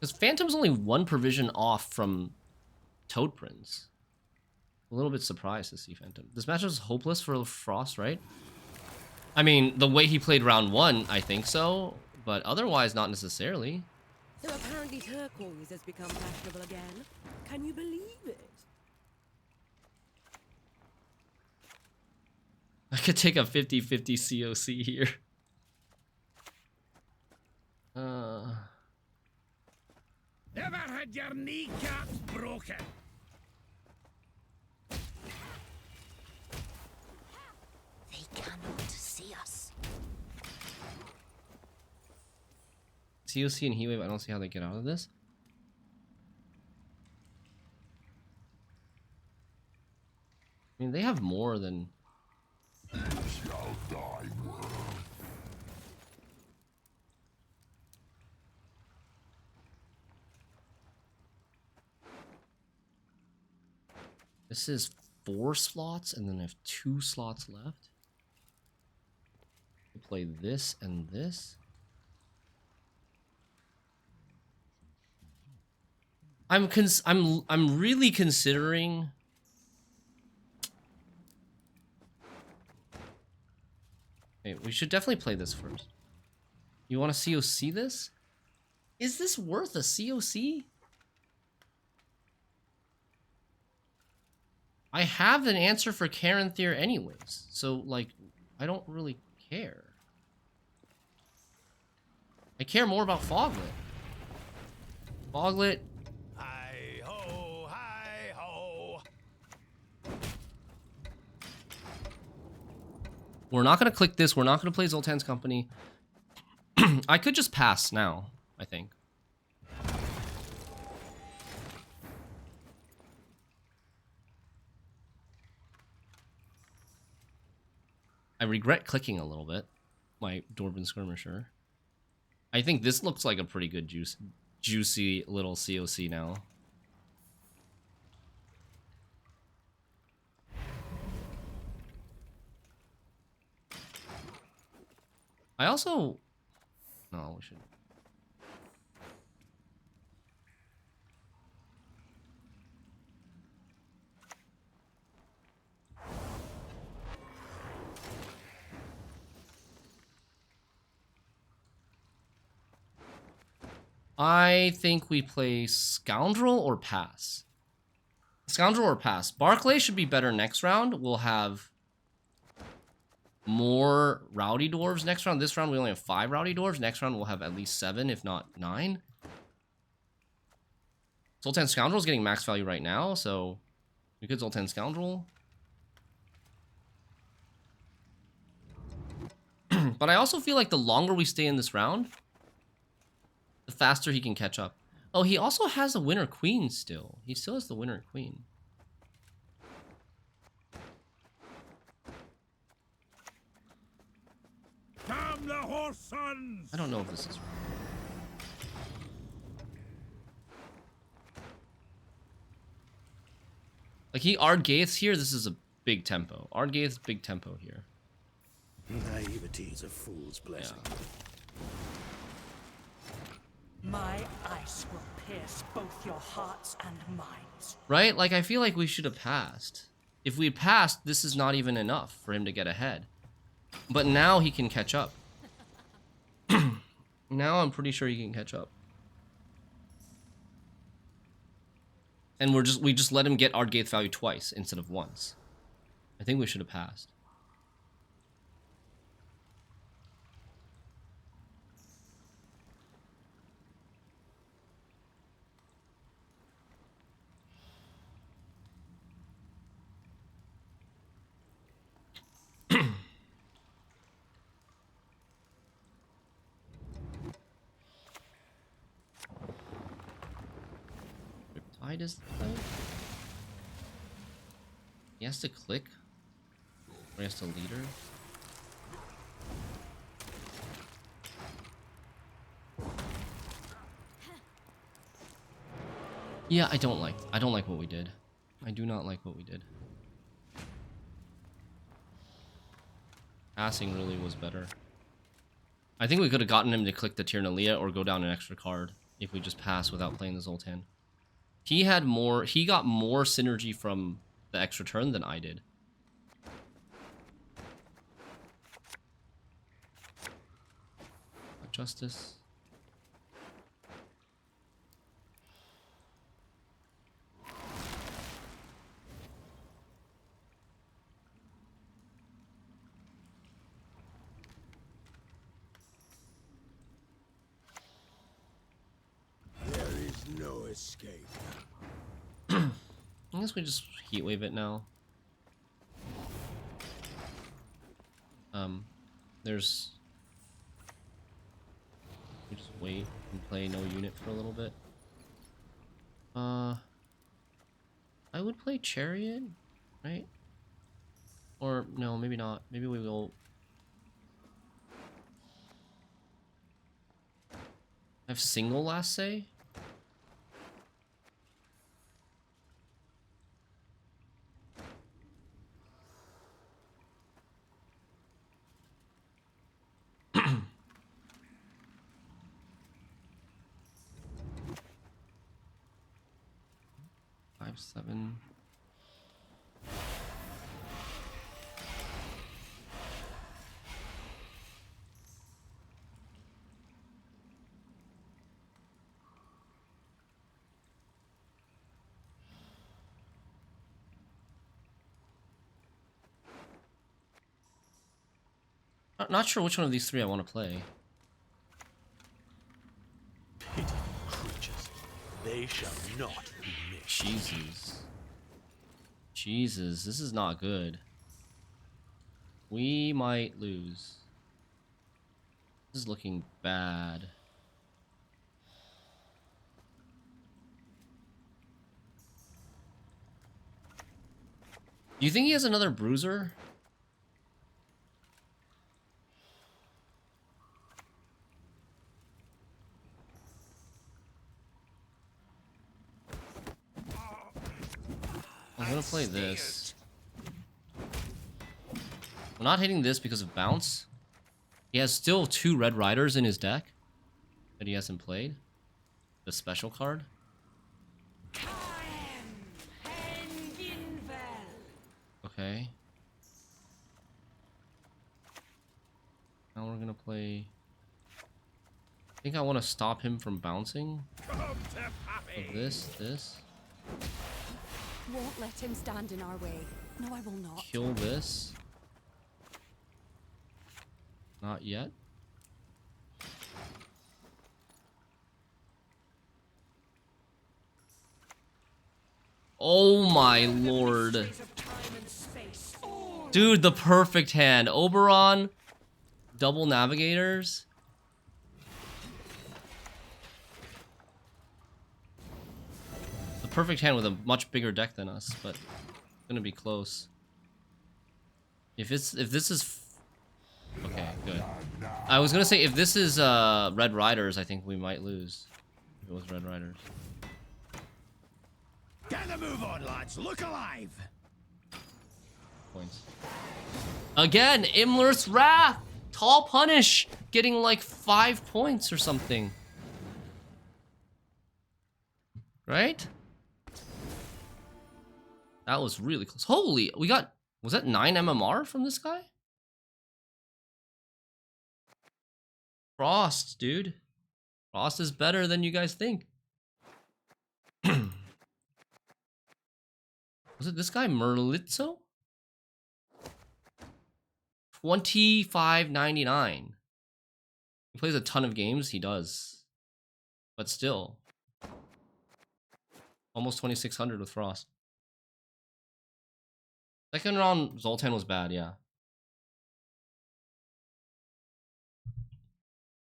Because Phantom's only 1 provision off from Toad Prince. A little bit surprised to see Phantom. This match is hopeless for Frost, right? I mean, the way he played round 1, I think so. But otherwise, not necessarily. So apparently turquoise has become fashionable again. Can you believe it? I could take a 50-50 COC here. Never had your kneecaps broken. They cannot see us. COC and Heatwave, I don't see how they get out of this. I mean, they have more than... This is 4 slots, and then I have 2 slots left. I'll play this and this. I'm really considering. Okay, we should definitely play this first. You want to COC this? Is this worth a COC? I have an answer for Karen Thier anyways, so like, I don't really care. I care more about Foglet. Foglet. Hi ho, hi ho. We're not gonna click this. We're not gonna play Zoltan's Company. I could just pass now, I think. I regret clicking a little bit, my Dwarven Skirmisher. I think this looks like a pretty good juicy little COC now. I also... No, we should... I think we play Scoundrel or pass. Scoundrel or pass. Barclay should be better next round. We'll have more Rowdy Dwarves next round. This round we only have 5 Rowdy Dwarves. Next round we'll have at least 7, if not 9. Zoltan Scoundrel is getting max value right now, so we could Zoltan Scoundrel. But I also feel like the longer we stay in this round, the faster he can catch up. Oh, he also has a Winter Queen still. He still has the Winter Queen. Damn the horse sons! I don't know if this is right. Like, he Ardgaith's here. This is a big tempo. Ardgaith's big tempo here. Naivety is a fool's blessing. Yeah. My ice will pierce both your hearts and minds. Right? Like, I feel like we should have passed. If we had passed, this is not even enough for him to get ahead. But now he can catch up. Now I'm pretty sure he can catch up. And we just let him get Ardgaith value twice instead of once. I think we should have passed. Riptide is the play? He has to click? Or he has to leader? Yeah, I don't like what we did. I do not like what we did. Passing really was better. I think we could have gotten him to click the Tyrnalia or go down an extra card if we just pass without playing the Zoltan. He got more synergy from the extra turn than I did. Justice. There is no escape. I guess we just heatwave it now. There's... We just wait and play no unit for a little bit. I would play Chariot, right? Or, no, maybe not. Maybe we will... I have single last say? 5, 7. Not sure which one of these three I want to play. Pitiful creatures. They shall not be missed. Jesus. Jesus, this is not good. We might lose. This is looking bad. Do you think he has another bruiser? I'm gonna play this. I'm not hitting this because of bounce. He has still 2 Red Riders in his deck that he hasn't played. The special card. Okay. Now we're gonna play. I think I want to stop him from bouncing. Of this. Won't let him stand in our way. No, I will not. Kill this. Not yet. Oh my lord. Dude, the perfect hand. Oberon, double navigators. The perfect hand with a much bigger deck than us, but it's gonna be close. If this is okay, good. I was gonna say if this is Red Riders, I think we might lose. If it was Red Riders. Get the move on, lads. Look alive. Points. Again, Imler's Wrath! Tall Punish! Getting like 5 points or something. Right? That was really close. Holy, we got... Was that 9 MMR from this guy? Frost, dude. Frost is better than you guys think. Was it this guy, Merlitzo? 25.99. He plays a ton of games, he does. But still. Almost 2600 with Frost. Second round Zoltan was bad, yeah.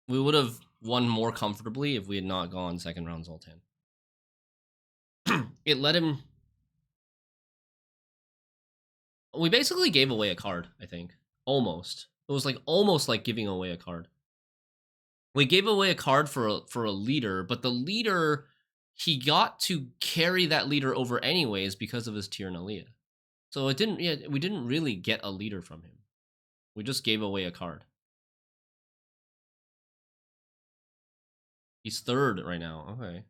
We would have won more comfortably if we had not gone second round Zoltan. It let him... We basically gave away a card, I think. Almost. It was like almost like giving away a card. We gave away a card for a leader, but the leader, he got to carry that leader over anyways because of his Tyrnalia. So it didn't, yeah, we didn't really get a leader from him. We just gave away a card. He's third right now. Okay.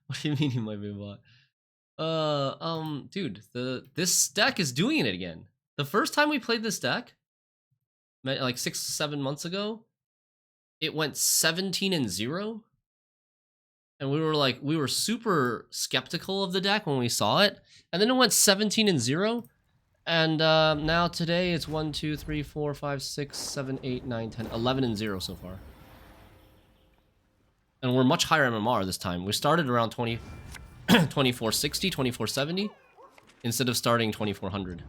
What do you mean he might be a bot? Dude, this deck is doing it again. The first time we played this deck, like 6-7 months ago, it went 17-0. And we were super skeptical of the deck when we saw it. And then it went 17-0. And now today it's 1, 2, 3, 4, 5, 6, 7, 8, 9, 10, 11-0 so far. And we're much higher MMR this time. We started around 2460, 2470, instead of starting 2400.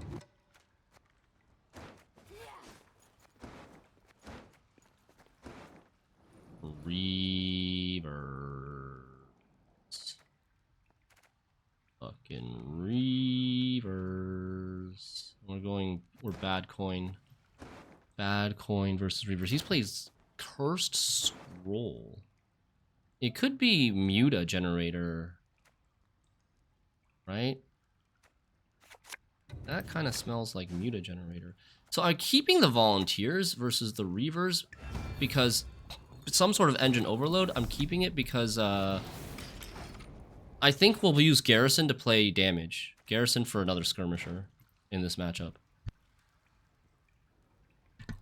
Reavers. Fucking Reavers. We're bad coin. Bad coin versus Reavers. He plays Cursed Scroll. It could be Muta generator, right? That kind of smells like Muta generator. So I'm keeping the volunteers versus the reavers because some sort of engine overload. I'm keeping it because I think we'll use Garrison to play damage. Garrison for another skirmisher in this matchup.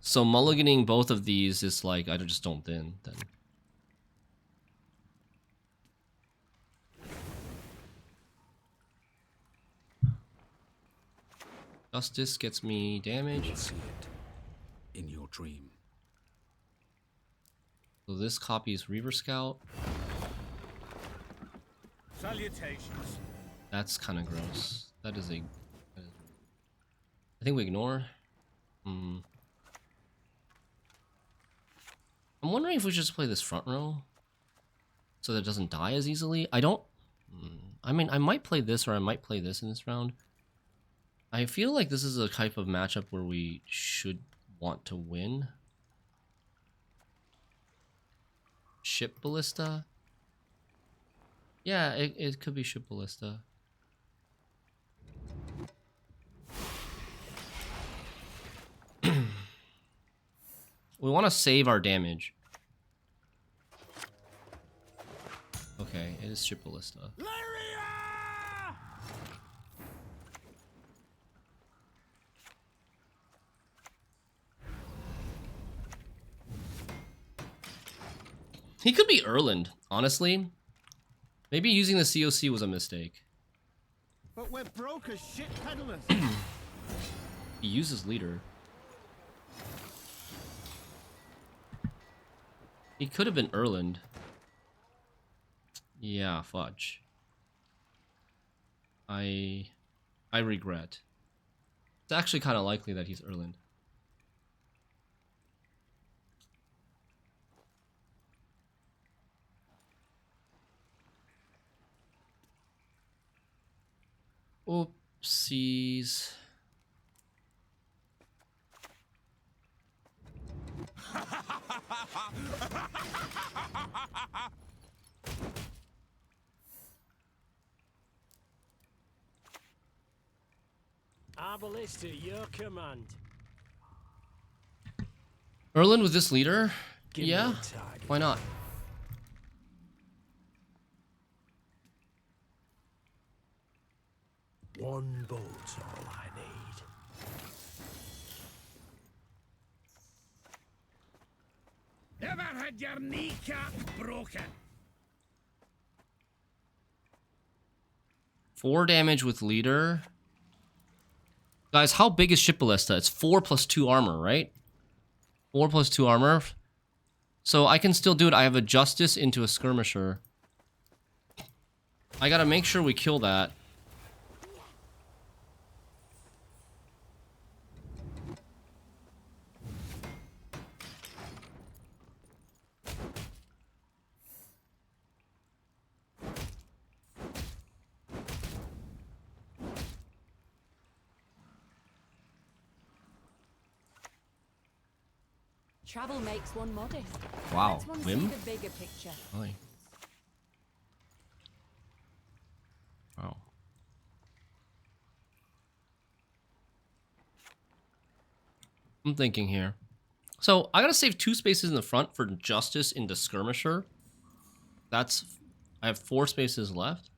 So mulliganing both of these is like, I just don't then. Justice gets me damage. See it in your dream. So this copies Reaver Scout. Salutations. That's kind of gross. That is a... I think we ignore. I'm wondering if we should just play this front row so that it doesn't die as easily. I don't... I mean, I might play this or I might play this in this round. I feel like this is a type of matchup where we should want to win. Ship Ballista? Yeah, it could be Ship Ballista. We want to save our damage. Okay, it is Ship Ballista. He could be Erland, honestly. Maybe using the COC was a mistake. But we're broke as shit peddlers. He uses leader. He could have been Erland. Yeah, fudge. I regret. It's actually kind of likely that he's Erland. Oopsies. Ballista, your command. Erland with this leader? Give me Yeah, a target. why not? One boat's all I need. Never had your kneecap broken. 4 damage with leader. Guys, how big is Ship Ballista? It's 4 plus 2 armor, right? 4 plus 2 armor. So I can still do it. I have a Justice into a Skirmisher. I gotta make sure we kill that. Travel makes one modest. Wow, Let's one whim? see the bigger picture. Aye. Wow. I'm thinking here. So I gotta save 2 spaces in the front for Justice into Skirmisher. That's... I have 4 spaces left.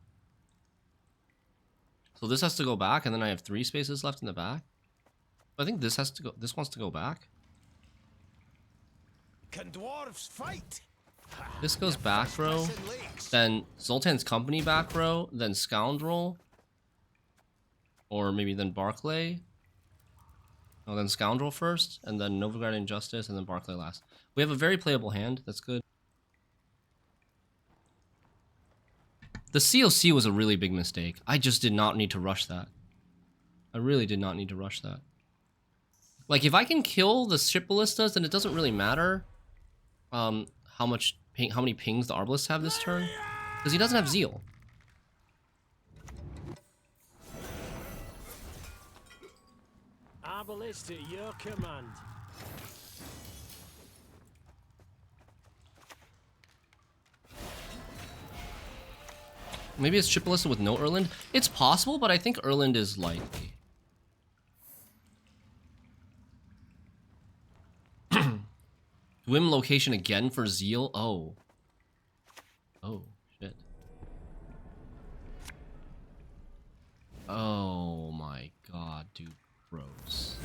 So this has to go back, and then I have 3 spaces left in the back. I think this has to go... This wants to go back. Can dwarves fight? This goes back row, then Zoltan's Company back row, then Scoundrel, or maybe then Barclay. Oh, then Scoundrel first, and then Novigrad Injustice, and then Barclay last. We have a very playable hand. That's good. The COC was a really big mistake. I just did not need to rush that. I really did not need to rush that. Like, if I can kill the Ship Ballistas, then it doesn't really matter how many pings the Arbalists have this turn, because he doesn't have Zeal. Ballista, your command. Maybe it's Ship Ballista with no Erland. It's possible, but I think Erland is likely. Dwim location again for Zeal? Oh. Oh, shit. Oh my god, dude. Gross.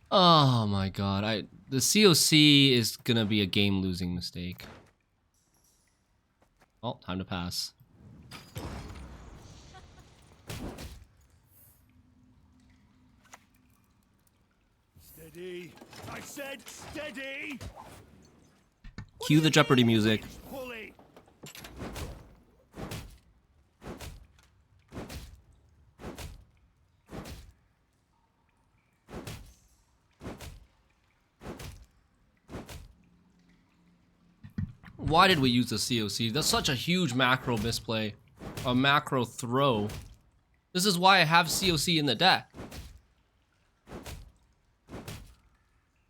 Oh my god, the COC is gonna be a game losing mistake. Oh, time to pass. Steady. I said steady. Cue the Jeopardy music. Pulley. Why did we use the COC? That's such a huge macro misplay. A macro throw. This is why I have COC in the deck.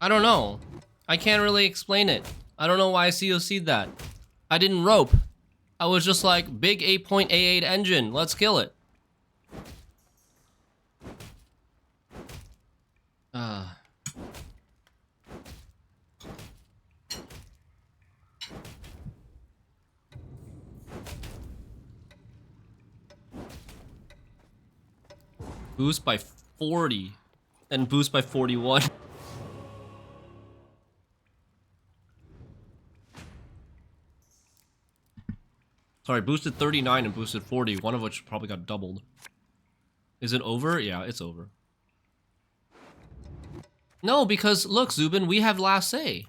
I don't know. I can't really explain it. I don't know why I COC'd that. I didn't rope. I was just like, big 8.88 engine. Let's kill it. Boost by 40 and boost by 41. Sorry, boosted 39 and boosted 40, one of which probably got doubled. Is it over? Yeah, it's over. No, because look, Zubin, we have last say.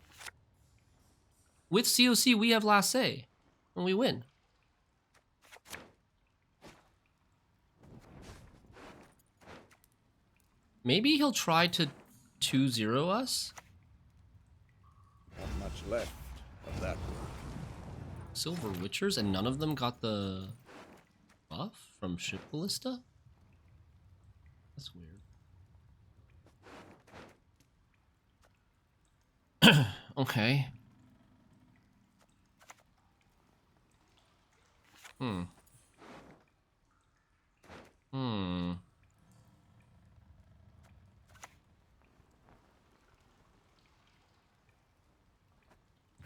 With COC, we have last say. And we win. Maybe he'll try to 2-0 us? Not much left of that. Silver Witchers, and none of them got the buff from Ship Ballista? That's weird. Okay.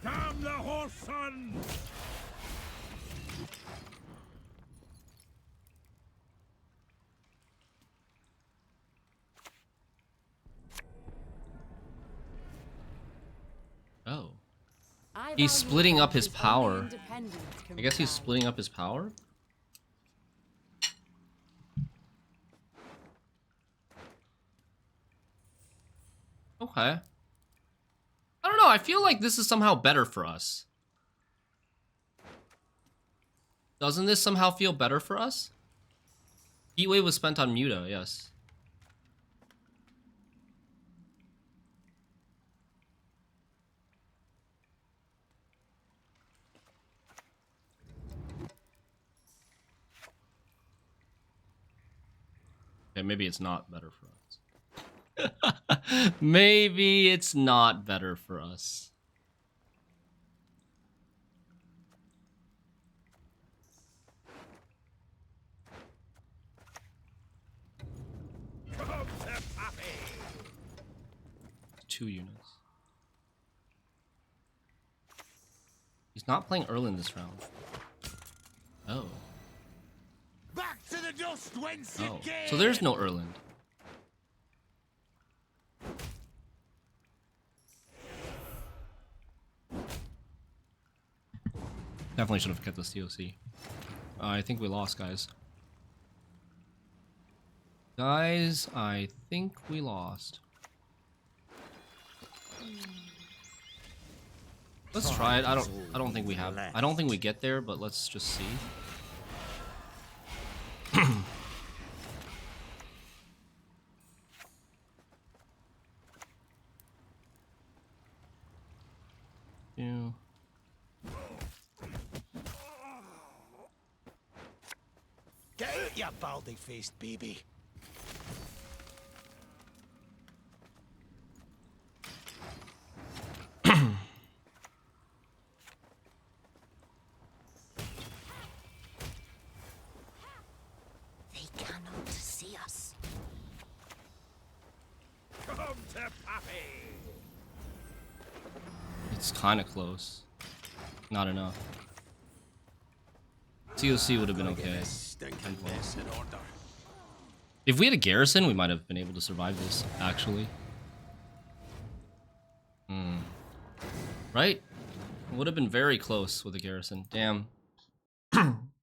Damn the horse son! Oh. I He's value splitting up his God's power. independence, I guess he's Kumkai. splitting up his power? Okay. I don't know, I feel like this is somehow better for us. Doesn't this somehow feel better for us? Heatwave was spent on Muta, yes. Okay, maybe it's not better for us. Maybe it's not better for us. Come to Pappy! 2 units. He's not playing Erland this round. Oh. Back to the dust whence Oh. it came! So there's no Erland. Definitely should have kept the COC. I think we lost, guys. Guys, I think we lost. Let's try it. I don't think we have. I don't think we get there, but let's just see. Yeah. Get out, you baldy-faced baby! It's kind of close. Not enough. COC would have been okay. Stinking mess in order. If we had a garrison, we might have been able to survive this, actually. Right? It would have been very close with a garrison. Damn.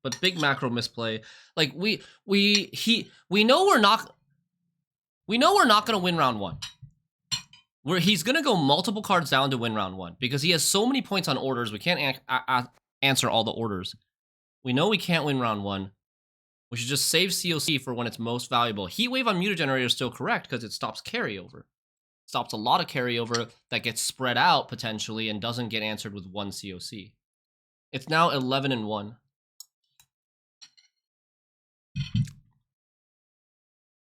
But big macro misplay. Like we know we're not gonna win round 1. He's gonna go multiple cards down to win round 1 because he has so many points on orders. We can't answer all the orders. We know we can't win round 1. We should just save COC for when it's most valuable. Heatwave on Muta Generator is still correct because it stops carryover. Stops a lot of carryover that gets spread out potentially and doesn't get answered with 1 COC. It's now 11-1.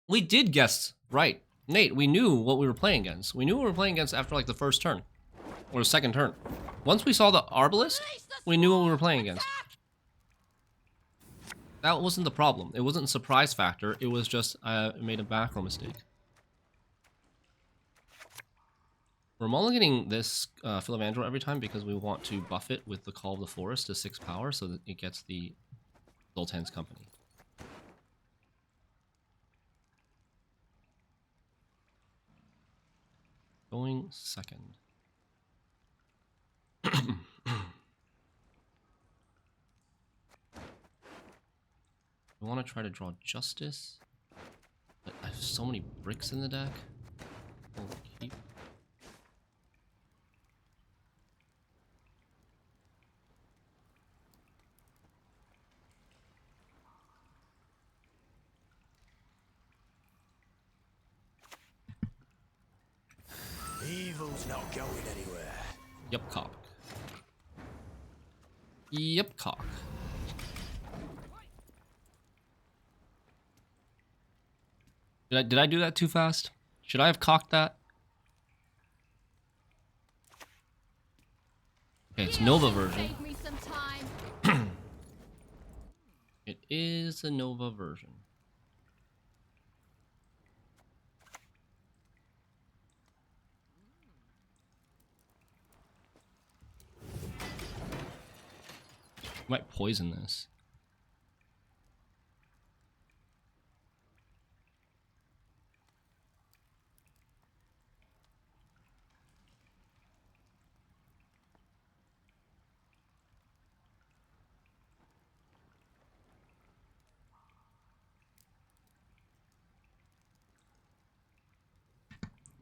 We did guess right. Nate, we knew what we were playing against. We knew what we were playing against after like the first turn. Or the second turn. Once we saw the Arbalist, we knew what we were playing against. That wasn't the problem. It wasn't a surprise factor. It was just I made a macro mistake. We're mulliganing this Philavandrel every time because we want to buff it with the Call of the Forest to 6 power so that it gets the Zoltan's Company. Going second. I want to try to draw Justice, but I have so many bricks in the deck. I'll keep. Evil's not going anywhere. Yep, cock. Yep, cock. Did I do that too fast? Should I have cocked that? Okay, it's Nova version. Save me some time. It is a Nova version. Might poison this.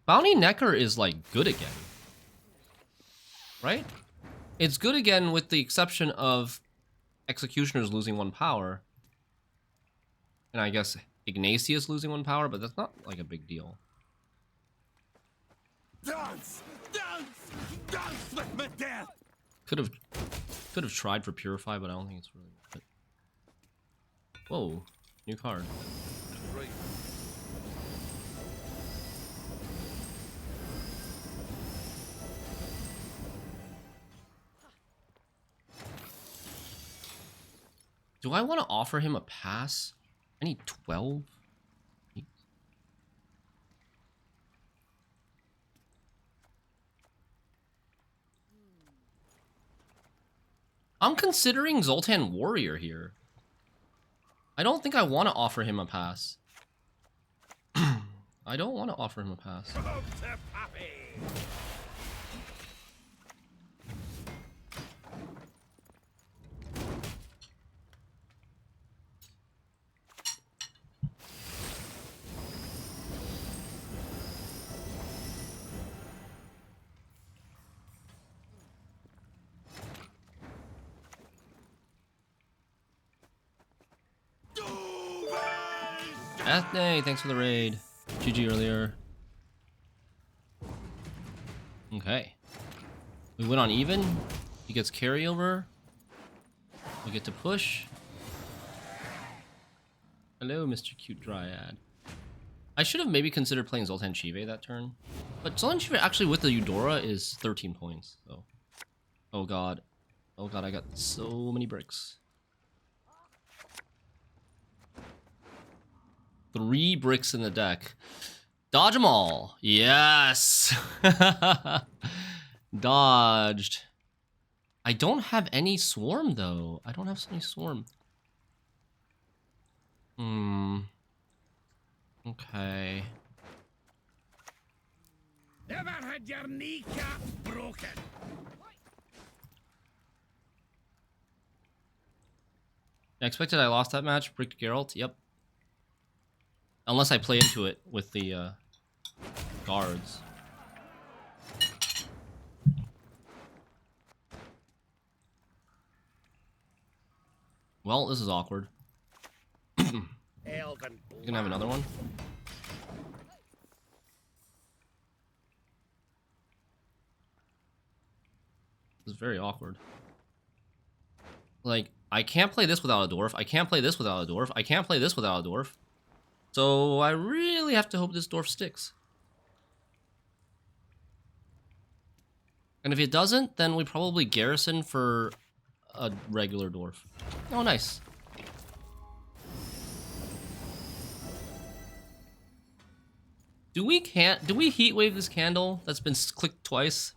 Bounty Necker is like good again. Right? It's good again with the exception of Executioner's losing 1 power. And I guess Ignatius losing 1 power, but that's not like a big deal. Dance! Dance! Dance with me death! Could have tried for Purify, but I don't think it's really worth it. Whoa, new card. Right. Do I want to offer him a pass? I need 12. I'm considering Zoltan Warrior here. I don't think I want to offer him a pass. I don't want to offer him a pass. Ethne, thanks for the raid. GG earlier. Okay. We went on even. He gets carryover. We get to push. Hello, Mr. Cute Dryad. I should have maybe considered playing Zoltan Chive that turn. But Zoltan Chive actually with the Eudora is 13 points. So. Oh god. Oh god, I got so many bricks. 3 bricks in the deck. Dodge them all. Yes. Dodged. I don't have any swarm though. I don't have any swarm. Okay. Never had your kneecap broken. I expected I lost that match. Bricked Geralt. Yep. Unless I play into it with the guards. Well, this is awkward. You gonna have another one? This is very awkward. Like, I can't play this without a dwarf. I can't play this without a dwarf. I can't play this without a dwarf. So I really have to hope this dwarf sticks. And if it doesn't, then we probably garrison for a regular dwarf. Oh, nice. Do we heat wave this candle that's been clicked twice?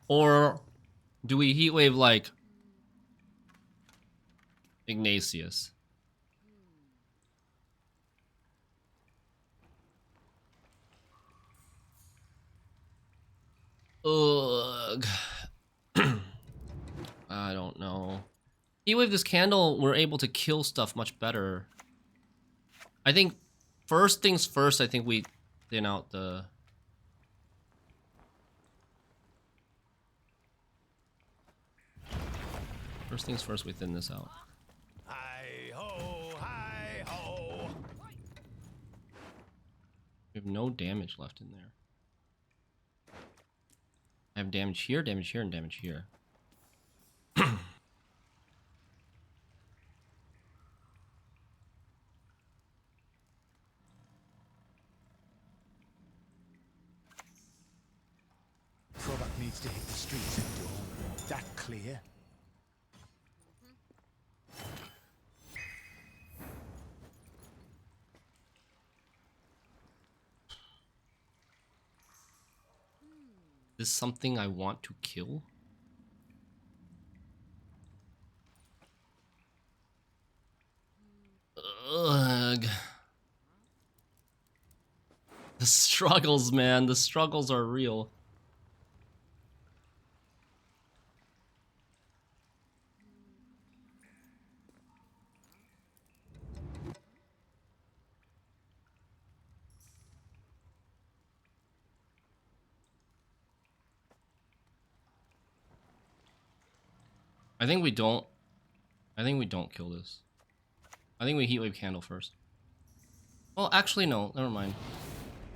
Or do we heat wave like Ignatius? Ugh. I don't know. Heat wave this candle, we're able to kill stuff much better. I think first things first, I think we thin out the... First things first, we thin this out. Hi-ho, hi-ho. We have no damage left in there. I have damage here, and damage here. Product needs to hit the streets and do all that clear. Is this something I want to kill? Ugh. The struggles, man. The struggles are real. I think we don't kill this. I think we heatwave candle first. Well, actually no, never mind.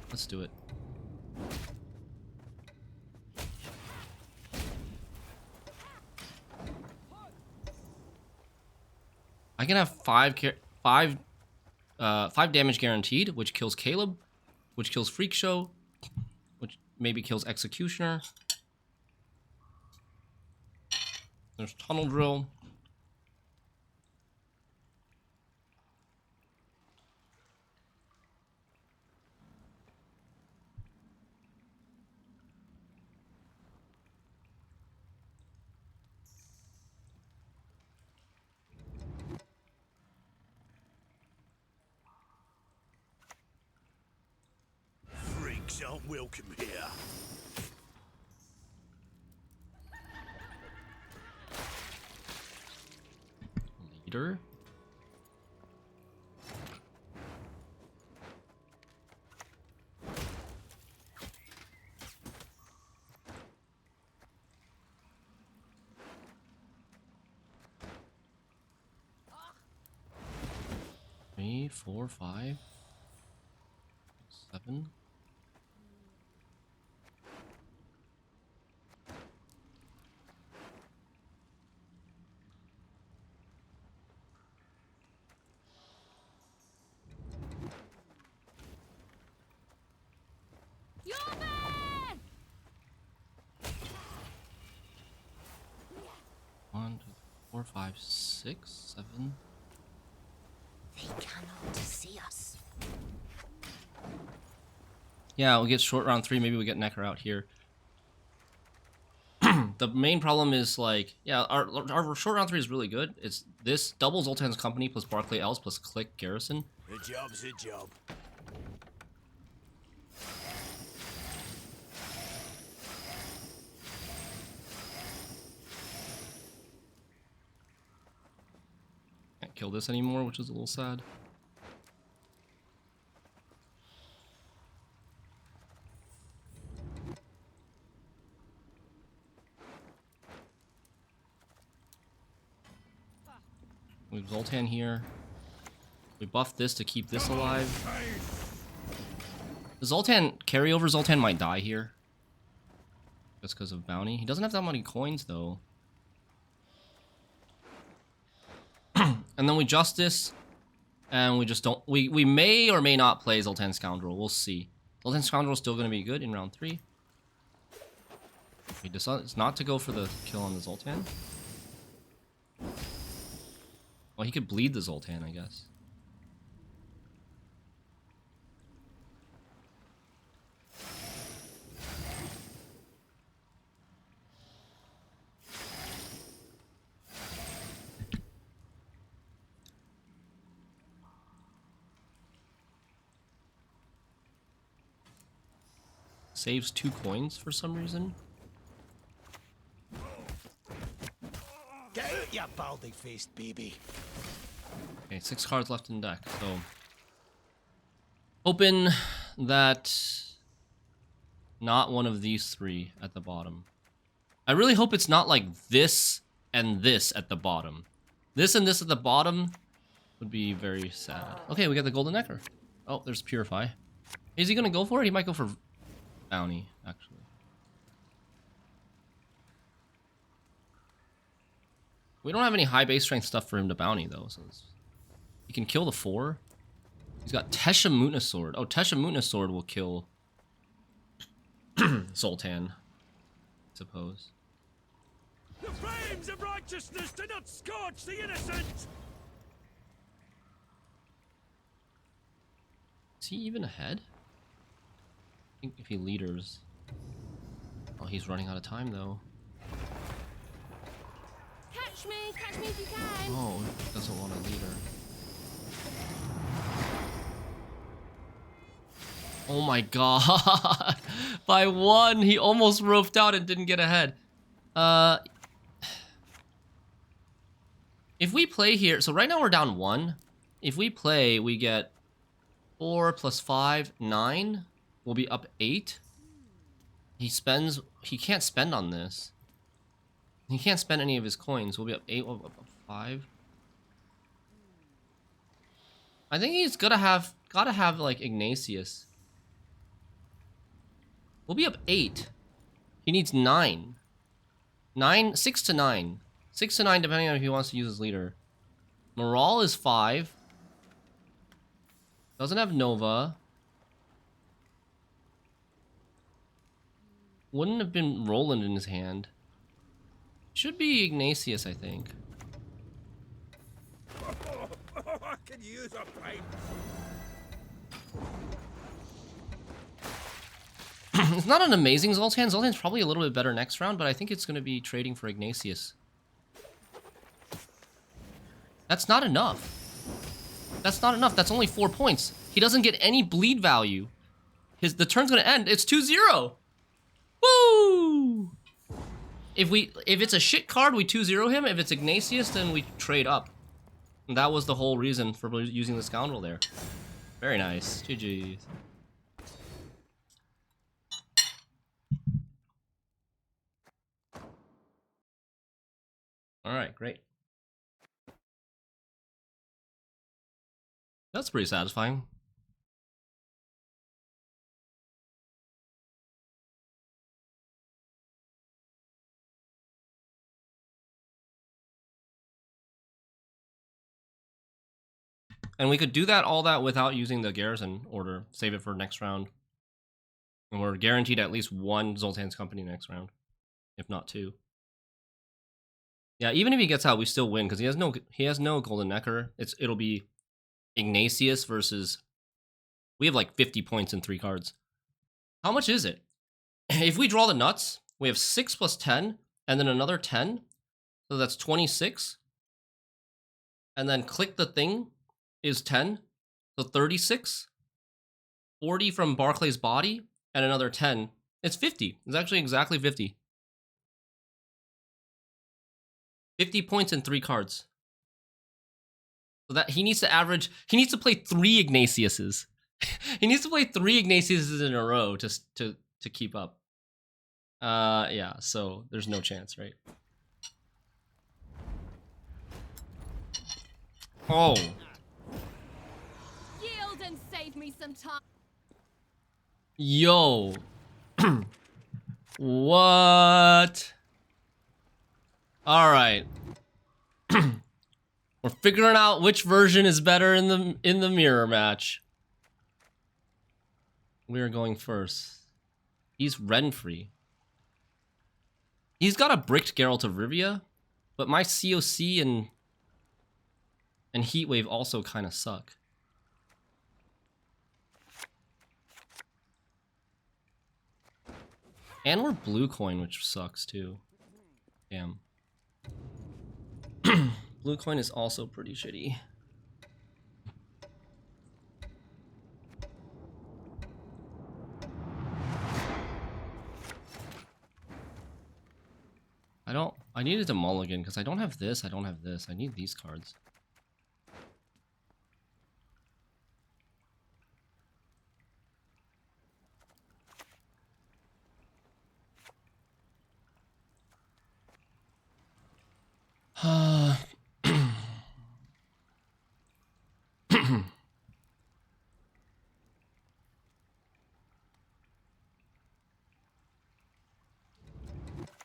Let's do it. I can have five damage guaranteed, which kills Caleb, which kills Freak Show, which maybe kills Executioner. There's Tunnel Drill. Freaks aren't welcome here. Leader. Three, 4, 5, 7. 4, 5, 6, 7. They cannot see us. Yeah, we'll get short round 3. Maybe we get Necker out here. The main problem is, like, yeah, our short round 3 is really good. It's this double Zoltan's Company plus Barclay Elves plus Click Garrison. The job's a job. Can't kill this anymore, which is a little sad. We have Zoltan here. We buff this to keep this alive. The Zoltan, carryover Zoltan might die here. Just because of bounty. He doesn't have that many coins, though. And then we Justice. And we just don't... We may or may not play Zoltan Scoundrel. We'll see. Zoltan Scoundrel is still going to be good in round 3. He decides not to go for the kill on the Zoltan. Well, he could bleed the Zoltan, I guess. Saves 2 coins for some reason. Get out, you baldy-faced baby. Okay, 6 cards left in deck, so... Hoping that... not one of these 3 at the bottom. I really hope it's not like this and this at the bottom. This and this at the bottom would be very sad. Okay, we got the Golden Necker. Oh, there's Purify. Is he gonna go for it? He might go for Bounty, actually. We don't have any high base strength stuff for him to bounty, though, so he can kill the 4. He's got Tesha Mutna Sword. Oh, Tesha Mutna Sword will kill Zoltan, I suppose. The flames of righteousness do not scorch the innocent! Is he even ahead? I think if he leaders... Oh, he's running out of time, though. Catch me if you can. Oh, he doesn't want a leader. Oh my god! By 1, he almost roped out and didn't get ahead. If we play here, so right now we're down 1. If we play, we get 4 plus 5, 9. We'll be up 8. He can't spend on this. He can't spend any of his coins. We'll be up 8, we'll be up 5. I think he's gotta have like Ignatius. We'll be up 8. He needs 9. 6 to 9. 6 to 9 depending on if he wants to use his leader. Morale is 5. Doesn't have Nova. Wouldn't have been Roland in his hand. Should be Ignatius, I think. I could use a pipe. It's not an amazing Zoltan. Zoltan's probably a little bit better next round, but I think it's going to be trading for Ignatius. That's not enough. That's not enough. That's only 4 points. He doesn't get any bleed value. The turn's going to end. It's 2-0. Woo! If it's a shit card, we 2-0 him. If it's Ignatius, then we trade up. And that was the whole reason for using the Scoundrel there. Very nice. GG's. Alright, great. That's pretty satisfying. And we could do all that without using the garrison order. Save it for next round. And we're guaranteed at least 1 Zoltan's Company next round. If not 2. Yeah, even if he gets out, we still win because he has no golden necker. It'll be Ignatius versus. We have like 50 points in 3 cards. How much is it? If we draw the nuts, we have 6 plus 10, and then another 10. So that's 26. And then click the thing is 10. So 36. 40 from Barclay's body, and another 10. It's 50. It's actually exactly 50. 50 points in 3 cards. So that he needs to play 3 Ignatiuses. He needs to play 3 Ignatiuses in a row to keep up. Yeah, so there's no chance, right? Oh. Yield and save me some time. Yo. What? All right. We're figuring out which version is better in the mirror match. We are going first. He's Renfri. He's got a bricked Geralt of Rivia, but my COC and Heatwave also kind of suck. And we're blue coin, which sucks too. Damn. Blue coin is also pretty shitty. I needed to mulligan because I don't have this, I don't have this. I need these cards.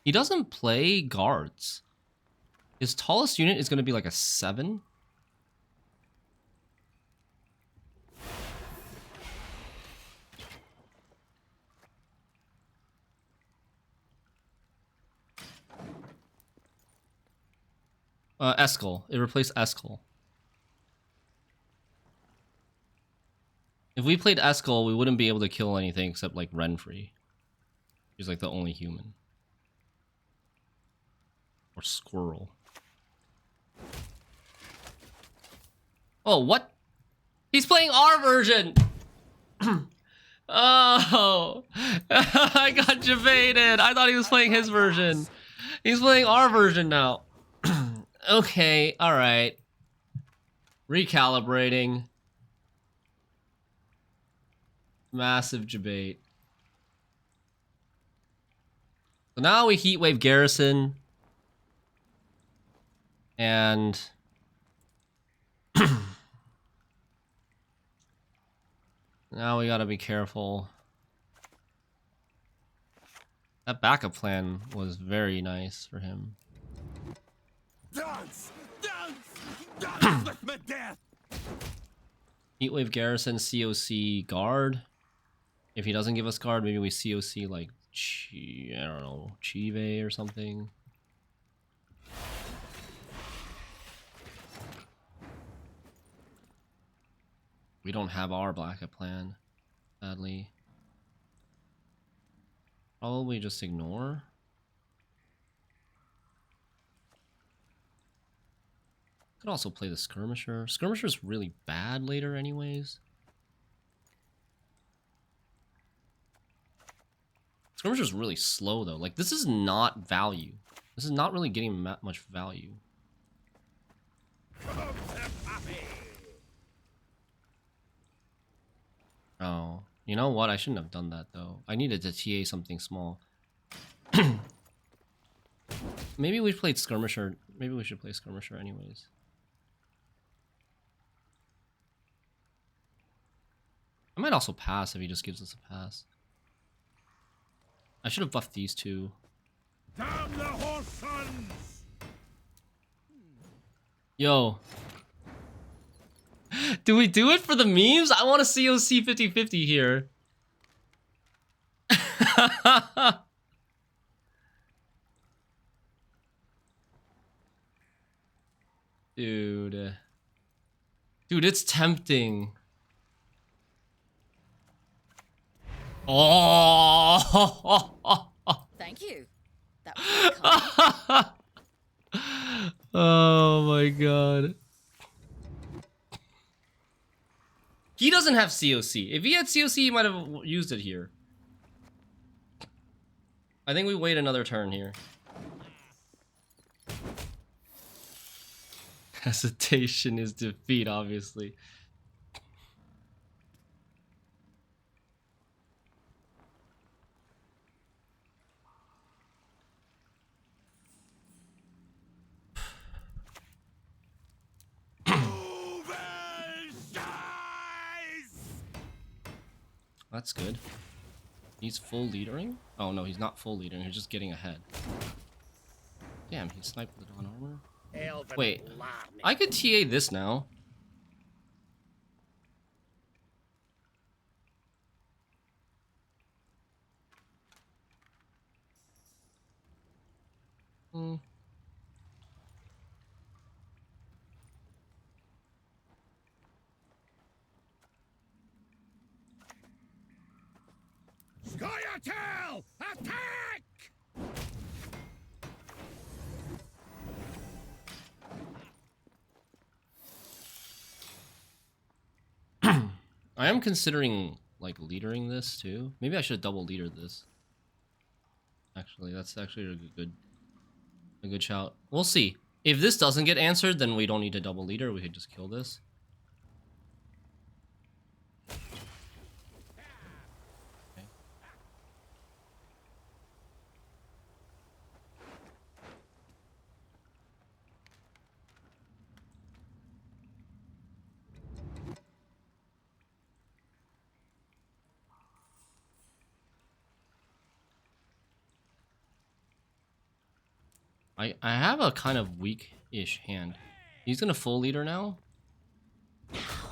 He doesn't play guards. His tallest unit is going to be like a 7. Eskel. It replaced Eskel. If we played Eskel, we wouldn't be able to kill anything except like Renfri. He's like the only human. Or Squirrel. Oh, what? He's playing our version! Oh! I got jebaited! I thought he was playing his version. He's playing our version now. Okay, alright. Recalibrating. Massive debate. So now we Heatwave Garrison. And... now we gotta be careful. That backup plan was very nice for him. Dance! Dance! Dance with my death! Heatwave Garrison, COC guard. If he doesn't give us guard, maybe we COC like, I don't know, Chive or something. We don't have our backup plan, sadly. Probably just ignore. Could also play the Skirmisher. Skirmisher's really bad later anyways. Skirmisher's really slow though. Like, this is not value. This is not really getting much value. Oh, you know what? I shouldn't have done that though. I needed to TA something small. Maybe we played Skirmisher. Maybe we should play Skirmisher anyways. I might also pass if he just gives us a pass. I should have buffed these two. Damn the horse sons! Yo. Do we do it for the memes? I want to COC 50-50 here. Dude. Dude, it's tempting. Oh! Thank you. That was kind. Oh my god. He doesn't have COC. If he had COC, he might have used it here. I think we wait another turn here. Hesitation is defeat, obviously. That's good. He's full leadering? Oh no, he's not full leadering, he's just getting ahead. Damn, he sniped with the Dawn Armor. Wait, I could TA this now. Scoia'tael! Attack! I am considering like leadering this too. Maybe I should double leader this. Actually, that's actually a good shout. We'll see. If this doesn't get answered, then we don't need to double leader. We could just kill this. Okay. I have a kind of weak-ish hand. He's gonna full leader now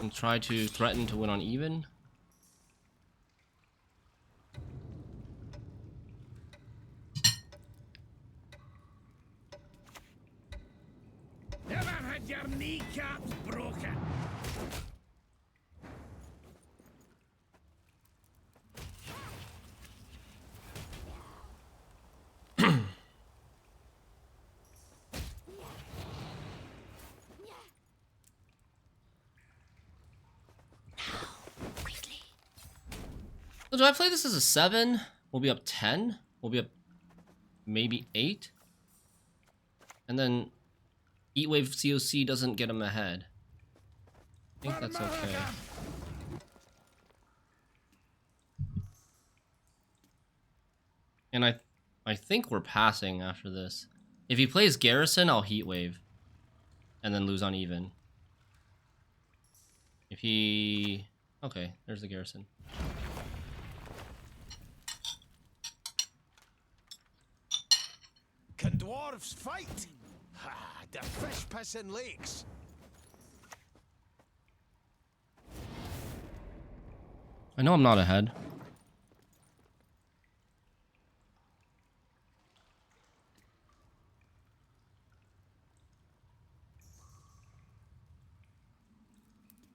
and try to threaten to win on even. Never had your kneecaps broken. So do I play this as a 7? We'll be up 10. We'll be up maybe 8. And then Heat Wave COC doesn't get him ahead. I think that's okay. And I think we're passing after this. If he plays Garrison, I'll Heat Wave. And then lose on even. If he... Okay, there's the Garrison. Can dwarves fight? Ha, the fish pissing lakes. I know I'm not ahead.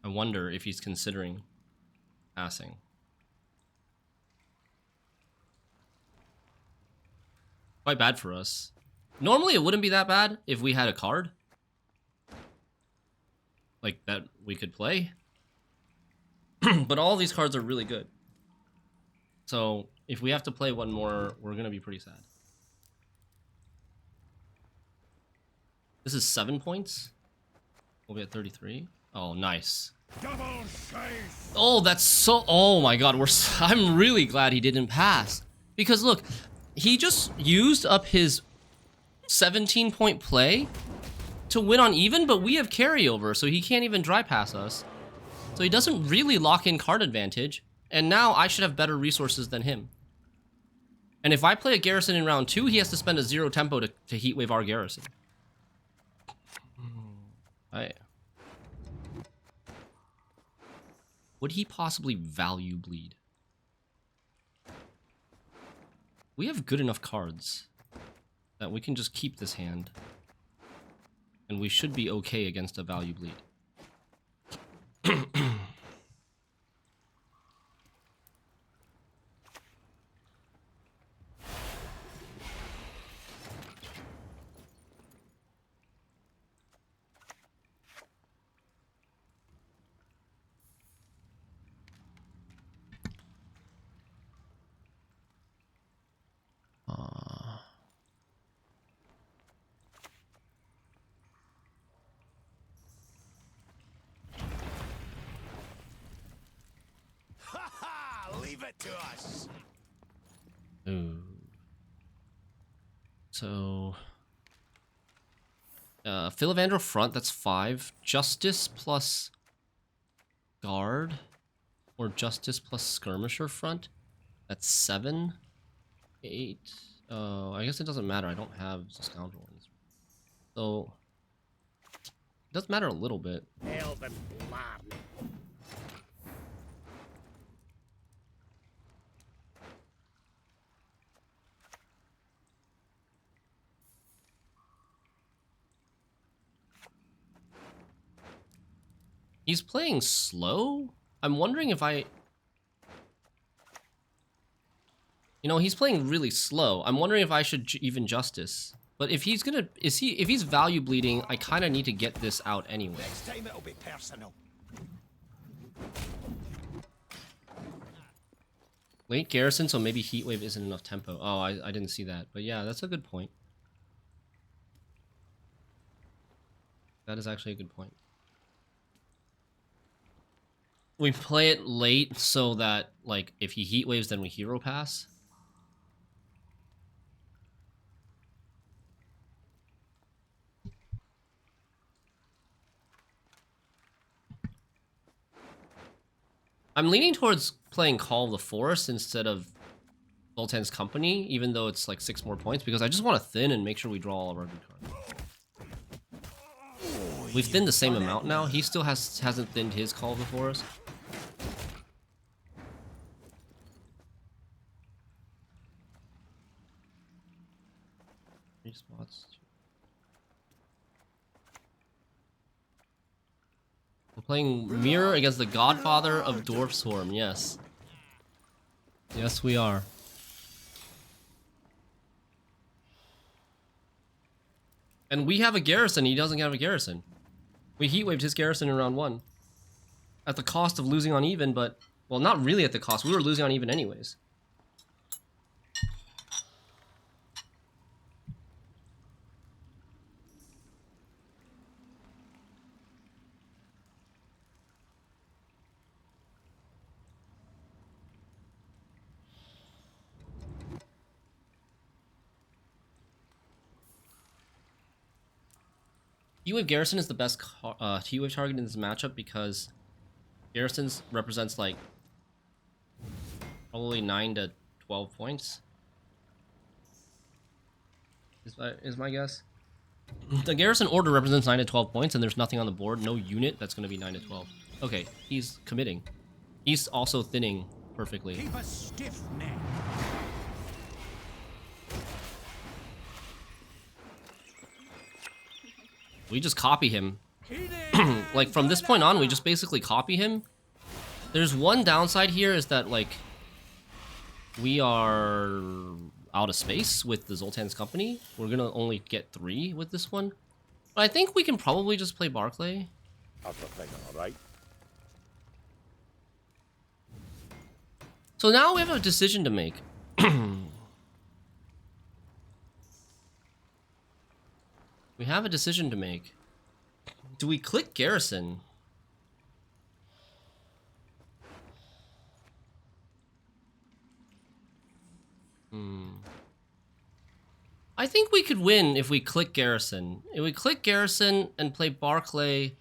I wonder if he's considering passing. Quite bad for us. Normally it wouldn't be that bad if we had a card like that we could play. But all these cards are really good. So if we have to play one more, we're gonna be pretty sad. This is 7 points. We'll be at 33. Oh, nice. Double chase. Oh, that's so... Oh my god, I'm really glad he didn't pass. Because look, he just used up his 17-point play to win on even, but we have carryover, so he can't even dry pass us. So he doesn't really lock in card advantage, and now I should have better resources than him. And if I play a Garrison in round 2, he has to spend a 0 tempo to Heat Wave our Garrison. Would he possibly value bleed? We have good enough cards that we can just keep this hand. And we should be okay against a value bleed. Ha ha! Leave it to us. Ooh. So, Philavandro front, that's 5. Justice plus guard, or Justice plus skirmisher front, that's 7. 8. Oh, I guess it doesn't matter. I don't have the scoundrel ones. So, it does matter a little bit. Elven blood. He's playing slow? I'm wondering if I... You know, he's playing really slow. I'm wondering if I should even Justice. But if he's gonna... If he's value bleeding, I kind of need to get this out anyway. Next time it'll be personal. Late garrison, so maybe Heatwave isn't enough tempo. Oh, I didn't see that. But yeah, that's a good point. That is actually a good point. We play it late so that, like, if he Heatwaves, then we Hero Pass. I'm leaning towards playing Call of the Forest instead of Zoltan's Company, even though it's like 6 more points, because I just want to thin and make sure we draw all of our good cards. We've thinned the same amount now. He still hasn't thinned his Call of the Forest. 3 spots. We're playing Mirror against the Godfather of Dwarf Swarm, yes. Yes, we are. And we have a garrison, he doesn't have a garrison. We Heatwaved his garrison in round 1. At the cost of losing on even, but... Well, not really at the cost, we were losing on even anyways. Heatwave Garrison is the best Heatwave target in this matchup because Garrisons represents like probably 9 to 12 points. Is my guess. The Garrison Order represents 9 to 12 points and there's nothing on the board, no unit that's going to be 9 to 12. Okay, he's committing. He's also thinning perfectly. Keep a stiff neck. We just copy him. Like, from this point on, we just basically copy him. There's one downside here is that, like, we are out of space with the Zoltan's Company. We're gonna only get 3 with this one. But I think we can probably just play Barclay. Alright. So now we have a decision to make. We have a decision to make. Do we click Garrison? I think we could win if we click Garrison. If we click Garrison and play Barclay,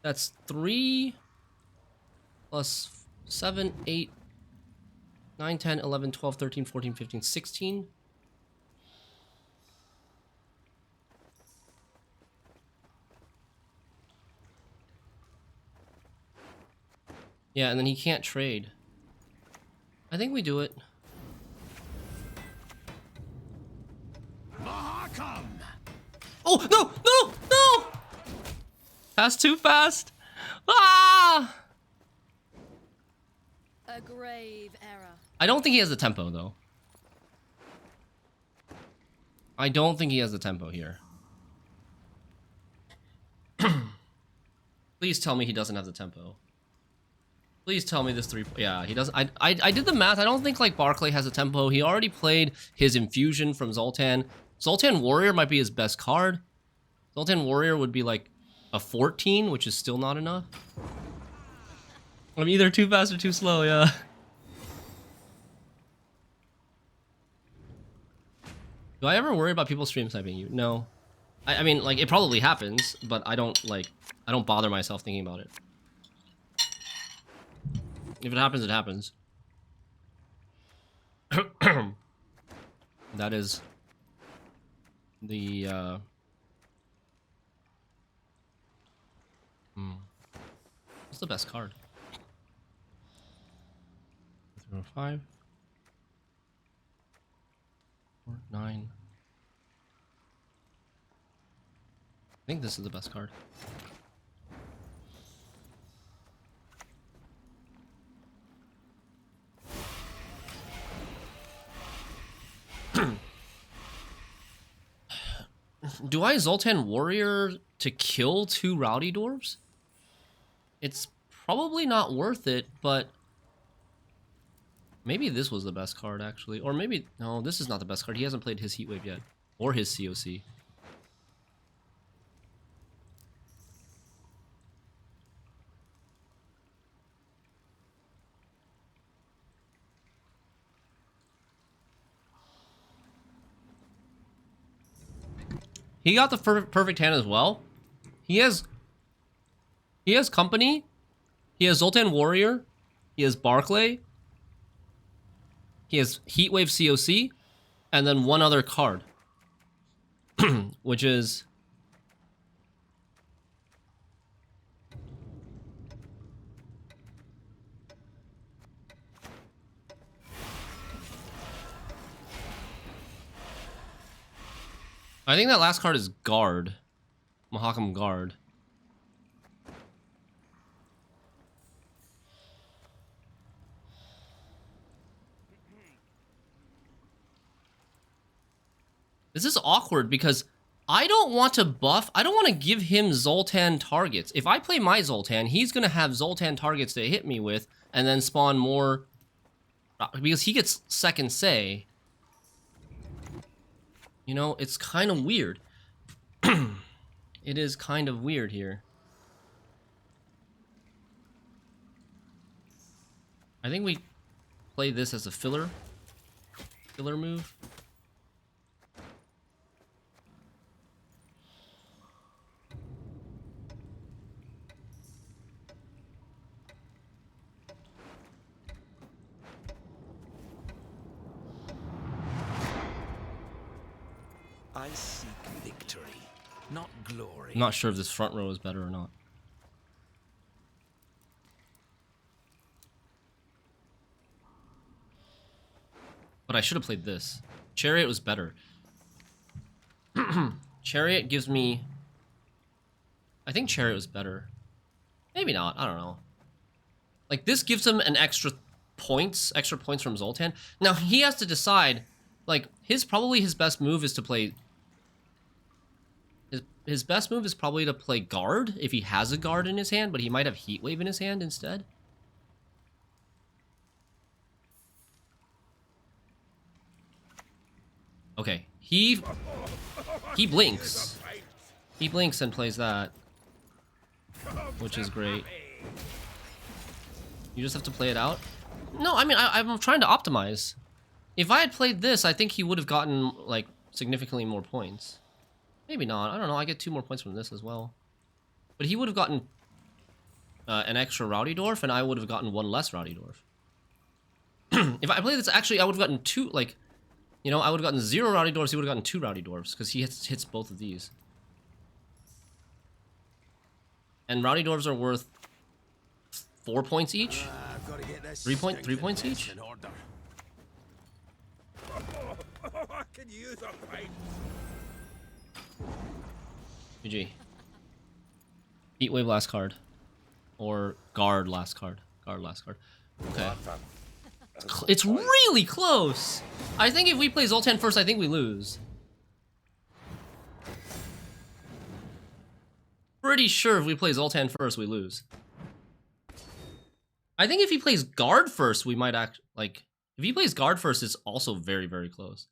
that's 3 plus 7, 8, 9, 10, 11, 12, 13, 14, 15, 16. Yeah, and then he can't trade. I think we do it. come. Oh, no, no, no! That's too fast. Ah! A grave error. I don't think he has the tempo, though. I don't think he has the tempo here. Please tell me he doesn't have the tempo. Please tell me this 3... Yeah, he doesn't... I did the math. I don't think, like, Barclay has a tempo. He already played his Infusion from Zoltan. Zoltan Warrior might be his best card. Zoltan Warrior would be, like, a 14, which is still not enough. I'm either too fast or too slow, yeah. Do I ever worry about people stream sniping you? No. I mean, like, it probably happens, but I don't bother myself thinking about it. If it happens, it happens. That is the, what's the best card? 5, 4, 9. I think this is the best card. Do I Zoltan Warrior to kill 2 Rowdy Dwarves? It's probably not worth it, but maybe this was the best card, actually. Or maybe... No, this is not the best card. He hasn't played his Heatwave yet. Or his COC. He got the perfect hand as well. He has company. He has Zoltan Warrior. He has Barclay. He has Heatwave COC. And then one other card. Which is... I think that last card is Guard. Mahakam Guard. This is awkward because I don't want to buff. I don't want to give him Zoltan targets. If I play my Zoltan, he's going to have Zoltan targets to hit me with and then spawn more. Because he gets second say. You know, it's kind of weird. It is kind of weird here. I think we play this as a filler move. I seek victory, not glory. I'm not sure if this front row is better or not. But I should have played this. Chariot was better. Chariot gives me... I think Chariot was better. Maybe not, I don't know. Like, this gives him an extra points from Zoltan. Now, he has to decide, like, probably his best move is to play... His best move is probably to play Guard, if he has a Guard in his hand, but he might have Heatwave in his hand instead. Okay, he blinks. He blinks and plays that, which is great. You just have to play it out? No, I mean, I'm trying to optimize. If I had played this, I think he would have gotten, like, significantly more points. Maybe not. I don't know. I get 2 more points from this as well. But he would have gotten an extra Rowdy Dwarf, and I would have gotten 1 less Rowdy Dwarf. If I played this, actually, I would have gotten 2, like... You know, I would have gotten 0 Rowdy Dwarfs, he would have gotten 2 Rowdy Dwarfs, because he hits both of these. And Rowdy Dwarves are worth 4 points each? 3 points each? I could use a fight. GG. Heat Wave last card. Or Guard last card. Guard last card. Okay. It's really close! I think if we play Zoltan first, I think we lose. Pretty sure if we play Zoltan first, we lose. I think if he plays Guard first, we might act like... If he plays Guard first, it's also very, very close.